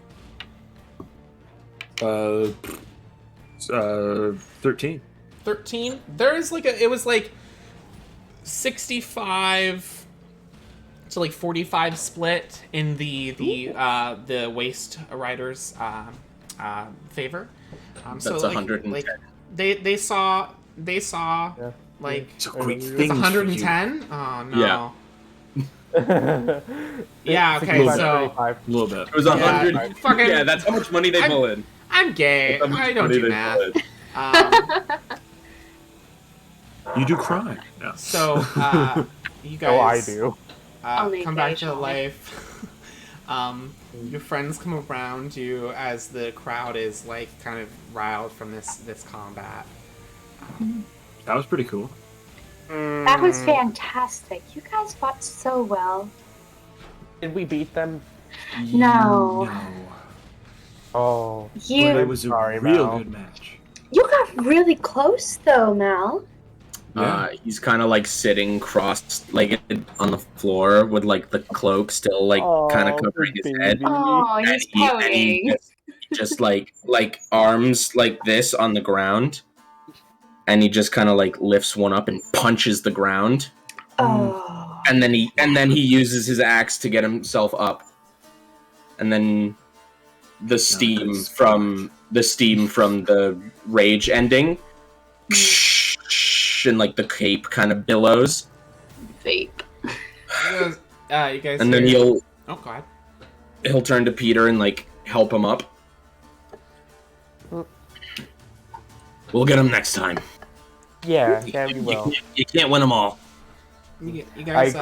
13. 13. There's like it was like 65 to like 45 split in the waste riders favor. So That's like, 110. like they saw Yeah. like It's a great It's thing. it's 110. Oh no. Yeah. Yeah. Okay. Little So 35. A little bit. It was 100. Yeah, fucking- Yeah, that's how much money they pull in. I'm gay. That's how much I don't money do they math. pull in. You do crime. Yeah. So you guys. Oh, I do. Only Come back to occasionally. life. Your friends come around you as the crowd is like kind of riled from this combat. That was pretty cool. That was fantastic. You guys fought so well. Did we beat them? No. No. Oh. But You it was a Sorry, real Mal. good match. you got really close though, Mal. He's kind of like sitting cross-legged on the floor with like the cloak still like kind of covering his head. Oh, And he's he pouting. just like arms like this on the ground, and he just kind of like lifts one up and punches the ground. Oh. And then he uses his axe to get himself up, and then the steam from the rage ending, and like the cape kind of billows. Vape. You guys. And then Oh, go ahead. he'll turn to Peter and like help him up. We'll get him next time. Yeah, we will. You can't win them all. You guys. I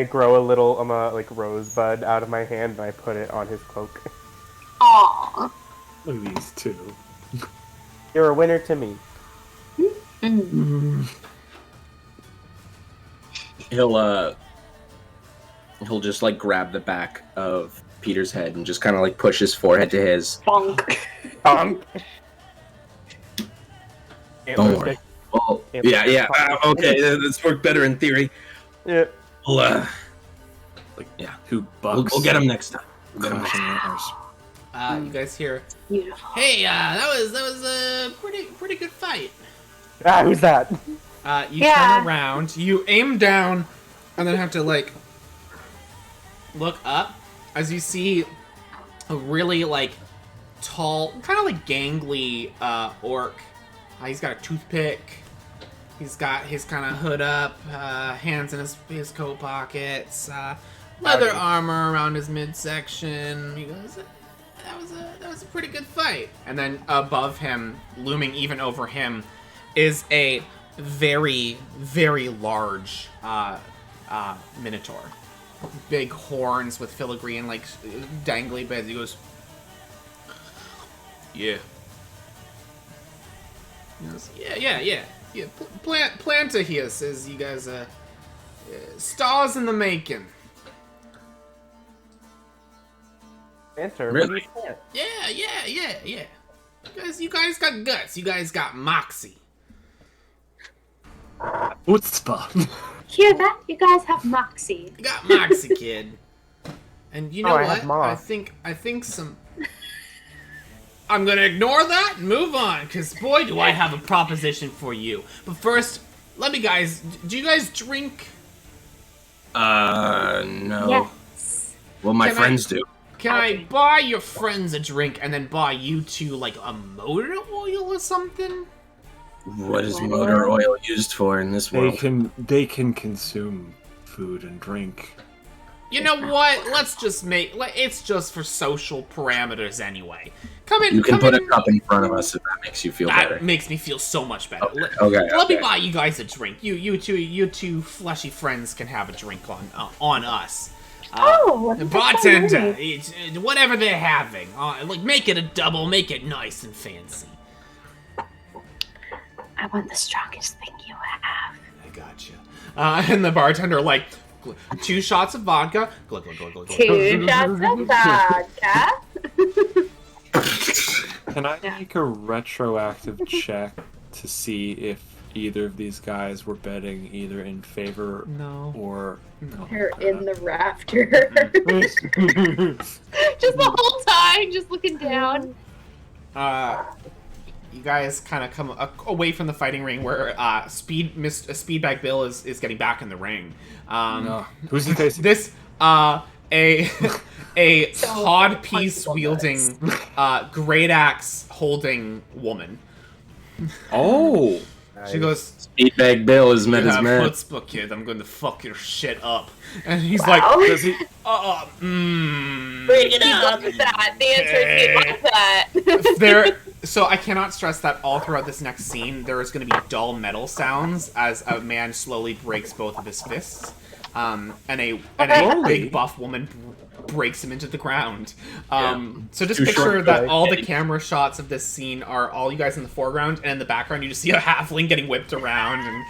grow a little like rosebud out of my hand and I put it on his cloak. Aww. Look at these two. You're a winner to me. He'll just like grab the back of Peter's head and just kind of like push his forehead to his. Bonk. Don't worry. Well, yeah. Okay, this worked better in theory. Yeah. We'll, $2 bucks. we'll get him next time. Clashing antlers. You guys hear? Beautiful. Hey, that was a pretty good fight. Who's that? You turn around, you aim down, and then have to like look up as you see a really like tall, kind of like gangly orc. He's got a toothpick. He's got his kind of hood up, hands in his coat pockets, leather armor around his midsection. He goes, that was a pretty good fight. And then above him, looming even over him, is a very, very large minotaur. Big horns with filigree and like dangly bits. He goes, yeah. He goes, yeah. Planta here says you guys are stars in the making. Answer. Really? Yeah. You guys got guts. You guys got moxie. Chutzpah. Hear that? You guys have moxie. You got moxie, kid. And you know I what? have mox. I think some. I'm gonna ignore that and move on, cause boy, do I have a proposition for you. But first, do you guys drink? No. Yes. Well, my Can friends do. Can I buy your friends a drink and then buy you two like a motor oil or something? What is motor oil used for in this world? They can consume food and drink. You know what? Let's just it's just for social parameters anyway. Come in. You can put a cup in front of us if that makes you feel better. That makes me feel so much better. Okay. Let me buy you guys a drink. You two fleshy friends can have a drink on us. Bartender, whatever they're having. Like make it a double, make it nice and fancy. I want the strongest thing you have. I gotcha. And the bartender like 2 shots of vodka. Glug, glug, glug, glug, glug. 2 shots of vodka. Can I make a retroactive check to see if either of these guys were betting either in favor or You're in the rafter. Just the whole time, just looking down. You guys kind of come away from the fighting ring where Speedbag Bill is getting back in the ring. Who's he facing? This a codpiece wielding, great axe holding woman. Oh, She goes, Speedbag Bill has met his man. chutzpah, kid. I'm going to fuck your shit up. And he's Wow. like, does he? Bring it up. That. The answer is he wants that. So I cannot stress that all throughout this next scene, there is going to be dull metal sounds as a man slowly breaks both of his fists, and a big buff woman breaks him into the ground. So just picture that all the camera shots of this scene are all you guys in the foreground, and in the background you just see a halfling getting whipped around and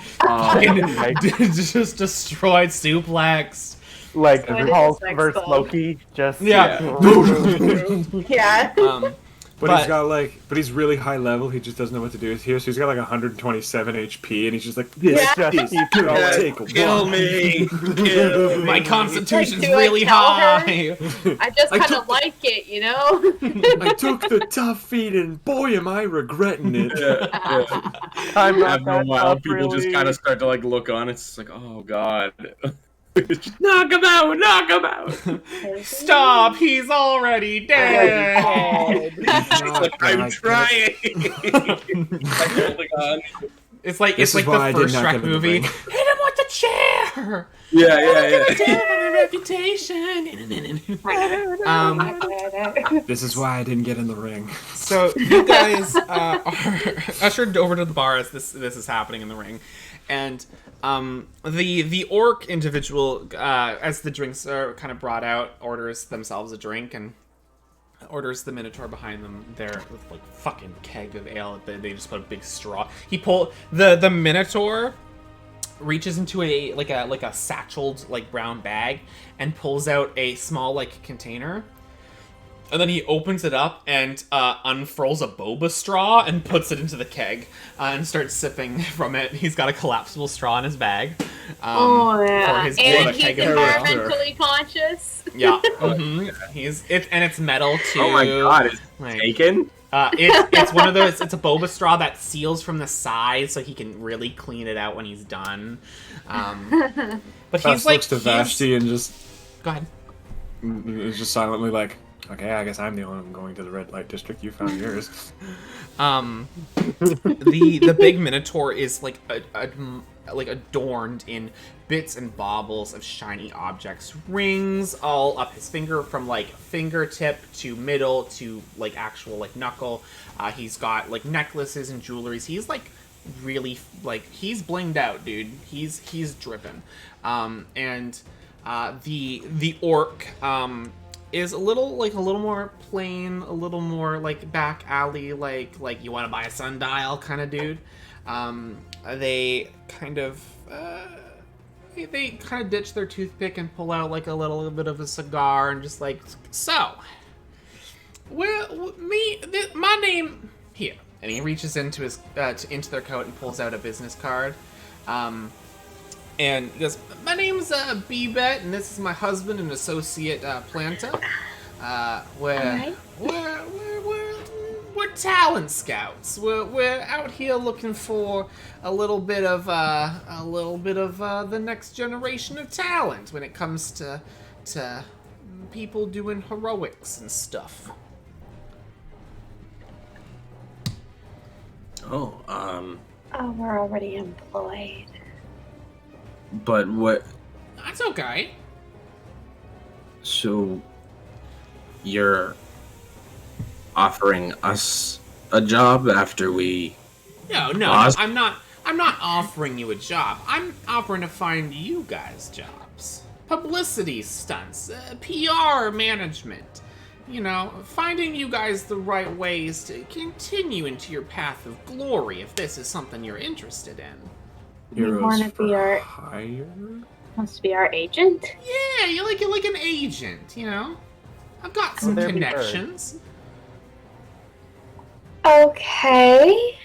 just destroyed, suplex. Like So it is Hulk like versus Hulk. Loki, just Yeah. Yeah. But he's got but he's really high level. He just doesn't know what to do with here. So he's got 127 HP, and he's just like, this is gonna take a Kill while. me. Kill me. My constitution's Like, do I really tell her? high. I just I kind took of like it, you know? I took the tough feat, and boy, am I regretting it. I'm not After a that while, tough, people just really. kind of start to look on. It's just like, oh god, knock him out, knock him out. Stop! He's already dead. I'm trying. Like holding on. It's like This it's is like why I the did first not Shrek get in the movie. ring. Hit him with the chair. Yeah. Reputation. This is why I didn't get in the ring. So you guys are ushered over to the bar as this is happening in the ring, and the orc individual, as the drinks are kind of brought out, orders themselves a drink and orders the minotaur behind them there with fucking keg of ale. They just put a big straw. He the minotaur reaches into a satcheled brown bag and pulls out a small container. And then he opens it up and unfurls a boba straw and puts it into the keg and starts sipping from it. He's got a collapsible straw in his bag. For his and he's keg of environmentally conscious. Yeah. Mm-hmm. It's metal too. Oh my god, it's taken? It's one of those. It's a boba straw that seals from the side, so he can really clean it out when he's done. But he's looks to Vashti and just go ahead. Is just silently like, okay, I guess I'm the only one going to the red light district. You found yours. The big minotaur is adorned in bits and baubles of shiny objects, rings all up his finger from fingertip to middle to actual knuckle. He's got necklaces and jewelries. He's really he's blinged out, dude. He's dripping. And the orc is a little more plain, a little more back alley, you want to buy a sundial kind of dude. They kind of ditch their toothpick and pull out a little bit of a cigar and just so. Well, my name here, and he reaches into his into their coat and pulls out a business card. And he goes, my name's B-Bet, and this is my husband and associate, Planta. We're talent scouts. We're out here looking for a little bit of the next generation of talent when it comes to people doing heroics and stuff. Oh, we're already employed. But what? That's okay. So, you're offering us a job after we? No, I'm not offering you a job. I'm offering to find you guys jobs. Publicity stunts, PR management. Finding you guys the right ways to continue into your path of glory if this is something you're interested in. You want to be our hire? Wants to be our agent? Yeah, you're like an agent, I've got some connections. Okay.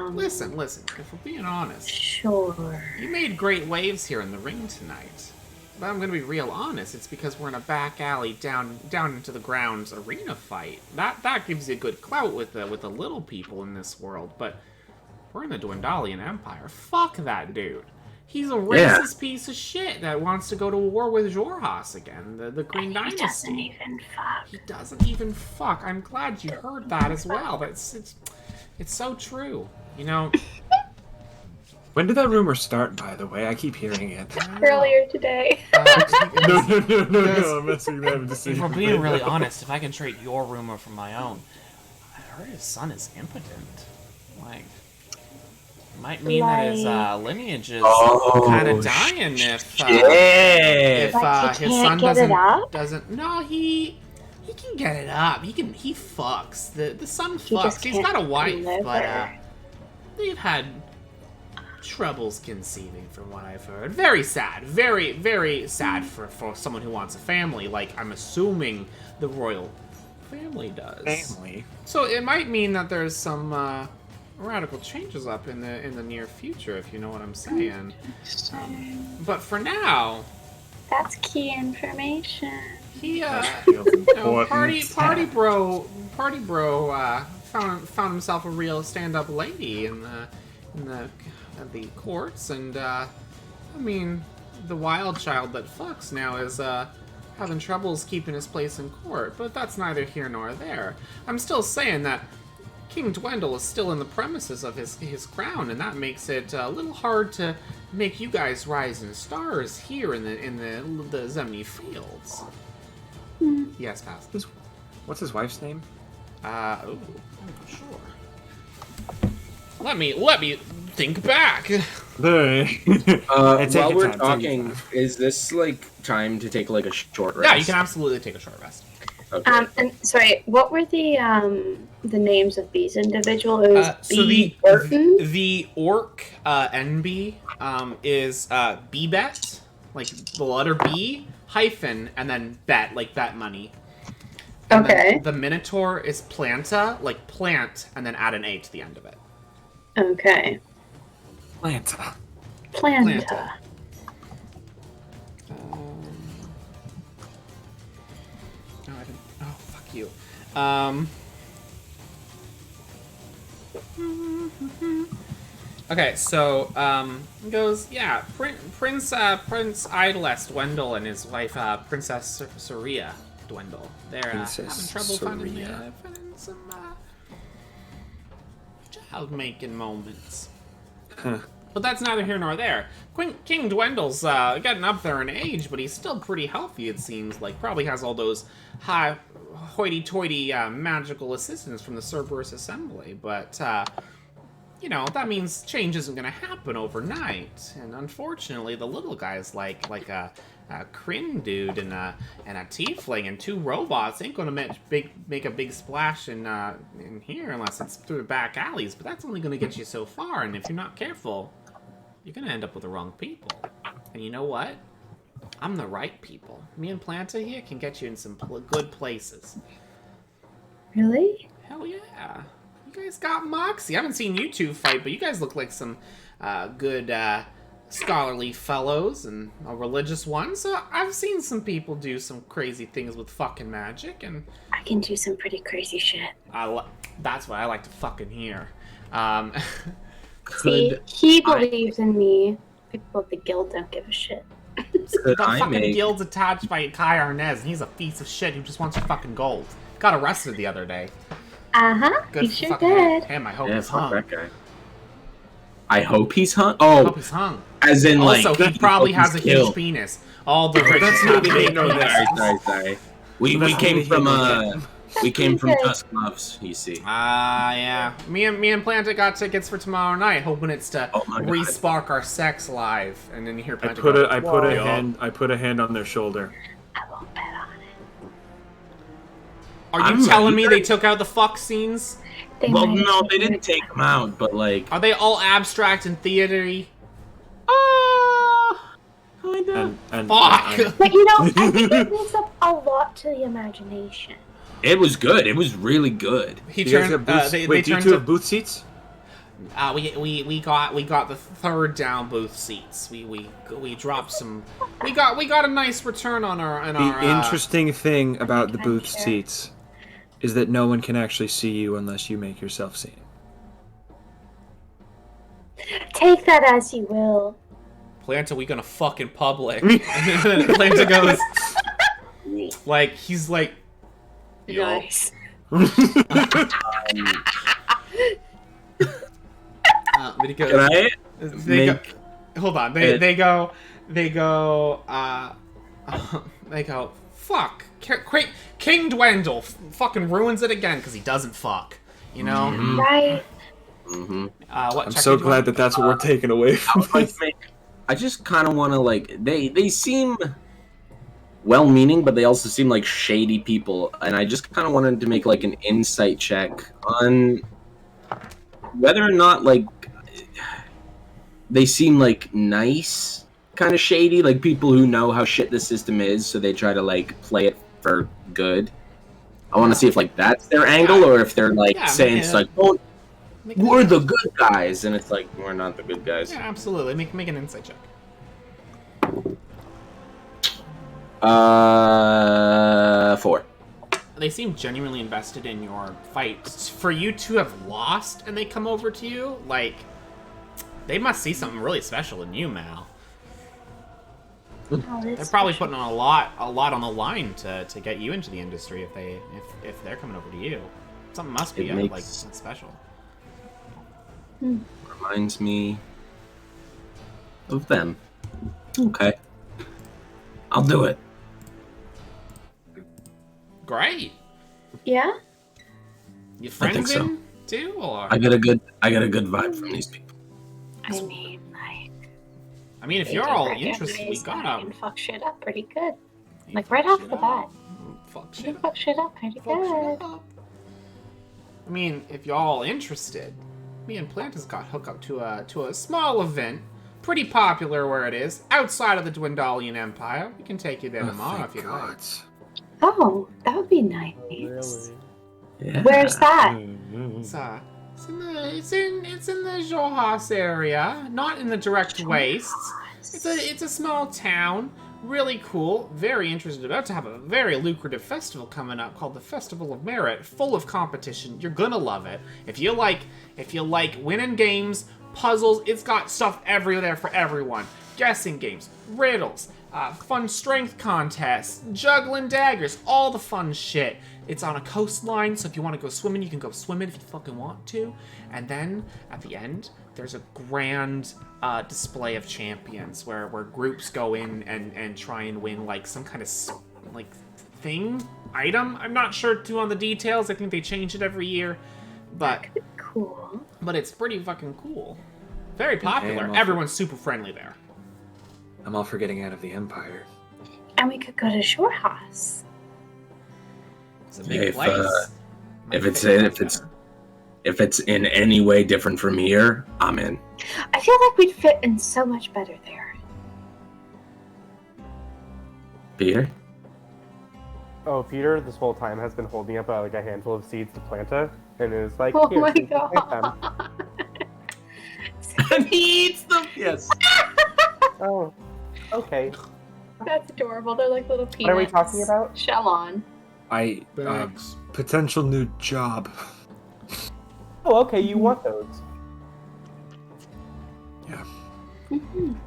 Listen, if we're being honest. Sure. You made great waves here in the ring tonight. But I'm gonna be real honest, it's because we're in a back alley down into the grounds arena fight. That gives you good clout with the little people in this world, but we're in the Dwendalian Empire. Fuck that dude. He's a racist piece of shit that wants to go to war with Xhorhas again, the Green Dynasty. He doesn't even fuck. I'm glad you heard that as well. It's so true. When did that rumor start, by the way? I keep hearing it. Earlier today. No, I'm messing with him to see. If we're being really honest, if I can trait your rumor from my own, I heard his son is impotent. Might mean that his lineage is kind of dying if his son doesn't. No, he can get it up. He fucks. The son fucks. He's got a wife, but they've had troubles conceiving, from what I've heard. Very sad. Very, very sad for someone who wants a family. I'm assuming the royal family does. Family. So it might mean that there's some radical changes up in the near future, if you know what I'm saying. But for now, That's key information. he Feels important. party bro found himself a real stand-up lady in the courts, and I mean, the wild child that fucks now is having troubles keeping his place in court, but that's neither here nor there. I'm still saying that King Dwendal is still in the premises of his crown, and that makes it a little hard to make you guys rise in stars here in the Zemni fields. Yes, Pastor. What's his wife's name? Sure. Let me think back. While we're talking, is this like time to take like a short rest? Yeah, you can absolutely take a short rest. Okay. And sorry, what were the names of these individuals? It was So B. Burton? the orc NB is B-bet, like the letter B hyphen and then bet, like bet money. And Okay. then the Minotaur is Planta, like plant, and then add an A to the end of it. Okay. Planta. Planta. No, I didn't. Oh, fuck you. Okay, so it goes, yeah, Prince Idlest Dwendal and his wife Princess Saria Dwendal. They're having trouble finding some child-making moments. Huh. But that's neither here nor there. King Dwendal's getting up there in age, but he's still pretty healthy, it seems. Like, probably has all those high hoity-toity magical assistants from the Cerberus Assembly. But, you know, that means change isn't going to happen overnight. And unfortunately, the little guys like a Kryn dude and a tiefling and 2 robots ain't going to make a big splash in here unless it's through the back alleys. But that's only going to get you so far, and if you're not careful, you're going to end up with the wrong people. And you know what? I'm the right people. Me and Planta here can get you in some good places. Really? Hell yeah. You guys got moxie. I haven't seen you two fight, but you guys look like some good scholarly fellows and a religious one. So I've seen some people do some crazy things with fucking magic, and I can do some pretty crazy shit. that's what I like to fucking hear. See, he believes in me. People at the guild don't give a shit. The fucking guild's attached by Kai Arnez, and he's a piece of shit who just wants your fucking gold. Got arrested the other day. Uh-huh, Good he for sure fucking did. him. I hope Yeah, he's fuck hung. that guy. I hope he's hung. I Oh, hope he's hung. as in like. Also, he probably hope has a he's huge killed. penis. All the rich That's have not the big no, penises. Sorry. We That's came not from the we came from Okay. Tusk Loves, you see. Yeah. Me and Planta got tickets for tomorrow night, hoping it's to Oh my God. re-spark our sex live. And then you hear I Planta put go, a hand on their shoulder. I won't bet on it. Are you I'm telling ready. me they took out the fuck scenes? They Well, might have no, they taken didn't it. take him out, but like. Are they all abstract and theatery? Kinda. And Fuck! But you know, I think it leaves up a lot to the imagination. It was good. It was really good. He You guys turned. have booth, They wait, do you turned two to. have booth seats? We got the third down booth seats. We dropped some. We got a nice return on our The interesting thing about the Okay, booth sure. seats is that no one can actually see you unless you make yourself seen. Take that as you will. Planta, we gonna fuck in public. And then Planta goes, like, he's like, yo. Nice. But he goes, Can I they go, make hold on. it- They go, fuck. King Dwendal fucking ruins it again because he doesn't fuck. You know? Mhm. Right? Mm-hmm. What? I'm check so it, glad that that's what we're taking away I from would like this. to make. I just kind of want to like. They seem well-meaning, but they also seem like shady people, and I just kind of wanted to make like an insight check on whether or not like they seem like nice, kind of shady, like people who know how shit the system is, so they try to like play it for good. I want to see if like that's their angle, or if they're like saying it's like, oh, we're the good guys, and it's like we're not the good guys. Yeah, absolutely. Make an insight check. 4. They seem genuinely invested in your fight. For you to have lost and they come over to you, like, they must see something really special in you, Mal. They're probably putting on a lot on the line to get you into the industry if they're coming over to you. Something must be like that's special. Reminds me of them. Okay, I'll do it. Great. Yeah. Your friends think so. in too, or I got a good vibe from these people. I mean, like. if you're all interested, we gotta fuck shit up pretty good. Like right off the bat. Fuck You shit up. fuck shit up pretty good. If you're all interested, me and Planta's got hooked up to a small event, pretty popular where it is, outside of the Dwendalian Empire. We can take you there tomorrow if you'd like. Oh, that would be nice. Really? Yeah. Where's that? It's in the Johas area, not in the direct wastes. It's a small town, really cool, very interested. About to have a very lucrative festival coming up called the Festival of Merit, full of competition. You're gonna love it. If you like winning games, puzzles, it's got stuff everywhere for everyone. Guessing games, riddles, fun strength contests, juggling daggers, all the fun shit. It's on a coastline, so if you want to go swimming, you can go swimming if you fucking want to. And then, at the end, there's a grand display of champions where groups go in and try and win, like, some kind of, like, item. I'm not sure, too, on the details. I think they change it every year. But, That could be cool. but it's pretty fucking cool. Very popular. Okay, Everyone's super friendly there. I'm all for getting out of the Empire. And we could go to Shore House. It's a big If, place. if it's in any way different from here, I'm in. I feel like we'd fit in so much better there. Peter? Oh, Peter, this whole time has been holding up like a handful of seeds to Planta, and is like, Oh "Here, my seeds to plant them." god. And he eats them. Yes. Oh, okay. That's adorable. They're like little peanuts. What are we talking about? Shell on. Potential new job. Oh, okay, you want those. Yeah.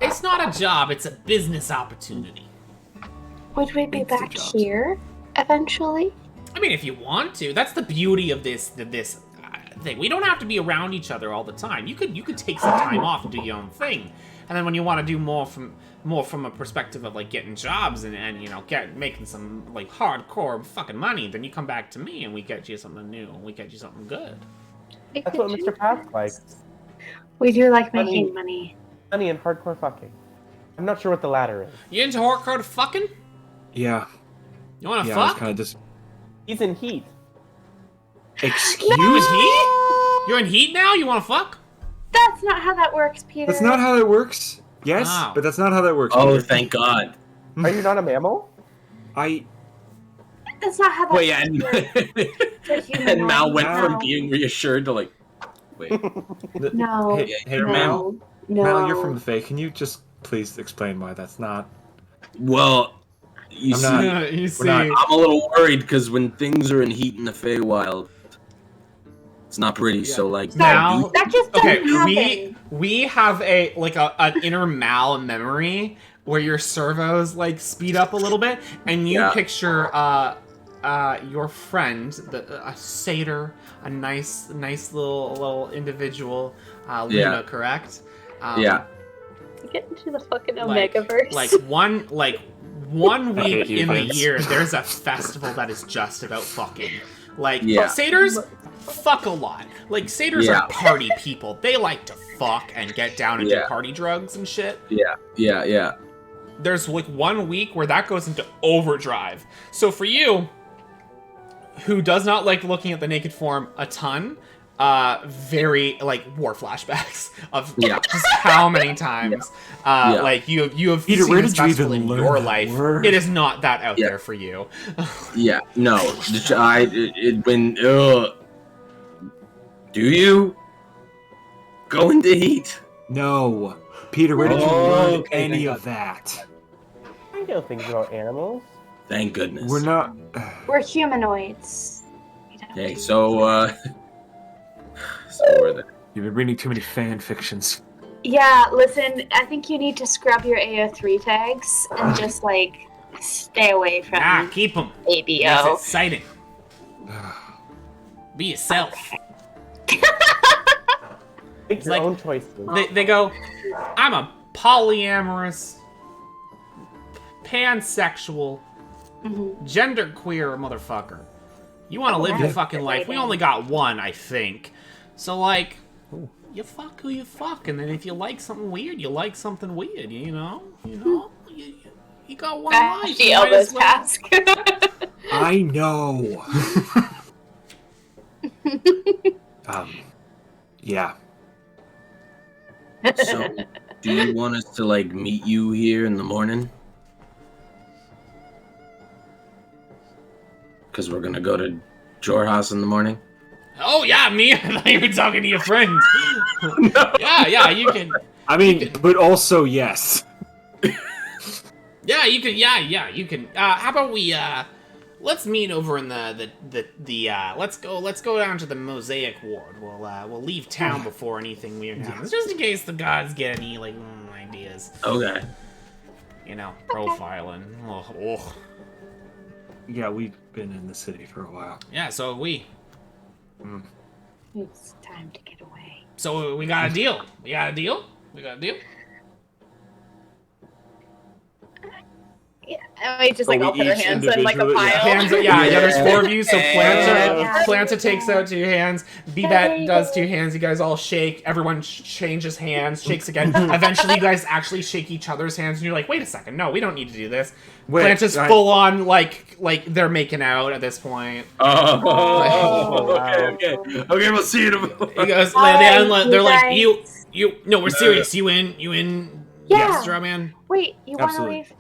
It's not a job, it's a business opportunity. Would we be It's the back jobs. here eventually? If you want to, that's the beauty of this thing. We don't have to be around each other all the time. You could take some time off and do your own thing, and then when you want to do more from a perspective of like getting jobs and making some like hardcore fucking money, then you come back to me and we get you something new and we get you something good. That's what Mr. Path likes. We do like Money. making money. Money and hardcore fucking. I'm not sure what the latter is. You into hardcore fucking? Yeah. You want to Yeah, I was fuck? kind of just... He's in heat. Excuse You in me? heat? You're in heat now? You want to fuck? That's not how that works, Peter. That's not how that works. Yes, Wow. but that's not how that works. Oh, Peter. thank God. Are you not a mammal? That's not how that Wait, and, works. and Mal went No. from being reassured to like, wait. No. Hey, no. Mal. No. Mal, you're from the Fae. Can you just please explain why that's not? Well, you I'm see, not- You see. not- I'm a little worried because when things are in heat in the Feywild, it's not pretty. So like, Now- That just doesn't Okay, happen. we have an inner Mal memory where your servos like speed up a little bit, and you Yeah. picture your friend, a satyr, a nice little individual, Luna, Yeah. correct? yeah, Get into the fucking Like- Omegaverse. one I hate week you, in the Vince. year, there's a festival that is just about fucking. Like, Yeah. satyrs fuck a lot. Like, satyrs Yeah. are party people. They like to fuck and get down and do Yeah. party drugs and shit. yeah. There's like 1 week where that goes into overdrive. So for you, who does not like looking at the naked form a ton, very like war flashbacks of Yeah. just how many times Yeah. like you have Peter, seen where this did you festival even in learn your that life. word? It is not that out Yeah. there for you. Yeah, no. When do you go into heat? No. Peter, where did you Oh, learn okay, any thank of that? I know things about animals. Thank goodness. We're not. We're humanoids. We don't Okay, do- so we're there. You've been reading too many fan fictions. Yeah, listen, I think you need to scrub your AO3 tags and just, like, stay away from Keep them. It's ABO. exciting. Be yourself. Make your like- own choices. They go, I'm a polyamorous, pansexual, genderqueer motherfucker. You want to live your fucking life? We only got one, I think. So like, you fuck who you fuck, and then if you like something weird, you like something weird. You know, you got one life. The You might as elbows well- task. I know. Yeah. So, do you want us to like meet you here in the morning? Because we're gonna go to your house in the morning. Oh yeah, me. I thought you were talking to your friends. Yeah, you can. I mean, but also yes. Yeah, you can. Yeah, you can. How about we? Let's meet over in the let's go down to the Mosaic Ward. We'll leave town before anything weird happens, just in case the gods get any like ideas. Okay. You know, profiling. Oh. Yeah, we've been in the city for a while. Yeah, so have we. It's time to get away. So we got a deal. We got a deal. Yeah, and we just like we all put our each hands in like a individually- pile. Hands, yeah, there's 4 of you, so Yeah. Planta takes out 2 hands, Bebet does 2 hands, you guys all shake, everyone changes hands, shakes again. Eventually you guys actually shake each other's hands, and you're like, wait a second, no, we don't need to do this. Planta's full on, like they're making out at this point. Okay, we'll see you tomorrow. He goes, Hi, they're like, guys. no, we're serious, you in, Yeah. yes, straw man? Wait, you want to Absolutely. leave?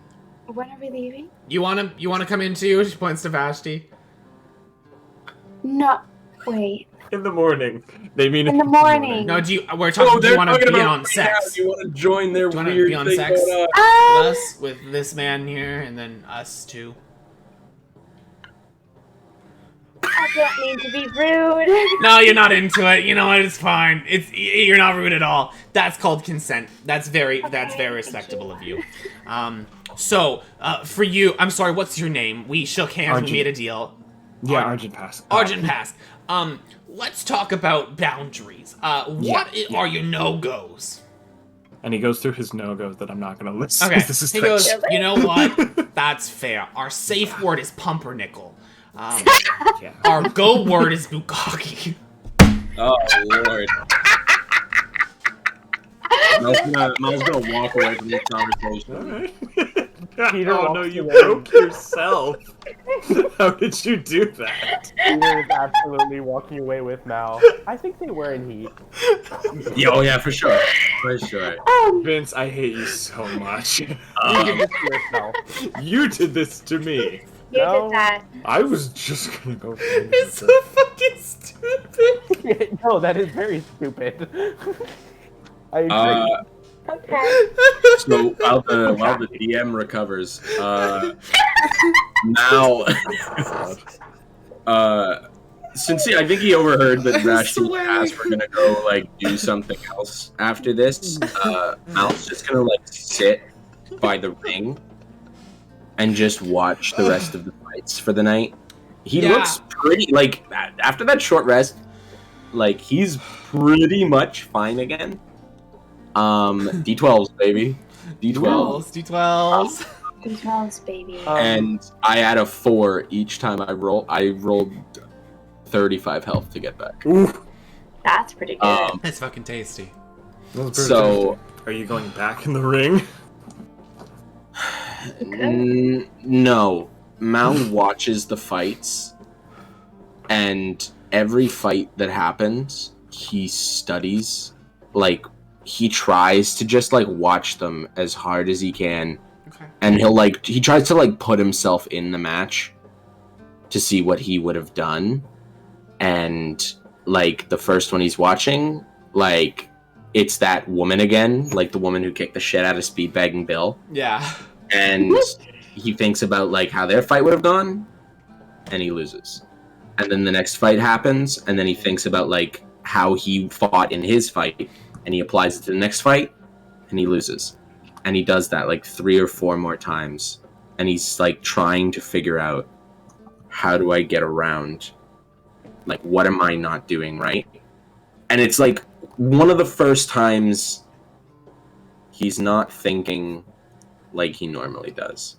When are we leaving? You wanna come in too? She points to Vashti. No, wait. In the morning. They mean In the morning. No, we're talking, do you wanna be in on sex? Do you want to join their Do you wanna weird be on thing sex? going on? With us, with this man here, and then us too. I don't mean to be rude. No, you're not into it. You know what? It's fine. You're not rude at all. That's called consent. That's very respectable of you. So for you, I'm sorry. What's your name? We shook hands. Arjun. We made a deal. Yeah, Argent Pass. Arjun passed. Let's talk about boundaries. What are your no-goes? And he goes through his no-goes that I'm not going to list. Okay. This is He goes, strange. you know what? That's fair. Our safe word is pumpernickel. Yeah. Our go word is bukkake. Oh Lord. Mel's gonna walk away from this conversation. Alright. Peter Oh walks no, you away. broke yourself. How did you do that? Peter is absolutely walking away with Mal. I think they were in heat. Yeah, oh yeah, for sure. For sure. Vince, I hate you so much. You did this to yourself. You did this to me. You No. did that. I was just gonna go. It's so fucking stupid. No, that is very stupid. I agree. Okay. So while the DM recovers, now, since I think he overheard that Rashti asked we're gonna go like do something else after this, Mal's just gonna like sit by the ring and just watch the rest of the fights for the night. He Yeah. looks pretty like after that short rest, like he's pretty much fine again. D12s, baby. D12s. D12s. D12s, baby. And I add a 4 each time I roll. I rolled 35 health to get back. That's pretty good. It's fucking tasty. So, are you going back in the ring? no. Mal watches the fights, and every fight that happens, he studies, like, he tries to just, like, watch them as hard as he can. Okay. And he tries to, like, put himself in the match to see what he would have done. And, like, the first one he's watching, like, it's that woman again, like, the woman who kicked the shit out of Speedbagging Bill. Yeah. And he thinks about, like, how their fight would have gone, and he loses. And then the next fight happens, and then he thinks about, like, how he fought in his fight, and he applies it to the next fight, and he loses. And he does that, like, 3 or 4 more times. And he's, like, trying to figure out, how do I get around? Like, what am I not doing right? And it's, like, one of the first times he's not thinking like he normally does.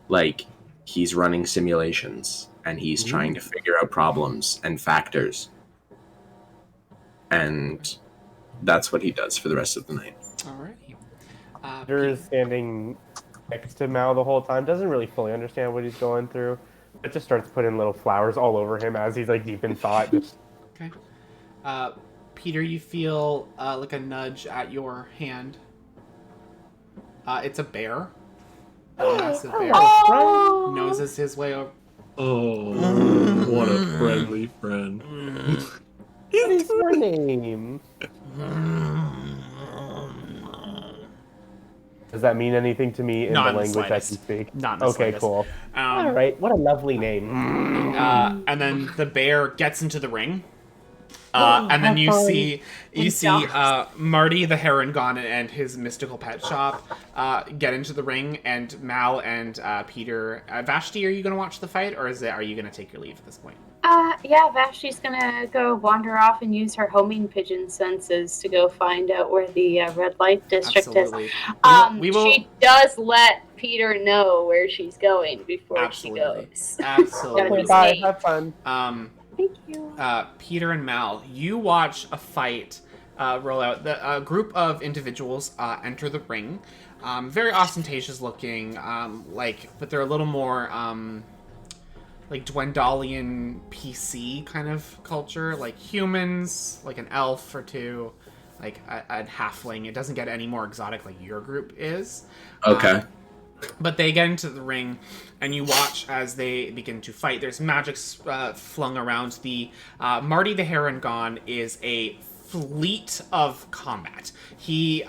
Like, he's running simulations, and he's trying to figure out problems and factors. And that's what he does for the rest of the night. Alrighty. Peter is standing next to Mal the whole time, doesn't really fully understand what he's going through, but just starts putting little flowers all over him as he's, like, deep in thought. Okay. Peter, you feel like a nudge at your hand. It's a bear. A massive bear. Oh! Noses his way over. Oh, what a friendly friend. What is your name? Does that mean anything to me in Not the in the language I can slightest. speak? Not in the Okay, slightest. cool. All right, what a lovely name. And then the bear gets into the ring. And then you see Marty the Heron and his mystical pet shop get into the ring, and Mal and Peter. Vashti, are you going to watch the fight, or are you going to take your leave at this point? Yeah, Vashti's gonna go wander off and use her homing pigeon senses to go find out where the red light district Absolutely. is. We will... She does let Peter know where she's going before she goes. Absolutely. Bye, have fun. Thank you. Peter and Mal, you watch a fight roll out. A group of individuals enter the ring. Very ostentatious looking, but they're a little more like Dwendalian PC kind of culture, like humans, like an elf or two, like a halfling. It doesn't get any more exotic like your group is. Okay. But they get into the ring, and you watch as they begin to fight. There's magic flung around. The Marty the Heron is a fleet of combat. He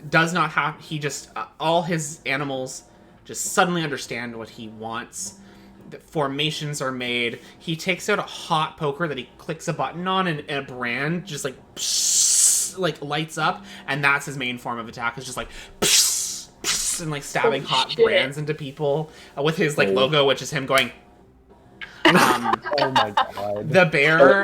does not have... He just... all his animals just suddenly understand what he wants. The formations are made. He takes out a hot poker that he clicks a button on, and a brand just like... like lights up, and that's his main form of attack. It's just like... and like stabbing hot brands into people with his like logo, which is him going. Oh my god! The bear,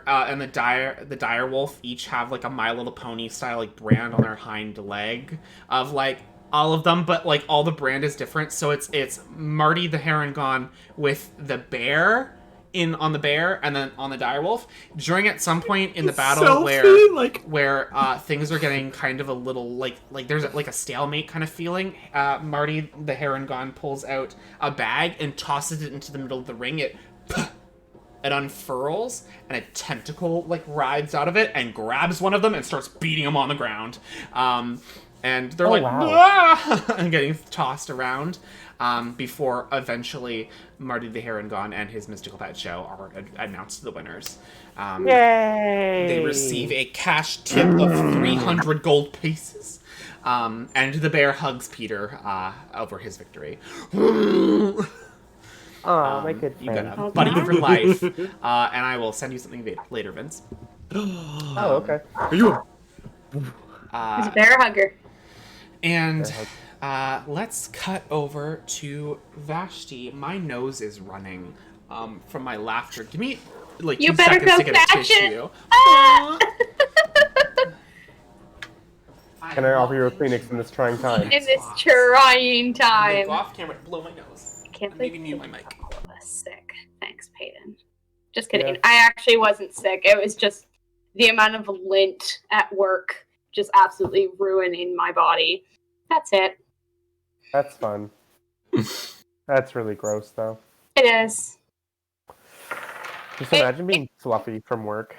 and the dire wolf each have like a My Little Pony style like brand on their hind leg of like all of them, but like all the brand is different. So it's Marty the Heron with the bear on the bear and then on the direwolf. During at some point in the battle where things are getting kind of a little like there's like a stalemate kind of feeling, Marty the Heron pulls out a bag and tosses it into the middle of the ring. It unfurls and a tentacle like rides out of it and grabs one of them and starts beating him on the ground. And they're ah! and getting tossed around. Before eventually Marty the Heron and his mystical pet show are announced to the winners. Yay! They receive a cash tip of 300 gold pieces. And the bear hugs Peter over his victory. Oh, my good You got a friend. buddy for life. And I will send you something later, Vince. Oh, okay. Are you He's a bear hugger. And let's cut over to Vashti. My nose is running from my laughter. Give me like 2 seconds to get a tissue. Can I offer you a Kleenex in this trying time? In this trying time. Go off camera, blow my nose. I can't Maybe mute my mic. All of us sick. Thanks, Peyton. Just kidding. Yeah. I actually wasn't sick. It was just the amount of lint at work just absolutely ruining my body. That's it. That's fun. That's really gross, though. It is. Just imagine being fluffy from work.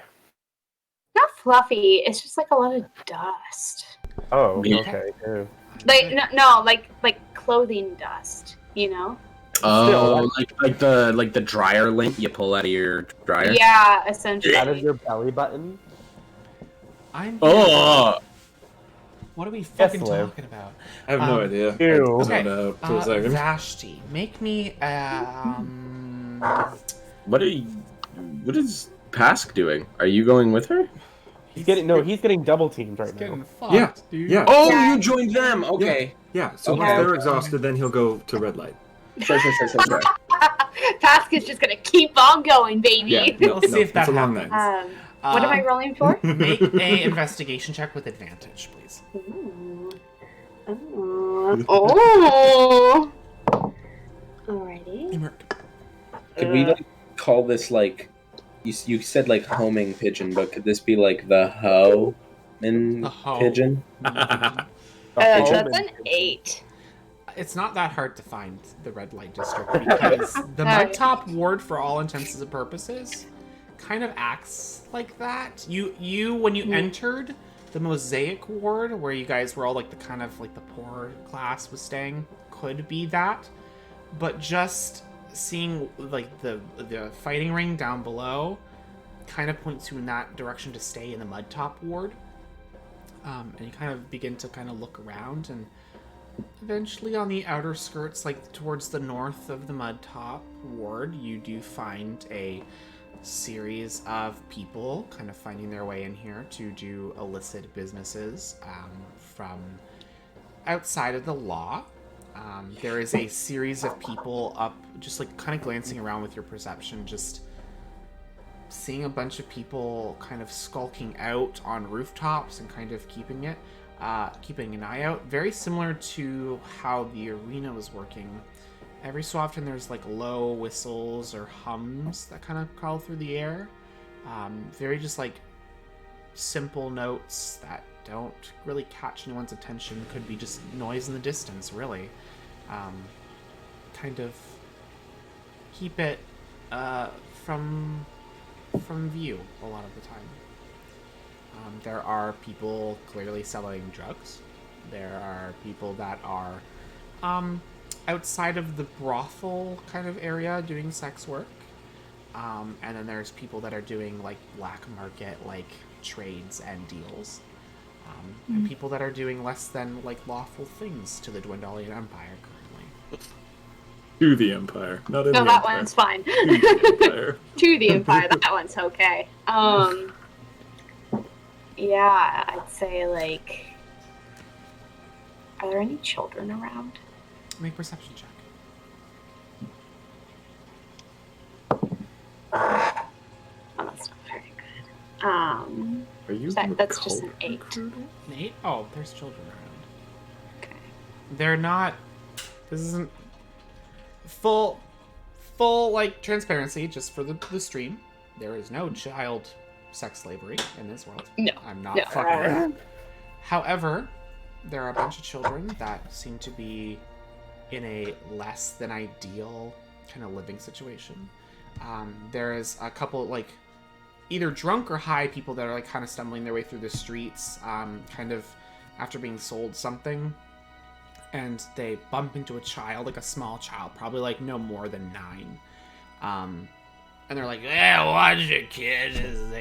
Not fluffy. It's just like a lot of dust. Oh, Yeah. okay. Ew. Like no, like clothing dust. You know? Oh, like the dryer lint you pull out of your dryer. Yeah, essentially. Out of your belly button. Oh, What are we fucking Liv. talking about? I have no idea. Ew. I Okay. zoned out for a second. Vashti, make me what is Pask doing? Are you going with her? He's getting double teamed right getting now. fucked, Yeah, dude. yeah. Oh, Yeah. you joined them. Okay. Yeah, so Okay. once they're exhausted, then he'll go to red light. Sure. Task is just gonna keep on going, baby. Yeah, We'll see if that it's a long happens. night. What am I rolling for? Make a investigation check with advantage, please. Ooh. Oh. Alrighty. Could we like call this like you said like homing pigeon, but could this be like the hoe and The hoe. pigeon? That's an 8. It's not that hard to find the red light district because the mud top ward, for all intents and purposes, kind of acts like that. You when you entered the mosaic ward, where you guys were all like the kind of like the poor class was staying, could be that, but just seeing like the fighting ring down below kind of points you in that direction to stay in the mud top ward. And you kind of begin to kind of look around, and eventually on the outer skirts, like towards the north of the mud top ward, you do find a series of people kind of finding their way in here to do illicit businesses from outside of the law. There is a series of people up, just like kind of glancing around with your perception, just seeing a bunch of people kind of skulking out on rooftops and kind of keeping an eye out. Very similar to how the arena was working. Every so often there's like low whistles or hums that kind of crawl through the air. Very just like simple notes that don't really catch anyone's attention. Could be just noise in the distance, really. Kind of keep it from view a lot of the time. There are people clearly selling drugs. There are people that are outside of the brothel kind of area doing sex work. And then there's people that are doing like black market like trades and deals. And people that are doing less than like lawful things to the Dwendalian Empire currently. To the Empire, not in No, the that Empire. one's fine. To the Empire. To the Empire, that one's okay. Yeah, I'd say like, are there any children around? Make perception check. Oh, that's not very good. Are you? That's just an 8. Nate? Oh, there's children around. Okay. They're not. This isn't full like transparency. Just for the stream, there is no child sex slavery in this world. No. I'm not No. fucking with that. However, there are a bunch of children that seem to be in a less than ideal kind of living situation. There is a couple like either drunk or high people that are like kind of stumbling their way through the streets, kind of after being sold something, and they bump into a child, like a small child, probably like no more than 9. And they're like, "Yeah, watch it, kid,"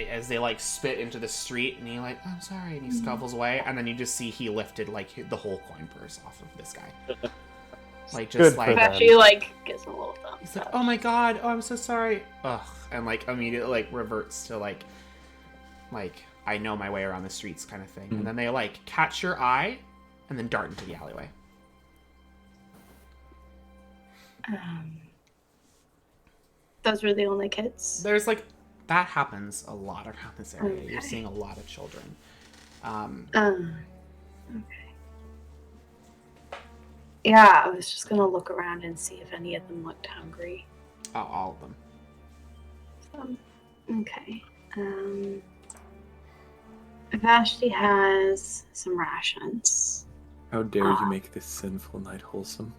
as they like spit into the street, and he like, "I'm sorry," and he scuffles away, and then you just see he lifted like the whole coin purse off of this guy. Like just Good for like them. Actually, like, gives a little thumbs he's like, up. "Oh my god, oh I'm so sorry," ugh, and like immediately like reverts to like I know my way around the streets kind of thing, and then they like catch your eye, and then dart into the alleyway. Those were the only kids. There's like that happens a lot around this area. You're Okay. seeing a lot of children. Okay. Yeah, I was just gonna look around and see if any of them looked hungry. All of them. Okay. Vashti has some rations. How dare you make this sinful night wholesome?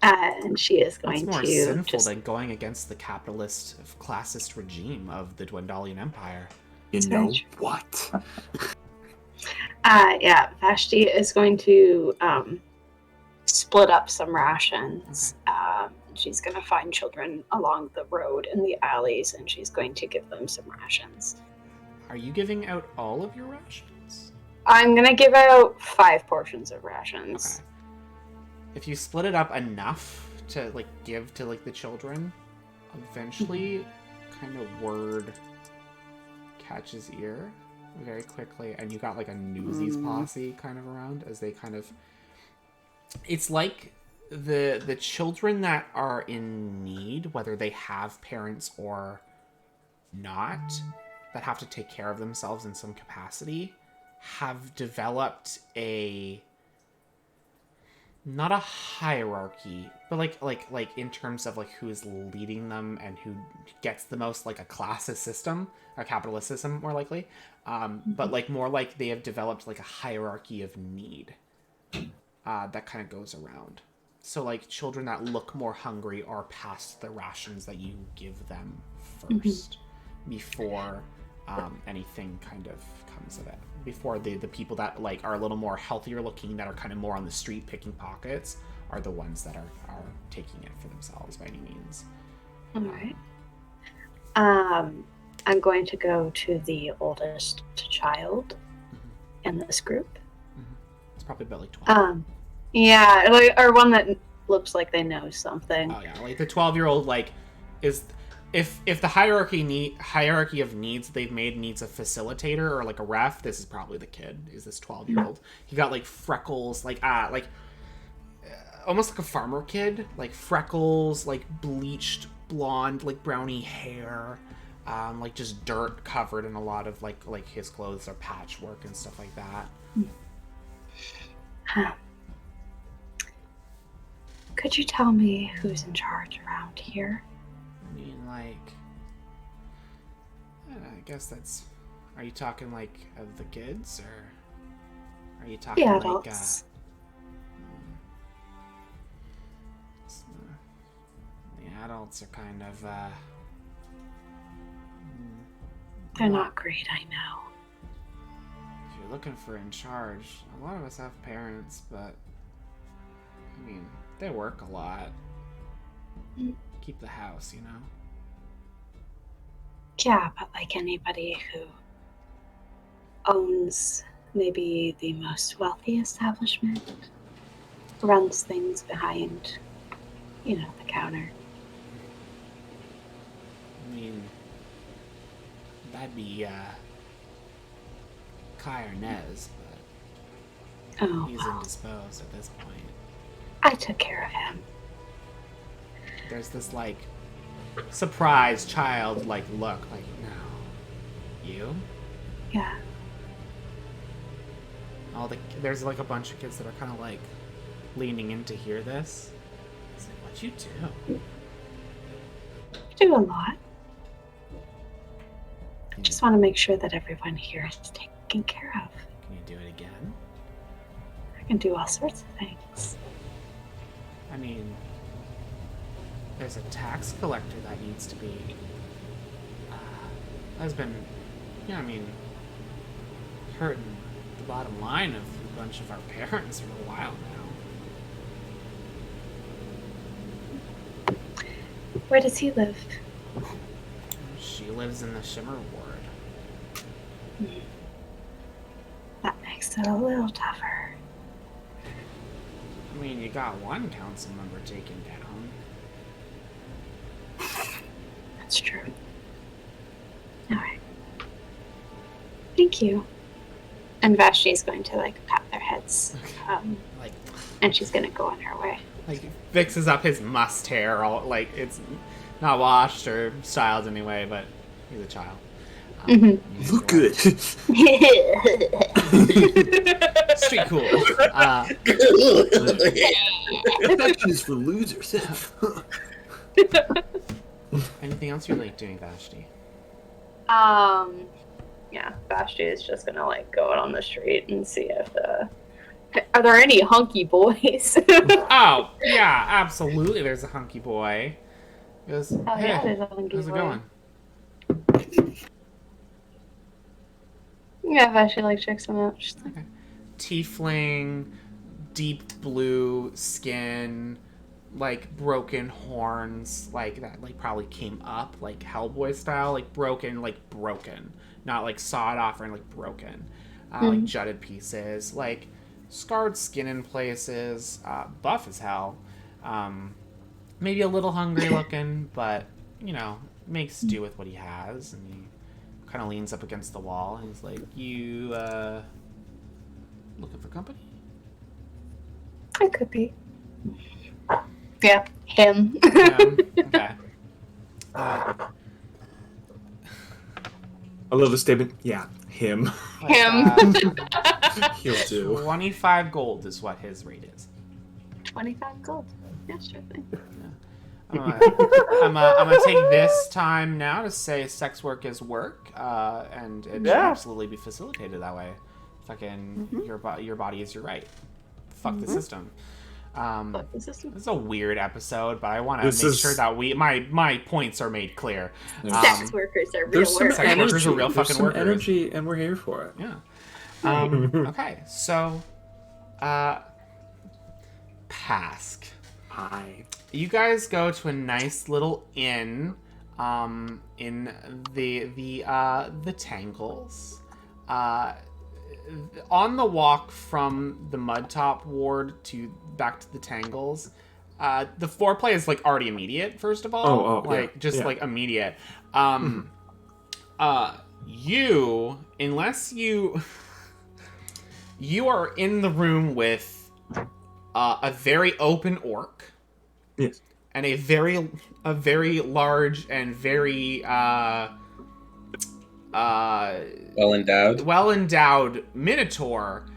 And she is What's going more to sinful just... than going against the capitalist, classist regime of the Dwendalian Empire? You That's know very true. what? Yeah, Vashti is going to split up some rations. She's going to find children along the road in the alleys, and she's going to give them some rations. Are you giving out all of your rations? I'm going to give out 5 portions of rations. Okay. If you split it up enough to like give to like the children, eventually kind of word catches ear very quickly, and you got like a Newsies posse kind of around as they kind of... It's like the children that are in need, whether they have parents or not, that have to take care of themselves in some capacity, have developed a... not a hierarchy, but like in terms of like who is leading them and who gets the most, like a classist system, a capitalist system more likely, but like more like they have developed like a hierarchy of need that kind of goes around. So like children that look more hungry are past the rations that you give them first before anything kind of comes of it. Before the people that like are a little more healthier looking, that are kind of more on the street picking pockets, are the ones that are taking it for themselves by any means. All right. I'm going to go to the oldest child in this group. It's probably about like 12. Yeah, like, or one that looks like they know something. Oh yeah, like the 12-year-old like is... If the hierarchy of needs they've made needs a facilitator or like a ref, this is probably the kid. Is this 12-year-old? He got like freckles, like almost like a farmer kid, like freckles, like bleached blonde, like browny hair, like just dirt covered in a lot of like his clothes are patchwork and stuff like that. Could you tell me who's in charge around here? I mean, like, I guess that's... Are you talking, like, of the kids, or are you talking, The like, adults. The adults are kind of, They're not great, I know. If you're looking for in charge, a lot of us have parents, but, I mean, they work a lot. Keep the house, you know? Yeah, but like anybody who owns maybe the most wealthy establishment, runs things behind, the counter. I mean, that'd be, Kai or Nez, but he's indisposed at this point. I took care of him. There's this, like, surprised child, like, look, like, no. You? Yeah. There's, like, a bunch of kids that are kind of, like, leaning in to hear this. It's like, what'd you do? I do a lot. I just want to make sure that everyone here is taken care of. Can you do it again? I can do all sorts of things. I mean, there's a tax collector that needs to be, has been, hurting the bottom line of a bunch of our parents for a while now. Where does he live? She lives in the Shimmer Ward. That makes it a little tougher. I mean, you got one council member taken down. That's true. Alright. Thank you. And Vashti's going to, pat their heads. And she's going to go on her way. Like, fixes up his must hair, all, like, it's not washed or styled anyway, but he's a child. Look good. Street cool. That is for losers. Anything else you like doing, Vashti? Yeah, Vashti is just gonna go out on the street and see if the Are there any hunky boys? Oh, yeah, absolutely. There's a hunky boy. He goes, Oh, hey, yeah, there's a hunky how's it boy. going? Yeah, if I should like check some out. Just like, Tiefling, deep blue skin, like broken horns, like that, like probably came up like Hellboy style, like broken, not like sawed off or like broken, like jutted pieces, like scarred skin in places, buff as hell, maybe a little hungry looking, but you know, makes do with what he has, and he kind of leans up against the wall and he's like, "You looking for company?" it could be. Yeah, him. Okay. I love the statement. Yeah, him. Him. He'll do. 25 gold is what his rate is. 25 gold. Yeah, sure thing. I'm gonna take this time now to say sex work is work, and it should absolutely be facilitated that way. Fucking your body is your right. Fuck the system. Fuck the system. This is a weird episode, but I want to make sure that my points are made clear. Sex workers are real There's some workers. Sex workers energy. are real There's fucking some workers. energy, and we're here for it. Yeah. Okay, so, Pask. Hi. You guys go to a nice little inn, in the Tangles. On the walk from the Mudtop ward back to the Tangles, the foreplay is like already immediate. First of all, like immediate. You, unless you are in the room with a very open orc. Yes. And a very large and very well endowed minotaur.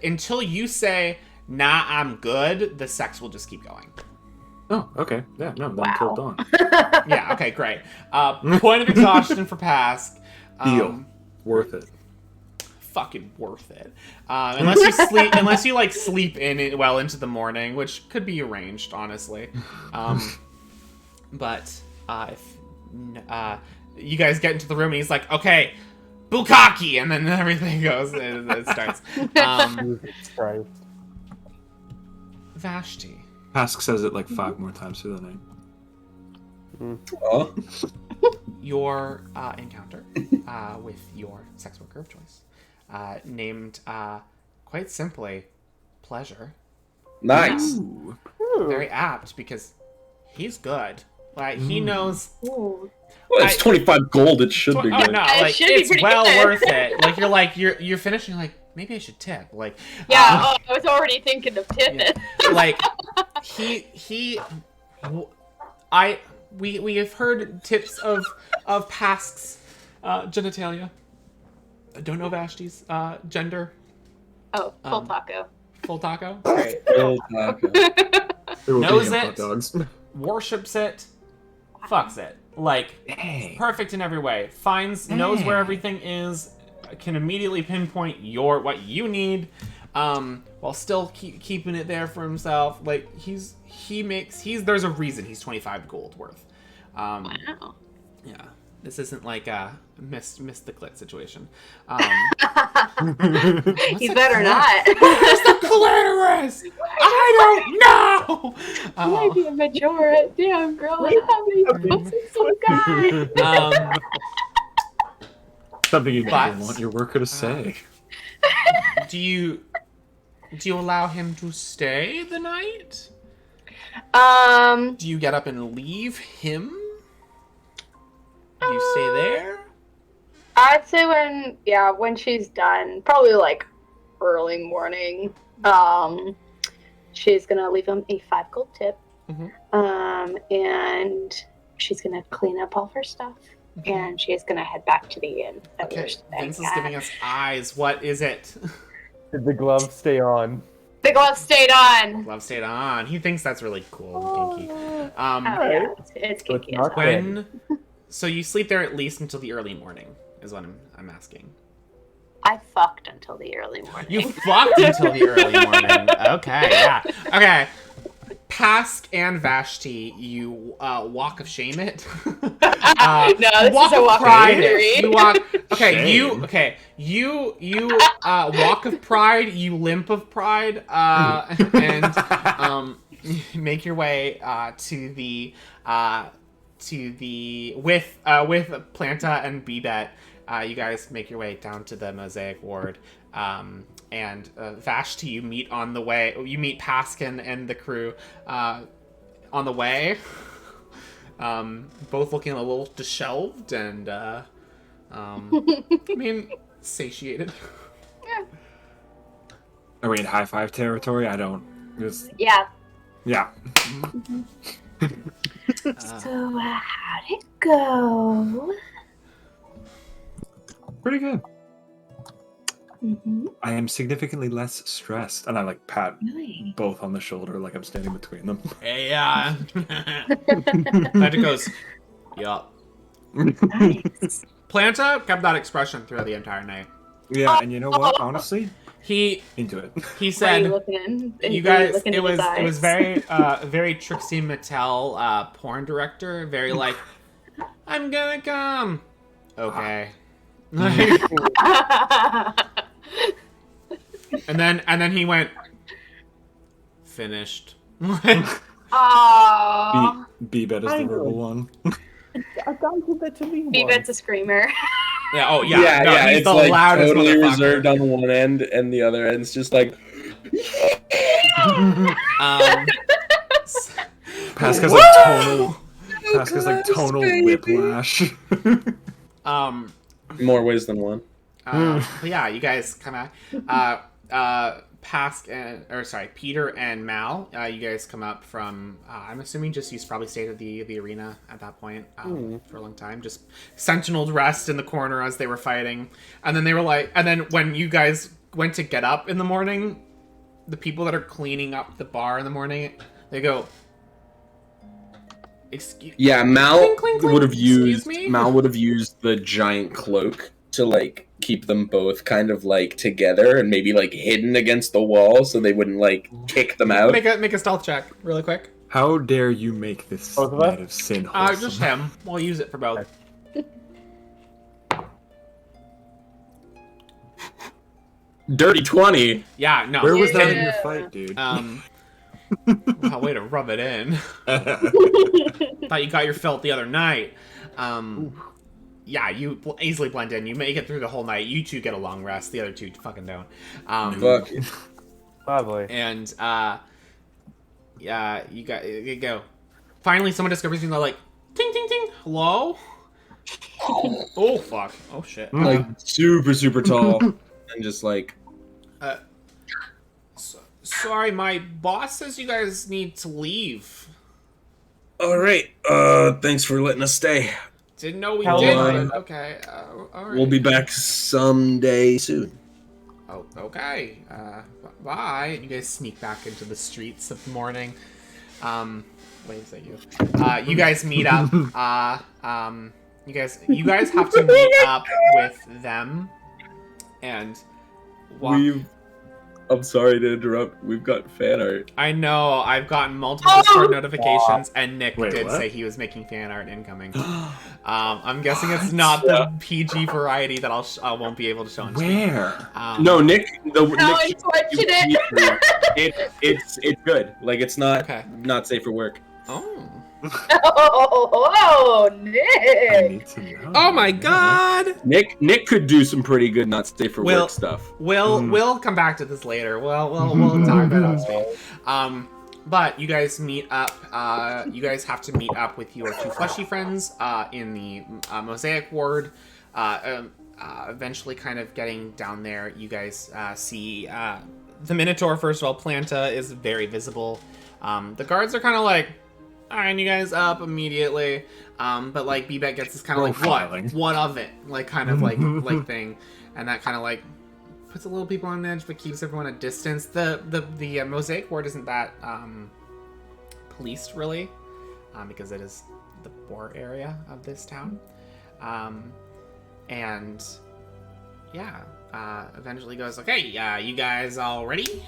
Until you say, "Nah, I'm good," the sex will just keep going. Oh, okay. Yeah, no, then until dawn. Yeah. Okay. Great. Point of exhaustion for Pask. Deal. Worth it. Fucking worth it. Unless you like sleep in it well into the morning, which could be arranged, honestly. But if you guys get into the room and he's like, "Okay, bukkake," and then everything goes. It starts. Christ. Vashti. Pask says it like 5 more times through the night. Oh. Your encounter with your sex worker of choice, named quite simply Pleasure. Nice. Ooh. Very apt because he's good. Like he knows. Ooh. Well, it's 25 gold. It should be Oh good. no! It Like should be it's pretty well good. worth it. Like you're finished. And you're like, maybe I should tip. Like Yeah, I was already thinking of tipping. like we have heard tips of Pask's genitalia. I don't know Vashti's gender. Oh, full taco. Full taco. Great. Oh, taco. There will be Knows him it. hot dogs. Worships it. Fucks it. Like Dang. perfect in every way. Knows where everything is. Can immediately pinpoint what you need, while still keeping it there for himself. Like there's a reason he's 25 gold worth. Wow. Yeah, this isn't like a miss the clit situation. He better not. Where's the clitoris? I don't know. Maybe a major. Damn, girl. How many pussies you got? Something you But- never want your worker to say. Do you allow him to stay the night? Do you get up and leave him? Do you stay there? I'd say when she's done, probably like early morning, she's gonna leave him a 5 gold tip. And she's gonna clean up all her stuff. And she's gonna head back to the inn. That we're Okay, staying Vince is at. giving us eyes. What is it? Did the glove stay on? The glove stayed on. Love stayed on. He thinks that's really cool and kinky. Oh, yeah, it's So it's kinky. not When so you sleep there at least until the early morning is what I'm asking. I fucked until the early morning. You fucked until the early morning. Okay, yeah. Okay. Pask and Vashti, you walk of shame it. No, this walk is a of walk pride. of victory. You walk. Okay, Shame. you walk of pride. You limp of pride. And make your way to the with Planta and Bebet. You guys make your way down to the Mosaic Ward. And Vashti, you meet on the way. You meet Paskin and the crew on the way. Both looking a little disheveled and, I mean, satiated. Are we in high five territory? I don't. Yeah. Yeah. So, how'd it go? Pretty good. Mm-hmm. I am significantly less stressed, and I like pat Really? both on the shoulder like I'm standing between them. Hey, Planta goes, yup. Nice. Planta kept that expression throughout the entire night. Yeah, and you know what? Honestly, He into it. he Why are said, you looking in? you guys, looking it in his was eyes? very very Trixie Mattel porn director, very like, I'm gonna come. Okay. and then he went, finished. Aww. B-Bet is the rebel one. A guy did that to me Bebet's a screamer. Yeah, oh yeah, no, he's it's the like loudest totally motherfucker. reserved on one end, and the other end's just like. Pasca's like tonal. Pasca's like tonal whiplash. More ways than one. But yeah, you guys kind of Peter and Mal. You guys come up from. I'm assuming just you probably stayed at the arena at that point for a long time. Just sentineled rest in the corner as they were fighting, and then they were like, and then when you guys went to get up in the morning, the people that are cleaning up the bar in the morning, they go. Excuse. Yeah, Mal Clink, clink, clink. would have Excuse me? used the giant cloak to like keep them both kind of like together and maybe like hidden against the wall so they wouldn't like kick them out. Make a stealth check really quick. How dare you make this Both of us? night of sin wholesome? Just him. We'll use it for both. Dirty 20. Yeah, no. Where was that in Yeah. your fight, dude? Wow, way to rub it in. Thought you got your felt the other night. Yeah, you easily blend in. You make it through the whole night. You two get a long rest. The other two fucking don't. Fuck. Lovely. And yeah, you go. Finally, someone discovers you. And they're like, ting ting ting. Hello. Oh fuck. Oh shit. Like super, super tall. And just like. Sorry, my boss says you guys need to leave. Alright, thanks for letting us stay. Didn't know we Hell did, yeah. but okay. All right. We'll be back someday soon. Oh, okay. Bye. And you guys sneak back into the streets of the morning. Wait, is that you? You guys meet up. You guys have to meet up with them, and walk. I'm sorry to interrupt. We've got fan art. I know. I've gotten multiple Discord notifications, and Nick Wait, did what? say he was making fan art incoming. I'm guessing it's not the PG variety that I won't be able to show on stream. Where? No, Nick. How unfortunate. It's good. Like it's not Okay. not safe for work. Oh. Oh, I Nick. need to know. Oh my God. Nick could do some pretty good not safe for Well- work stuff. We'll come back to this later. We'll talk about it on stream. But you guys meet up. You guys have to meet up with your two fleshy friends in the Mosaic Ward. Eventually, kind of getting down there, you guys see the Minotaur. First of all, Planta is very visible. The guards are kind of like eyeing you guys up immediately. But like Bebek gets this kind of like Profiling. what of it, like kind of like thing, and that kind of like puts a little people on edge, but keeps everyone at distance. The Mosaic Ward isn't that policed really, because it is the poor area of this town, and eventually goes, okay, you guys all ready?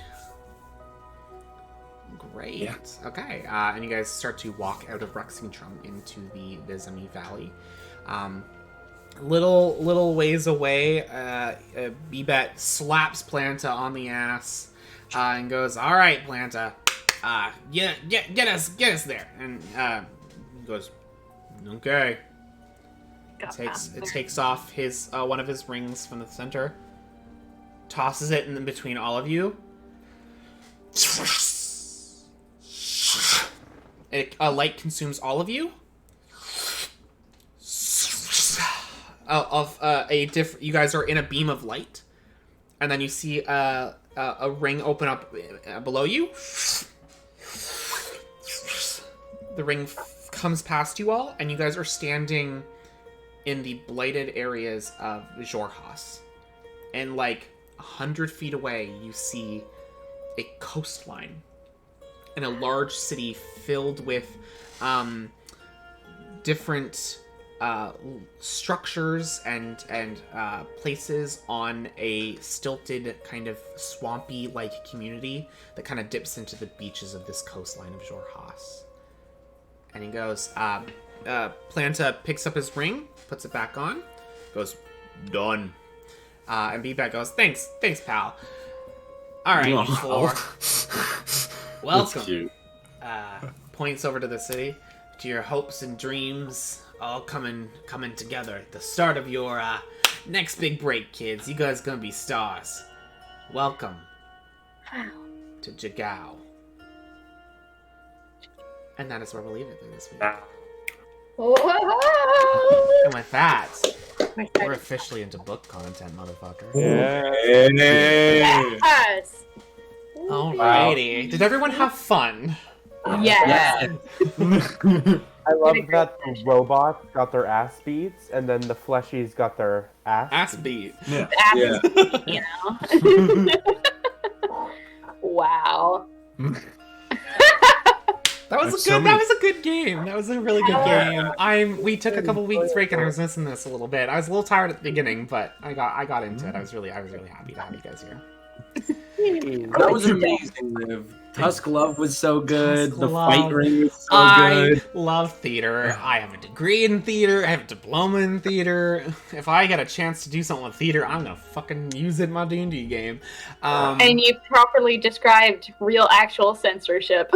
Great. Yeah. Okay. And you guys start to walk out of Rexingtrum into the Vizimi Valley. Little ways away, Bebet slaps Planta on the ass and goes, "All right, Planta, get us there." And he goes, "Okay." Takes off his one of his rings from the center, tosses it in between all of you. A light consumes all of you. You guys are in a beam of light, and then you see a ring open up below you. The ring comes past you all, and you guys are standing in the blighted areas of Jorhas. And like 100 feet away, you see a coastline and a large city filled with different structures and places on a stilted kind of swampy like community that kind of dips into the beaches of this coastline of Jorhas. And he goes, Planta picks up his ring, puts it back on, goes, "Done." And Beatback goes, thanks pal. All right, you four. Welcome. Points over to the city, to your hopes and dreams all coming together at the start of your next big break, kids. You guys gonna be stars. Welcome to Jagao. And that is where we'll leave it this week. Whoa! And with that, we're officially into book content, motherfucker. Yes. Alrighty. Did everyone have fun? Yes. I love that the robots got their ass beats, and then the fleshies got their Ass beat. Yeah. You know. Wow. That was a good game. That was a really good game. We took a couple weeks break and I was missing this a little bit. I was a little tired at the beginning, but I got into it. I was really happy to have you guys here. That was amazing, Liv. Tusk Love was so good. Tusk The Love. fight ring was so I good. love theater. I have a degree in theater. I have a diploma in theater. If I get a chance to do something with theater, I'm gonna fucking use it in my D&D game. And you properly described real actual censorship.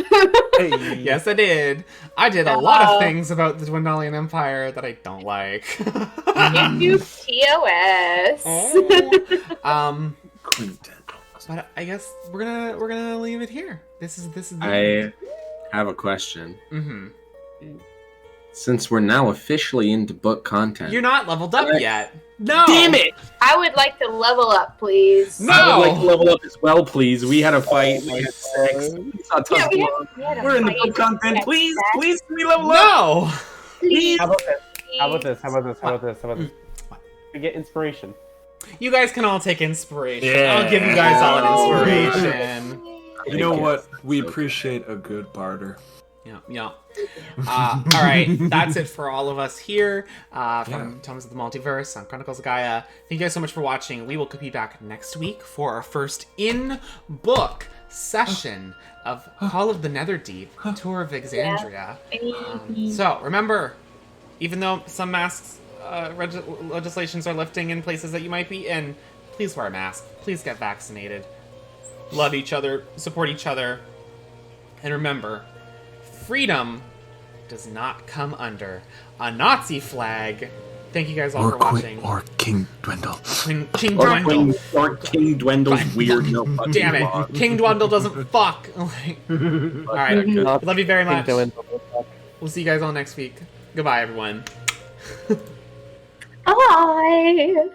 Hey. Yes, I did. I did a lot of things about the Dwendalian Empire that I don't like. YouTube TOS. Quintet. But I guess we're gonna leave it here. This is. I have a question. Mm-hmm. Since we're now officially into book content, You're not leveled up yet. No. damn it! I would like to level up, please. No. I would like to level up as well, please. We had a fight. We had sex. We saw Tusk we Love. had a We're in the fight. book content. Please, please, can we level up? No. Please. How about this? We get inspiration. You guys can all take inspiration. Yeah. I'll give you guys all an inspiration. You know what? We appreciate a good barter. Yeah. All right, that's it for all of us here from Tomes of the Multiverse on Chronicles of Gaia. Thank you guys so much for watching. We will be back next week for our first in-book session of Call of the Netherdeep, Tour of Exandria. So remember, even though some masks legislations are lifting in places that you might be in, please wear a mask. Please get vaccinated. Love each other, support each other, and remember, freedom does not come under a Nazi flag. Thank you guys all for watching. Or King Dwindle. King Dwindle. Or King Dwindle's weird no fucking Damn it. blog. King Dwindle doesn't fuck. Alright. Love you very much. We'll see you guys all next week. Goodbye, everyone. Bye.